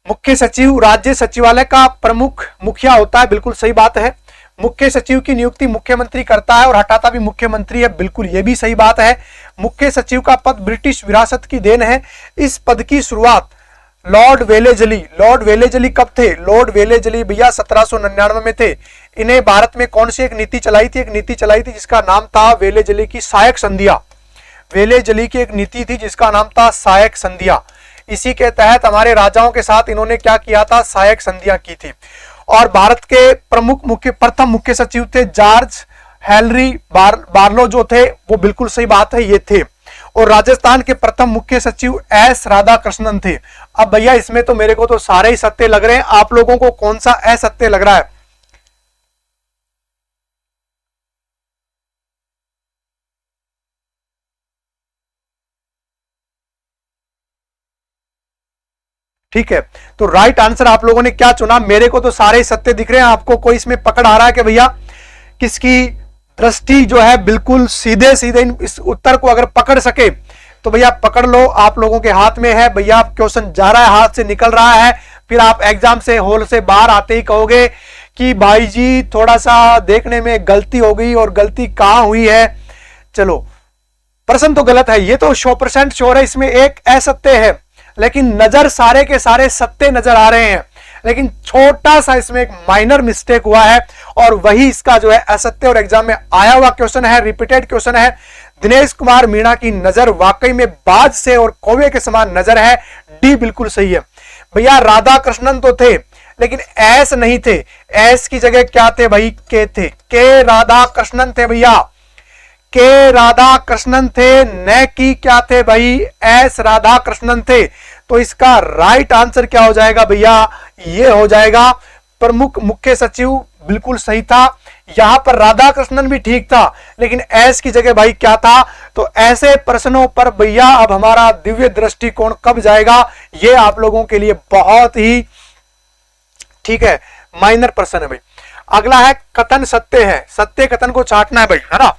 मुख्य सचिव राज्य सचिवालय का प्रमुख मुखिया होता है, बिल्कुल सही बात है। मुख्य सचिव की नियुक्ति मुख्यमंत्री करता है और हटाता भी मुख्यमंत्री है, बिल्कुल ये भी सही बात है। मुख्य सचिव का पद ब्रिटिश विरासत की देन है। इस पद की शुरुआत लॉर्ड वेलेजली कब थे? लॉर्ड वेलेजली भैया 1799 में थे। इन्हें भारत में कौन सी एक नीति चलाई थी? एक नीति चलाई थी जिसका नाम था वेलेजली की सहायक संधिया। वेलेजली की एक नीति थी जिसका नाम था सहायक संधिया। इसी के तहत हमारे राजाओं के साथ इन्होंने क्या किया था? सहायक संधियां की थी। और भारत के प्रथम मुख्य सचिव थे जॉर्ज हेनरी बार्लो जो थे, वो बिल्कुल सही बात है, ये थे। और राजस्थान के प्रथम मुख्य सचिव एस राधाकृष्णन थे। अब भैया इसमें तो मेरे को तो सारे ही सत्य लग रहे हैं, आप लोगों को कौन सा असत्य लग रहा है? ठीक है, तो राइट आंसर आप लोगों ने क्या चुना? मेरे को तो सारे ही सत्य दिख रहे हैं, आपको कोई इसमें पकड़ आ रहा है कि भैया किसकी दृष्टि जो है बिल्कुल सीधे सीधे इस उत्तर को अगर पकड़ सके तो भैया पकड़ लो, आप लोगों के हाथ में है। भैया क्वेश्चन जा रहा है, हाथ से निकल रहा है, फिर आप एग्जाम से हॉल से बाहर आते ही कहोगे कि भाई जी थोड़ा सा देखने में गलती हो गई, और गलती कहां हुई है? चलो, प्रश्न तो गलत है, ये तो 100% श्योर है, इसमें एक असत्य है, लेकिन नजर सारे के सारे सत्य नजर आ रहे हैं। लेकिन छोटा सा इसमें एक माइनर मिस्टेक हुआ है, और वही इसका जो है असत्य और एग्जाम में आया हुआ क्वेश्चन है, रिपीटेड क्वेश्चन है। दिनेश कुमार मीणा की नजर वाकई में बाज से और कौवे के समान नजर है, डी बिल्कुल सही है। भैया राधा कृष्णन तो थे, लेकिन एस नहीं थे, एस की जगह क्या थे भाई? के थे, के राधा कृष्णन थे भैया, के राधा कृष्णन थे, न की क्या थे भाई? एस राधा कृष्णन थे। तो इसका राइट आंसर क्या हो जाएगा भैया? ये हो जाएगा प्रमुख मुख्य सचिव, बिल्कुल सही था। यहां पर राधा कृष्णन भी ठीक था, लेकिन एस की जगह भाई क्या था? तो ऐसे प्रश्नों पर भैया अब हमारा दिव्य दृष्टिकोण कब जाएगा, ये आप लोगों के लिए बहुत ही ठीक है माइनर प्रश्न है भाई। अगला है कथन सत्य है, सत्य कथन को छांटना है भाई, है ना।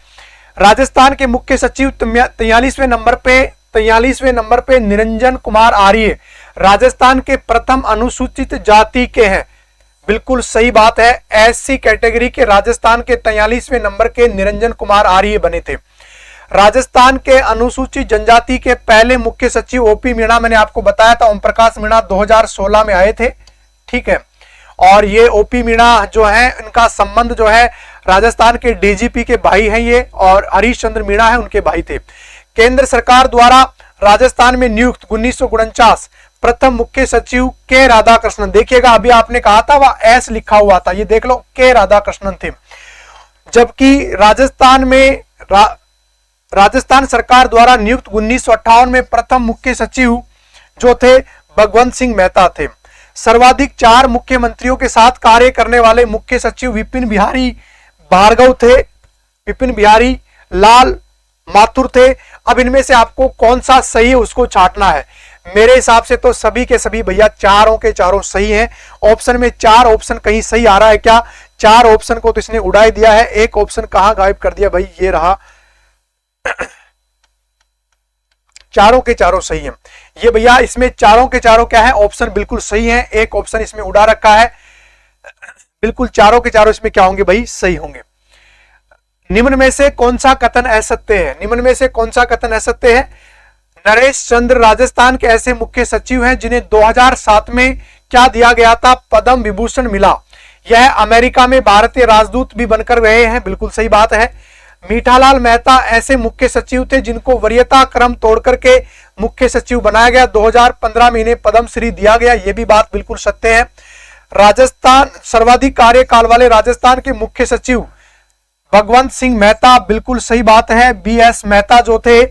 राजस्थान के मुख्य सचिव 43वें नंबर पे निरंजन कुमार आर्य राजस्थान के प्रथम अनुसूचित जाति के हैं, बिल्कुल सही बात है। एससी कैटेगरी के राजस्थान के 43वें नंबर के निरंजन कुमार आर्य बने थे। राजस्थान के अनुसूचित जनजाति के पहले मुख्य सचिव ओपी मीणा, मैंने आपको बताया था, ओम प्रकाश मीणा 2016 में आए थे, ठीक है। और ये ओपी मीणा जो है, इनका संबंध जो है राजस्थान के डीजीपी के भाई हैं ये, और हरीश चंद्र मीणा है उनके भाई थे। केंद्र सरकार द्वारा राजस्थान में नियुक्त 1949 प्रथम मुख्य सचिव के राधाकृष्णन, देखिएगा अभी आपने कहा था वह एस लिखा हुआ था, ये देख लो के राधाकृष्णन थे। जबकि राजस्थान में राजस्थान सरकार द्वारा नियुक्त 1958 में प्रथम मुख्य सचिव जो थे भगवंत सिंह मेहता थे। सर्वाधिक 4 मुख्यमंत्रियों के साथ कार्य करने वाले मुख्य सचिव विपिन बिहारी भार्गव थे, विपिन बिहारी लाल माथुर थे। अब इनमें से आपको कौन सा सही है उसको छांटना है। मेरे हिसाब से तो सभी के सभी भैया चारों के चारों सही हैं। ऑप्शन में 4 ऑप्शन कहीं सही आ रहा है क्या? 4 ऑप्शन को तो इसने उड़ाई दिया है, एक ऑप्शन कहां गायब कर दिया भाई, ये रहा। चारों के चारों सही हैं ये भैया, इसमें चारों के चारों क्या है, ऑप्शन बिल्कुल सही है। एक ऑप्शन इसमें उड़ा रखा है, बिल्कुल चारों के चारों इसमें क्या होंगे भाई, सही होंगे। निम्न में से कौन सा कथन असत्य है? निम्न में से कौन सा कथन असत्य है? नरेश चंद्र राजस्थान के ऐसे मुख्य सचिव हैं जिन्हें 2007 में क्या दिया गया था, पद्म विभूषण मिला। यह अमेरिका में भारतीय राजदूत भी बनकर रहे हैं, बिल्कुल सही बात है। मीठालाल मेहता ऐसे मुख्य सचिव थे जिनको वरीयता क्रम तोड़ करके मुख्य सचिव बनाया गया, 2015 में इन्हें पद्मश्री दिया गया, यह भी बात बिल्कुल सत्य है। राजस्थान सर्वाधिक कार्यकाल वाले राजस्थान के मुख्य सचिव भगवंत सिंह मेहता, बिल्कुल सही बात है। बीएस मेहता जो थे,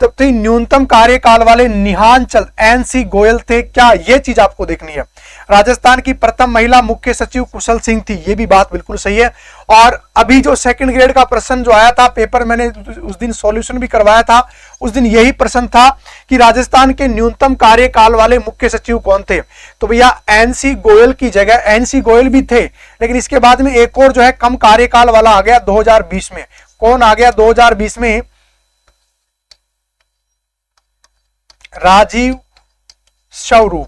तब तो न्यूनतम कार्यकाल वाले निहांचल एनसी गोयल थे। क्या ये चीज आपको देखनी है? राजस्थान की प्रथम महिला मुख्य सचिव कुशल सिंह थी, ये भी बात बिल्कुल सही है। और अभी जो सेकंड ग्रेड का प्रश्न जो आया था पेपर, मैंने उस दिन सॉल्यूशन भी करवाया था, उस दिन यही प्रश्न था कि राजस्थान के न्यूनतम कार्यकाल वाले मुख्य सचिव कौन थे। तो भैया एनसी गोयल की जगह, एनसी गोयल भी थे लेकिन इसके बाद में एक और जो है कम कार्यकाल वाला आ गया 2020 में। कौन आ गया 2020 में? राजीव स्वरूप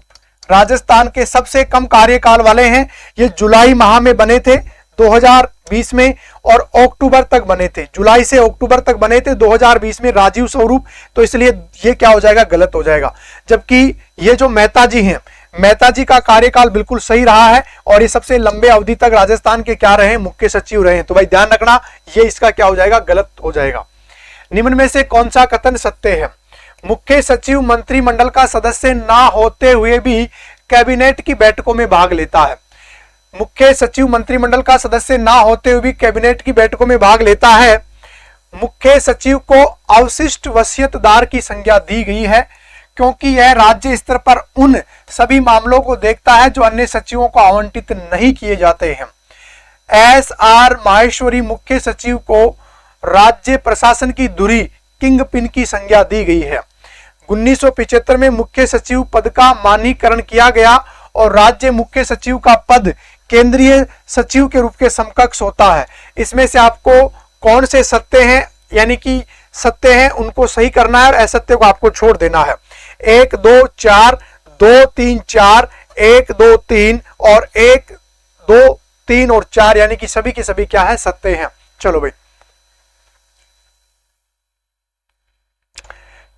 राजस्थान के सबसे कम कार्यकाल वाले हैं। ये जुलाई माह में बने थे 2020 में और अक्टूबर तक बने थे, जुलाई से अक्टूबर तक बने थे 2020 में राजीव स्वरूप। तो इसलिए ये क्या हो जाएगा, गलत हो जाएगा। जबकि ये जो मेहता जी हैं, मेहता जी का कार्यकाल बिल्कुल सही रहा है और ये सबसे लंबे अवधि तक राजस्थान के क्या रहे, मुख्य सचिव रहे। तो भाई ध्यान रखना, ये इसका क्या हो जाएगा, गलत हो जाएगा। निम्न में से कौन सा कथन सत्य है? मुख्य सचिव मंत्रिमंडल का सदस्य ना होते हुए भी कैबिनेट की बैठकों में भाग लेता है। मुख्य सचिव मंत्रिमंडल का सदस्य ना होते हुए भी कैबिनेट की बैठकों में भाग लेता है। मुख्य सचिव को अवशिष्ट वसीयतदार की संज्ञा दी गई है क्योंकि यह राज्य स्तर पर उन सभी मामलों को देखता है जो अन्य सचिवों को आवंटित नहीं किए जाते हैं। एस आर माहेश्वरी मुख्य सचिव को राज्य प्रशासन की धुरी किंग पिन की संज्ञा दी गई है। 1975 में मुख्य सचिव पद का मानकीकरण किया गया और राज्य मुख्य सचिव का पद केंद्रीय सचिव के रूप के समकक्ष होता है। इसमें से आपको कौन से सत्य हैं, यानी कि सत्य हैं उनको सही करना है और असत्य को आपको छोड़ देना है। 1 2 4 2 3 4 1 2 3 और 1 2 3 और 4 यानी कि सभी के सभी क्या है, सत्य हैं। चलो भाई,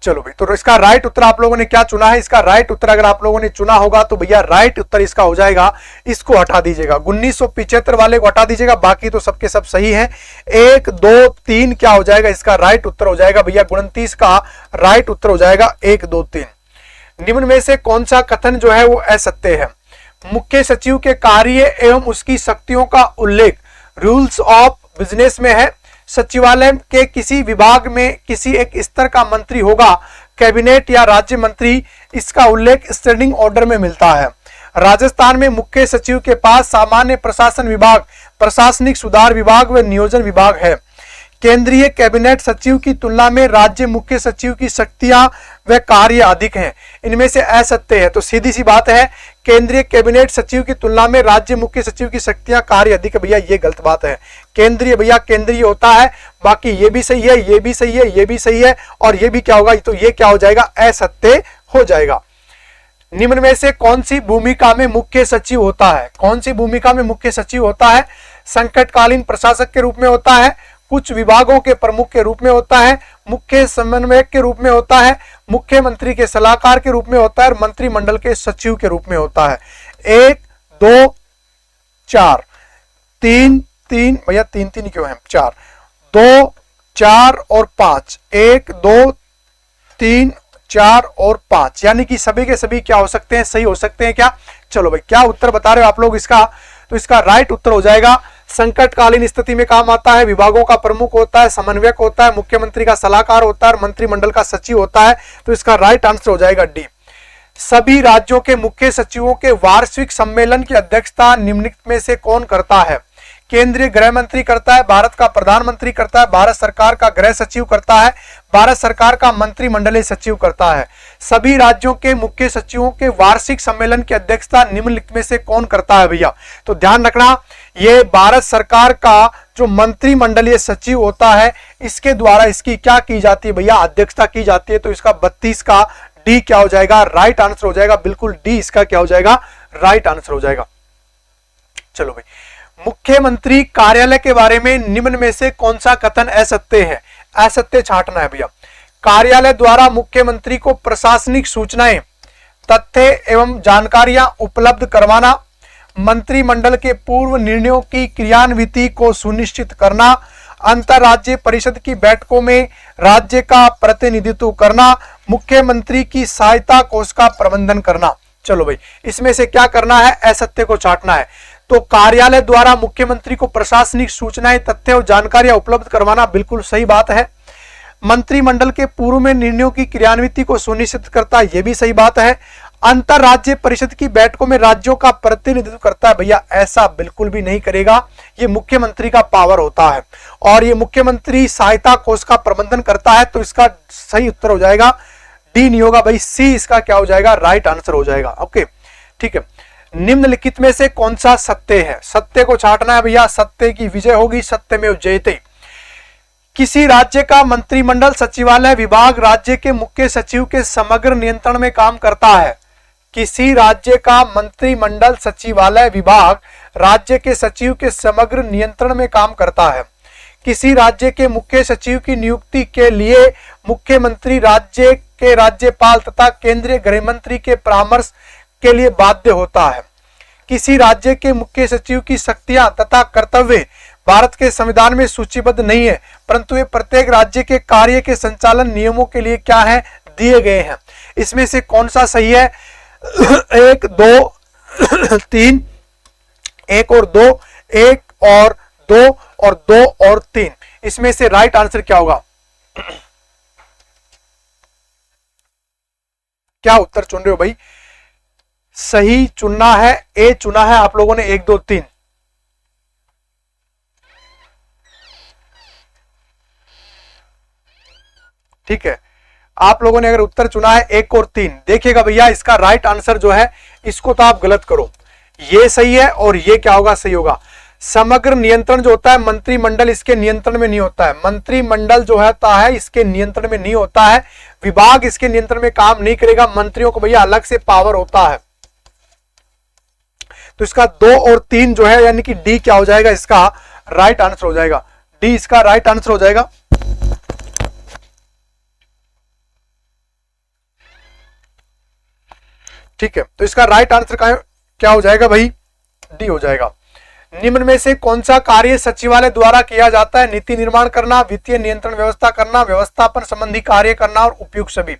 चलो भाई, तो इसका राइट उत्तर आप लोगों ने क्या चुना है? इसका राइट उत्तर अगर आप लोगों ने चुना होगा तो भैया राइट उत्तर इसका हो जाएगा, इसको हटा दीजिएगा, 1975 वाले को हटा दीजिएगा, बाकी तो सबके सब सही है। 1 2 3 क्या हो जाएगा, इसका राइट उत्तर हो जाएगा भैया 29 का राइट उत्तर हो जाएगा 1 2 3। निम्न में से कौन सा कथन जो है वो असत्य है? मुख्य सचिव के कार्य एवं उसकी शक्तियों का उल्लेख रूल्स ऑफ बिजनेस में है। सचिवालय के किसी विभाग में किसी एक स्तर का मंत्री होगा, कैबिनेट या राज्य मंत्री, इसका उल्लेख स्टैंडिंग ऑर्डर में मिलता है। राजस्थान में मुख्य सचिव के पास सामान्य प्रशासन विभाग, प्रशासनिक सुधार विभाग व नियोजन विभाग है। केंद्रीय कैबिनेट सचिव की तुलना में राज्य मुख्य सचिव की शक्तियां व कार्य अधिक हैं। इनमें से असत्य है, तो सीधी सी बात है, केंद्रीय कैबिनेट सचिव की तुलना में राज्य मुख्य सचिव की शक्तियां कार्य अधिक है। भैया ये गलत बात है, केंद्रीय भैया केंद्रीय होता है, बाकी ये भी सही है, ये भी सही है, ये भी सही है और ये भी क्या होगा, तो ये क्या हो जाएगा, असत्य हो जाएगा। निम्न में से कौन सी भूमिका में मुख्य सचिव होता है? कौन सी भूमिका में मुख्य सचिव होता है? संकटकालीन प्रशासक के रूप में होता है, कुछ विभागों के प्रमुख के रूप में होता है, मुख्य समन्वयक के रूप में होता है, मुख्यमंत्री के सलाहकार के रूप में होता है और मंत्रिमंडल के सचिव के रूप में होता है। 1 2 4, 3 3 भैया 3 3 क्यों है, 4, 2 4 और 5, 1 2 3 4 और 5, यानी कि सभी के सभी क्या हो सकते हैं, सही हो सकते हैं क्या। चलो भाई क्या उत्तर बता रहे हो आप लोग इसका, तो इसका राइट उत्तर हो जाएगा संकटकालीन स्थिति में काम आता है, विभागों का प्रमुख होता है, समन्वयक होता है, मुख्यमंत्री का सलाहकार होता है और मंत्रिमंडल का सचिव होता है। तो इसका राइट आंसर हो जाएगा डी। सभी राज्यों के मुख्य सचिवों के वार्षिक सम्मेलन की अध्यक्षता निम्नलिखित में से कौन करता है। केंद्रीय गृह मंत्री करता है, भारत का प्रधानमंत्री करता है, भारत सरकार का गृह सचिव करता है, भारत सरकार का मंत्रिमंडलीय सचिव करता है। सभी राज्यों के मुख्य सचिवों के वार्षिक सम्मेलन की अध्यक्षता निम्नलिखित में से कौन करता है भैया। तो ध्यान रखना, ये भारत सरकार का जो मंत्रिमंडलीय सचिव होता है इसके द्वारा इसकी क्या की जाती है भैया, अध्यक्षता की जाती है। तो इसका 32 का डी क्या हो जाएगा, राइट आंसर हो जाएगा, बिल्कुल डी इसका क्या हो जाएगा, राइट आंसर हो जाएगा। चलो भाई, मुख्यमंत्री कार्यालय के बारे में निम्न में से कौन सा कथन असत्य है। असत्य छांटना है भैया। कार्यालय द्वारा मुख्यमंत्री को प्रशासनिक सूचनाएं, तथ्य एवं जानकारियां उपलब्ध करवाना, मंत्रिमंडल के पूर्व निर्णयों की क्रियान्विति को सुनिश्चित करना, अंतरराज्य परिषद की बैठकों में राज्य का प्रतिनिधित्व करना, मुख्यमंत्री की सहायता कोष का प्रबंधन करना। चलो भाई, इसमें से क्या करना है, असत्य को छांटना है। तो कार्यालय द्वारा मुख्यमंत्री को प्रशासनिक सूचनाएं, तथ्य और जानकारियां उपलब्ध करवाना बिल्कुल सही बात है। मंत्रिमंडल के पूर्व में निर्णयों की क्रियान्विति को सुनिश्चित करता है, यह भी सही बात है। अंतरराज्य परिषद की बैठकों में राज्यों का प्रतिनिधित्व करता है, भैया ऐसा बिल्कुल भी नहीं करेगा, ये मुख्यमंत्री का पावर होता है। और ये मुख्यमंत्री सहायता कोष का प्रबंधन करता है। तो इसका सही उत्तर हो जाएगा डी, नहीं होगा भाई, सी इसका क्या हो जाएगा, राइट आंसर हो जाएगा। ओके ठीक है। निम्नलिखित में से कौन सा सत्य है। सत्य को छांटना है भैया, सत्य की विजय होगी, सत्यमेव जयते। किसी राज्य का मंत्रिमंडल सचिवालय विभाग राज्य के मुख्य सचिव के समग्र नियंत्रण में काम करता है। किसी राज्य का मंत्रिमंडल सचिवालय विभाग राज्य के सचिव के समग्र नियंत्रण में काम करता है। किसी राज्य के मुख्य सचिव की नियुक्ति के लिए मुख्यमंत्री राज्य के राज्यपाल तथा केंद्रीय गृह मंत्री के परामर्श के लिए बाध्य होता है। किसी राज्य के मुख्य सचिव की शक्तियां तथा कर्तव्य भारत के संविधान में सूचीबद्ध नहीं है, परंतु वे प्रत्येक राज्य के कार्य के संचालन नियमों के लिए क्या है, दिए गए हैं। इसमें से कौन सा सही है, 1 2 3, 1 और 2, 1 और 2 और 2 और 3, इसमें से राइट आंसर क्या होगा। क्या उत्तर चुन रहे हो भाई, सही चुनना है, ए चुना है आप लोगों ने 1 2 3। ठीक है, आप लोगों ने अगर उत्तर चुना है 1 और 3, देखिएगा भैया इसका राइट आंसर जो है इसको तो आप गलत करो, ये सही है और ये क्या होगा, सही होगा। समग्र नियंत्रण जो होता है मंत्रिमंडल इसके नियंत्रण में नहीं होता है, मंत्रिमंडल जो होता है इसके नियंत्रण में नहीं होता है, विभाग इसके नियंत्रण में काम नहीं करेगा, मंत्रियों को भैया अलग से पावर होता है। तो इसका 2 और 3 जो है यानी कि डी क्या हो जाएगा, इसका राइट आंसर हो जाएगा, डी इसका राइट आंसर हो जाएगा। ठीक है, तो इसका राइट आंसर क्या हो जाएगा भाई, डी हो जाएगा। निम्न में से कौन सा कार्य सचिवालय द्वारा किया जाता है, नीति निर्माण करना, वित्तीय नियंत्रण व्यवस्था करना, व्यवस्थापन संबंधी कार्य करना और उपयुक्त सभी।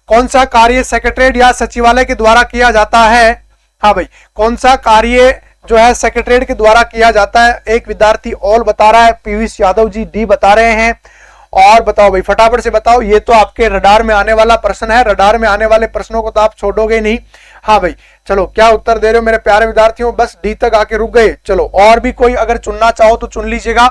कौन सा कार्य सेक्रेटरीट या सचिवालय के द्वारा किया जाता है, हाँ भाई कौन सा कार्य जो है सेक्रेटरीट के द्वारा किया जाता है। एक विद्यार्थी ऑल बता रहा है, पीयूष यादव जी डी बता रहे हैं। और बताओ भाई फटाफट से बताओ, ये तो आपके रडार में आने वाला प्रश्न है, रडार में आने वाले प्रश्नों को तो आप छोड़ोगे नहीं। हाँ भाई चलो, क्या उत्तर दे रहे हो मेरे प्यारे विद्यार्थियों, बस डी तक आके रुक गए। चलो और भी कोई अगर चुनना चाहो तो चुन लीजिएगा।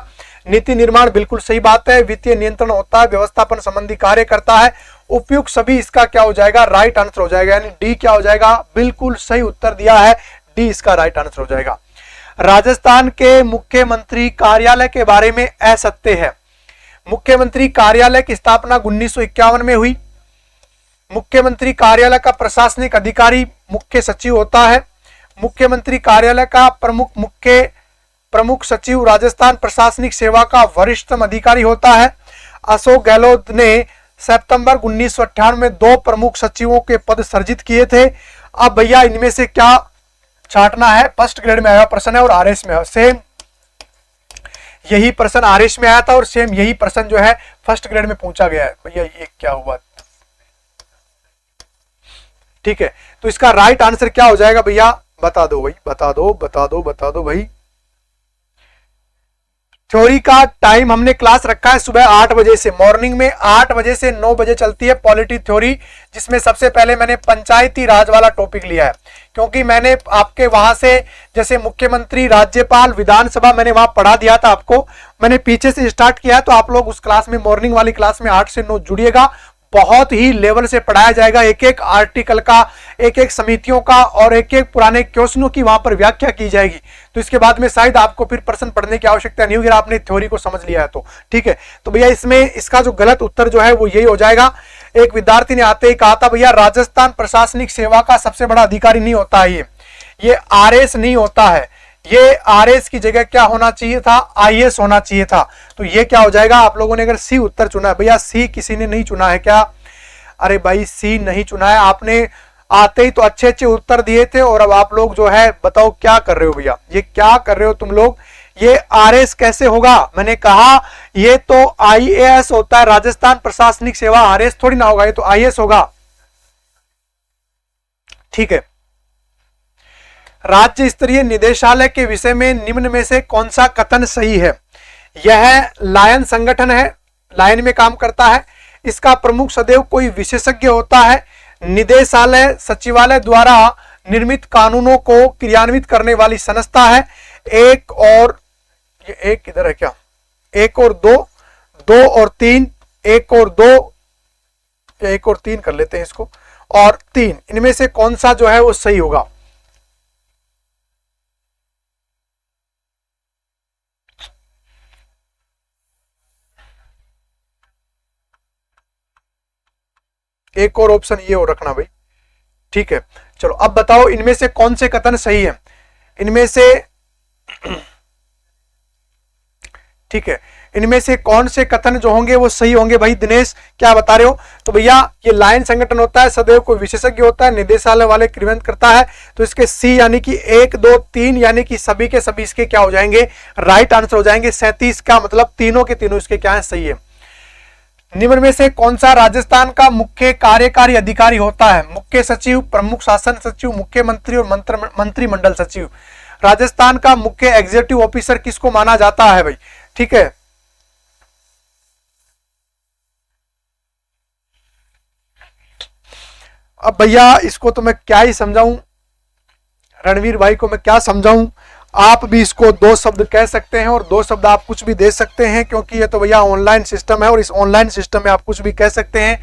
नीति निर्माण बिल्कुल सही बात है, वित्तीय नियंत्रण होता है, व्यवस्थापन संबंधी कार्य करता है, उपयुक्त सभी इसका क्या हो जाएगा, राइट आंसर हो जाएगा, यानी डी क्या हो जाएगा, बिल्कुल सही उत्तर दिया है, डी इसका राइट आंसर हो जाएगा। राजस्थान के मुख्यमंत्री कार्यालय के बारे में असत्य है। मुख्यमंत्री कार्यालय की स्थापना 1951 में हुई। मुख्यमंत्री कार्यालय का प्रशासनिक अधिकारी मुख्य सचिव होता है। मुख्यमंत्री कार्यालय का प्रमुख सचिव राजस्थान प्रशासनिक सेवा का वरिष्ठतम अधिकारी होता है। अशोक गहलोत ने सितंबर 1998 में 2 प्रमुख सचिवों के पद सृजित किए थे। अब भैया इनमें से क्या छांटना है। फर्स्ट ग्रेड में आया प्रश्न है और आरएस में आया सेम यही प्रश्न आरएस में आया था और सेम यही प्रश्न जो है फर्स्ट ग्रेड में पूछा गया है। भैया ये क्या हुआ? ठीक है, तो इसका राइट आंसर क्या हो जाएगा भैया? बता दो भाई, बता दो बता दो बता दो भाई। थ्योरी का टाइम हमने क्लास रखा है सुबह 8 बजे से, मॉर्निंग में 8 बजे से 9 बजे चलती है पॉलिटी थ्योरी, जिसमें सबसे पहले मैंने पंचायती राज वाला टॉपिक लिया है, क्योंकि मैंने आपके वहां से जैसे मुख्यमंत्री, राज्यपाल, विधानसभा मैंने वहां पढ़ा दिया था आपको, मैंने पीछे से स्टार्ट किया है। तो आप लोग उस क्लास में, मॉर्निंग वाली क्लास में 8 से 9 जुड़िएगा। बहुत ही लेवल से पढ़ाया जाएगा, एक एक आर्टिकल का, एक एक समितियों का और एक एक पुराने क्वेश्चनों की वहां पर व्याख्या की जाएगी। तो इसके बाद में शायद आपको फिर प्रश्न पढ़ने की आवश्यकता नहीं होगी, आपने थ्योरी को समझ लिया है तो। ठीक है, तो भैया इसमें इसका जो गलत उत्तर जो है वो यही हो जाएगा। एक विद्यार्थी ने आते ही कहा था भैया राजस्थान प्रशासनिक सेवा का सबसे बड़ा अधिकारी नहीं होता है ये आरएस नहीं होता है, ये आरएस की जगह क्या होना चाहिए था? आईएएस होना चाहिए था। तो ये क्या हो जाएगा? आप लोगों ने अगर सी उत्तर चुना है, भैया सी किसी ने नहीं चुना है क्या? अरे भाई सी नहीं चुना है, आपने आते ही तो अच्छे अच्छे उत्तर दिए थे और अब आप लोग जो है बताओ क्या कर रहे हो भैया, ये क्या कर रहे हो तुम लोग? ये आरएस कैसे होगा? मैंने कहा ये तो आईएएस होता है, राजस्थान प्रशासनिक सेवा, आरएस थोड़ी ना होगा, ये तो आईएएस होगा। ठीक है, राज्य स्तरीय निदेशालय के विषय में निम्न में से कौन सा कथन सही है? यह लायन संगठन है, लायन में काम करता है, इसका प्रमुख सदैव कोई विशेषज्ञ होता है, निदेशालय सचिवालय द्वारा निर्मित कानूनों को क्रियान्वित करने वाली संस्था है, एक और ये एक किधर है क्या? एक और दो, दो और तीन, एक और दो, एक और तीन कर लेते हैं इसको, और तीन, इनमें से कौन सा जो है वो सही होगा? एक और ऑप्शन ये हो रखना भाई। ठीक है, चलो अब बताओ इनमें से कौन से कथन सही है? इनमें से ठीक है, इनमें से कौन से कथन जो होंगे वो सही होंगे? भाई दिनेश क्या बता रहे हो? तो भैया ये लायन संगठन होता है, सदैव कोई विशेषज्ञ होता है, निदेशालय वाले क्रियान्वित करता है, तो इसके सी यानी कि 1 2 3 यानी कि सभी के सभी इसके क्या हो जाएंगे? राइट आंसर हो जाएंगे। 37 का मतलब तीनों के तीनों इसके क्या है? सही है। निम्न में से कौन सा राजस्थान का मुख्य कार्यकारी अधिकारी होता है? मुख्य सचिव, प्रमुख शासन सचिव, मुख्यमंत्री और मंत्रिमंडल सचिव। राजस्थान का मुख्य एग्जीक्यूटिव ऑफिसर किसको माना जाता है भाई? ठीक है, अब भैया इसको तो मैं क्या ही समझाऊं, रणवीर भाई को मैं क्या समझाऊं। आप भी इसको 2 शब्द कह सकते हैं और 2 शब्द आप कुछ भी दे सकते हैं, क्योंकि ये तो भैया ऑनलाइन सिस्टम है और इस ऑनलाइन सिस्टम में आप कुछ भी कह सकते हैं।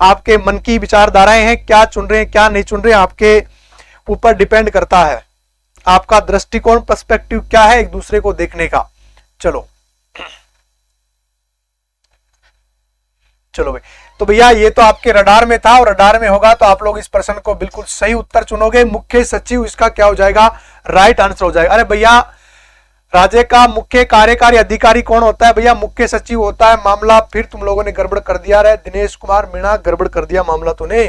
आपके मन की विचारधाराएं हैं, क्या चुन रहे हैं क्या नहीं चुन रहे हैं आपके ऊपर डिपेंड करता है। आपका दृष्टिकोण, पर्सपेक्टिव क्या है एक दूसरे को देखने का। चलो चलो भाई, तो भैया ये तो आपके रडार में था और रडार में होगा तो आप लोग इस प्रश्न को बिल्कुल सही उत्तर चुनोगे। मुख्य सचिव इसका क्या हो जाएगा? राइट आंसर हो जाएगा। अरे भैया राज्य का मुख्य कार्यकारी अधिकारी कौन होता है? भैया मुख्य सचिव होता है। मामला फिर तुम लोगों ने गड़बड़ कर दिया रे दिनेश कुमार मीणा, गड़बड़ कर दिया मामला तूने।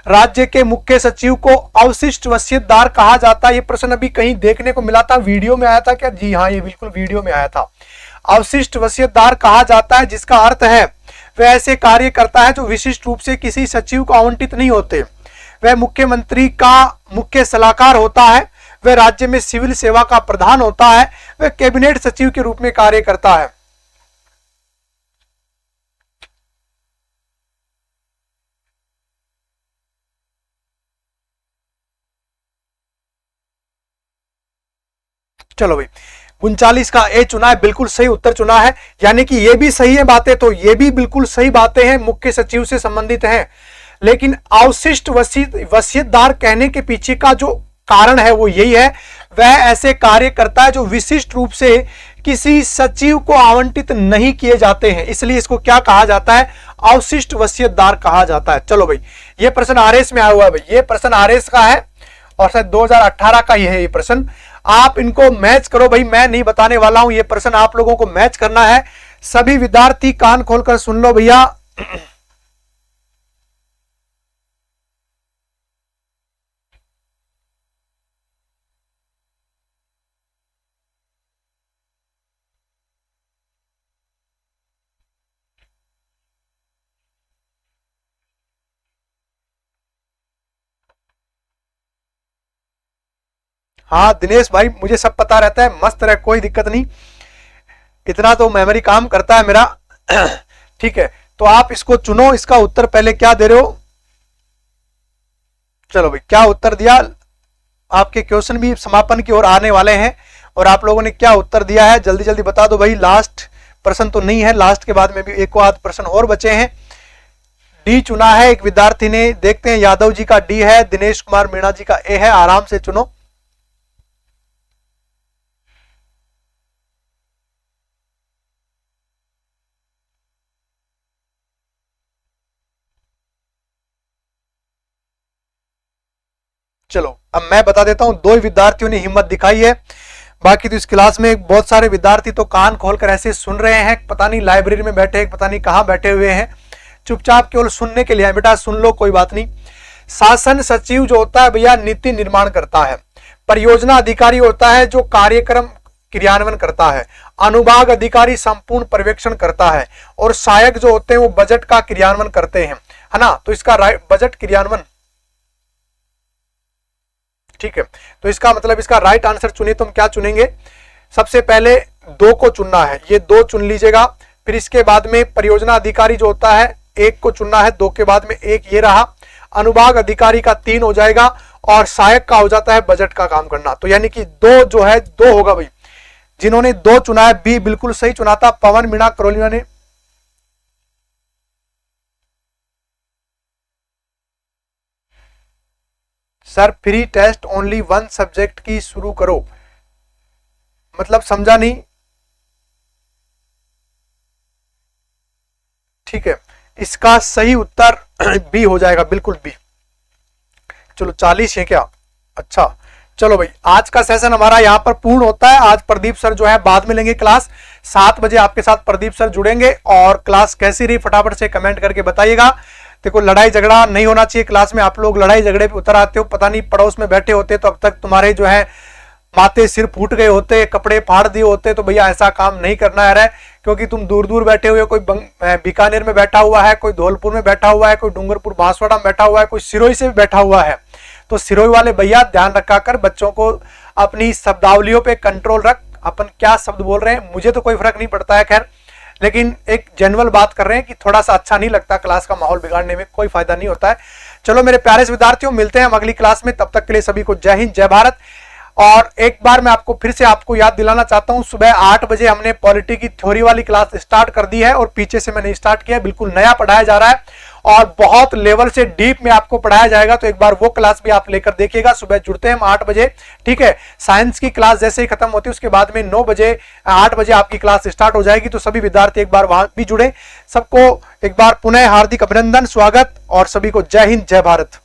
राज्य के मुख्य सचिव को अवशिष्ट वसीयतदार कहा जाता है। ये प्रश्न अभी कहीं देखने को मिला था, वीडियो में आया था क्या? जी हाँ, ये बिल्कुल वीडियो में आया था। अवशिष्ट वसीयतदार कहा जाता है जिसका अर्थ है वह ऐसे कार्य करता है जो विशिष्ट रूप से किसी सचिव को आवंटित नहीं होते। वह मुख्यमंत्री का मुख्य सलाहकार होता है, वह राज्य में सिविल सेवा का प्रधान होता है, वह कैबिनेट सचिव के रूप में कार्य करता है। चलो भाई, 39 का ए चुना है, बिल्कुल सही उत्तर चुना है, यानी कि ये भी सही है बातें, तो ये भी बिल्कुल सही बातें हैं, मुख्य सचिव से संबंधित हैं। लेकिन अवशिष्ट वसीयतदार कहने के पीछे का जो कारण है वो यही है, वह ऐसे कार्य करता है जो विशिष्ट रूप से किसी सचिव को आवंटित नहीं किए जाते हैं, इसलिए इसको क्या कहा जाता है? अवशिष्ट वसीयतदार कहा जाता है। चलो भाई, ये प्रश्न आरएस में आया हुआ है भाई, ये प्रश्न आरएस का है और शायद 2018 का ही है ये प्रश्न। आप इनको मैच करो भाई, मैं नहीं बताने वाला हूं, ये प्रश्न आप लोगों को मैच करना है। सभी विद्यार्थी कान खोलकर सुन लो भैया। हाँ दिनेश भाई, मुझे सब पता रहता है, मस्त रहे, कोई दिक्कत नहीं, इतना तो मेमोरी काम करता है मेरा। ठीक है, तो आप इसको चुनो, इसका उत्तर पहले क्या दे रहे हो। चलो भाई, क्या उत्तर दिया, आपके क्वेश्चन भी समापन की ओर आने वाले हैं, और आप लोगों ने क्या उत्तर दिया है जल्दी जल्दी बता दो भाई। लास्ट प्रश्न तो नहीं है, लास्ट के बाद में भी एक आध प्रश्न और बचे हैं। डी चुना है एक विद्यार्थी ने, देखते हैं, यादव जी का डी है, दिनेश कुमार मीणा जी का ए है, आराम से चुनो। चलो अब मैं बता देता हूं, दो विद्यार्थियों ने हिम्मत दिखाई है, बाकी तो इस क्लास में बहुत सारे विद्यार्थी तो कान खोलकर ऐसे सुन रहे हैं, पता नहीं लाइब्रेरी में बैठे, पता नहीं कहां बैठे हुए हैं, चुपचाप केवल सुनने के लिए। बेटा सुन लो, कोई बात नहीं। शासन सचिव जो होता है भैया नीति निर्माण करता है, परियोजना अधिकारी होता है जो कार्यक्रम क्रियान्वयन करता है, अनुभाग अधिकारी संपूर्ण पर्यवेक्षण करता है, और सहायक जो होते हैं वो बजट का क्रियान्वयन करते हैं, है ना। तो इसका बजट क्रियान्वयन, ठीक है, तो इसका मतलब इसका राइट आंसर चुनिए। तो हम क्या चुनेंगे, सबसे पहले दो को चुनना है, ये दो चुन लीजिएगा, फिर इसके बाद में परियोजना अधिकारी जो होता है एक को चुनना है, दो के बाद में एक ये रहा, अनुभाग अधिकारी का 3 हो जाएगा, और सहायक का हो जाता है बजट का काम करना। तो यानी कि दो जो है दो होगा भाई, जिन्होंने दो चुना है बी बिल्कुल सही चुना था, पवन मीणा करोलिया ने। Sir free test only 1 subject की शुरू करो, मतलब समझा नहीं। ठीक है, इसका सही उत्तर बी हो जाएगा, बिल्कुल बी। चलो 40 है क्या, अच्छा चलो भाई, आज का सेशन हमारा यहाँ पर पूर्ण होता है। आज प्रदीप सर जो है बाद में लेंगे क्लास, 7 बजे आपके साथ प्रदीप सर जुड़ेंगे, और क्लास कैसी रही फटाफट से कमेंट करके बताइएगा। देखो लड़ाई झगड़ा नहीं होना चाहिए क्लास में, आप लोग लड़ाई झगड़े पे उतर आते हो, पता नहीं पड़ोस में बैठे होते तो अब तक तुम्हारे जो है माथे सिर फूट गए होते, कपड़े फाड़ दिए होते। तो भैया ऐसा काम नहीं करना है, क्योंकि तुम दूर दूर बैठे हुए, कोई बीकानेर में बैठा हुआ है, कोई धौलपुर में बैठा हुआ है, कोई डूंगरपुर बांसवाड़ा में बैठा हुआ है, कोई सिरोही से भी बैठा हुआ है। तो सिरोही वाले भैया ध्यान रखा कर, बच्चों को अपनी शब्दावलियों पे कंट्रोल रख, अपन क्या शब्द बोल रहे हैं, मुझे तो कोई फर्क नहीं पड़ता है खैर, लेकिन एक जनरल बात कर रहे हैं कि थोड़ा सा अच्छा नहीं लगता, क्लास का माहौल बिगाड़ने में कोई फायदा नहीं होता है। चलो मेरे प्यारे से विद्यार्थियों, मिलते हैं हम अगली क्लास में, तब तक के लिए सभी को जय हिंद जय भारत। और एक बार मैं आपको फिर से आपको याद दिलाना चाहता हूं, सुबह 8 बजे हमने पॉलिटी की थ्योरी वाली क्लास स्टार्ट कर दी है, और पीछे से मैंने स्टार्ट किया, बिल्कुल नया पढ़ाया जा रहा है, और बहुत लेवल से डीप में आपको पढ़ाया जाएगा। तो एक बार वो क्लास भी आप लेकर देखिएगा। सुबह जुड़ते हैं हम 8 बजे, ठीक है। साइंस की क्लास जैसे ही खत्म होती है उसके बाद में 9 बजे 8 बजे आपकी क्लास स्टार्ट हो जाएगी, तो सभी विद्यार्थी एक बार वहां भी जुड़े। सबको एक बार पुनः हार्दिक अभिनंदन, स्वागत, और सभी को जय हिंद जय भारत।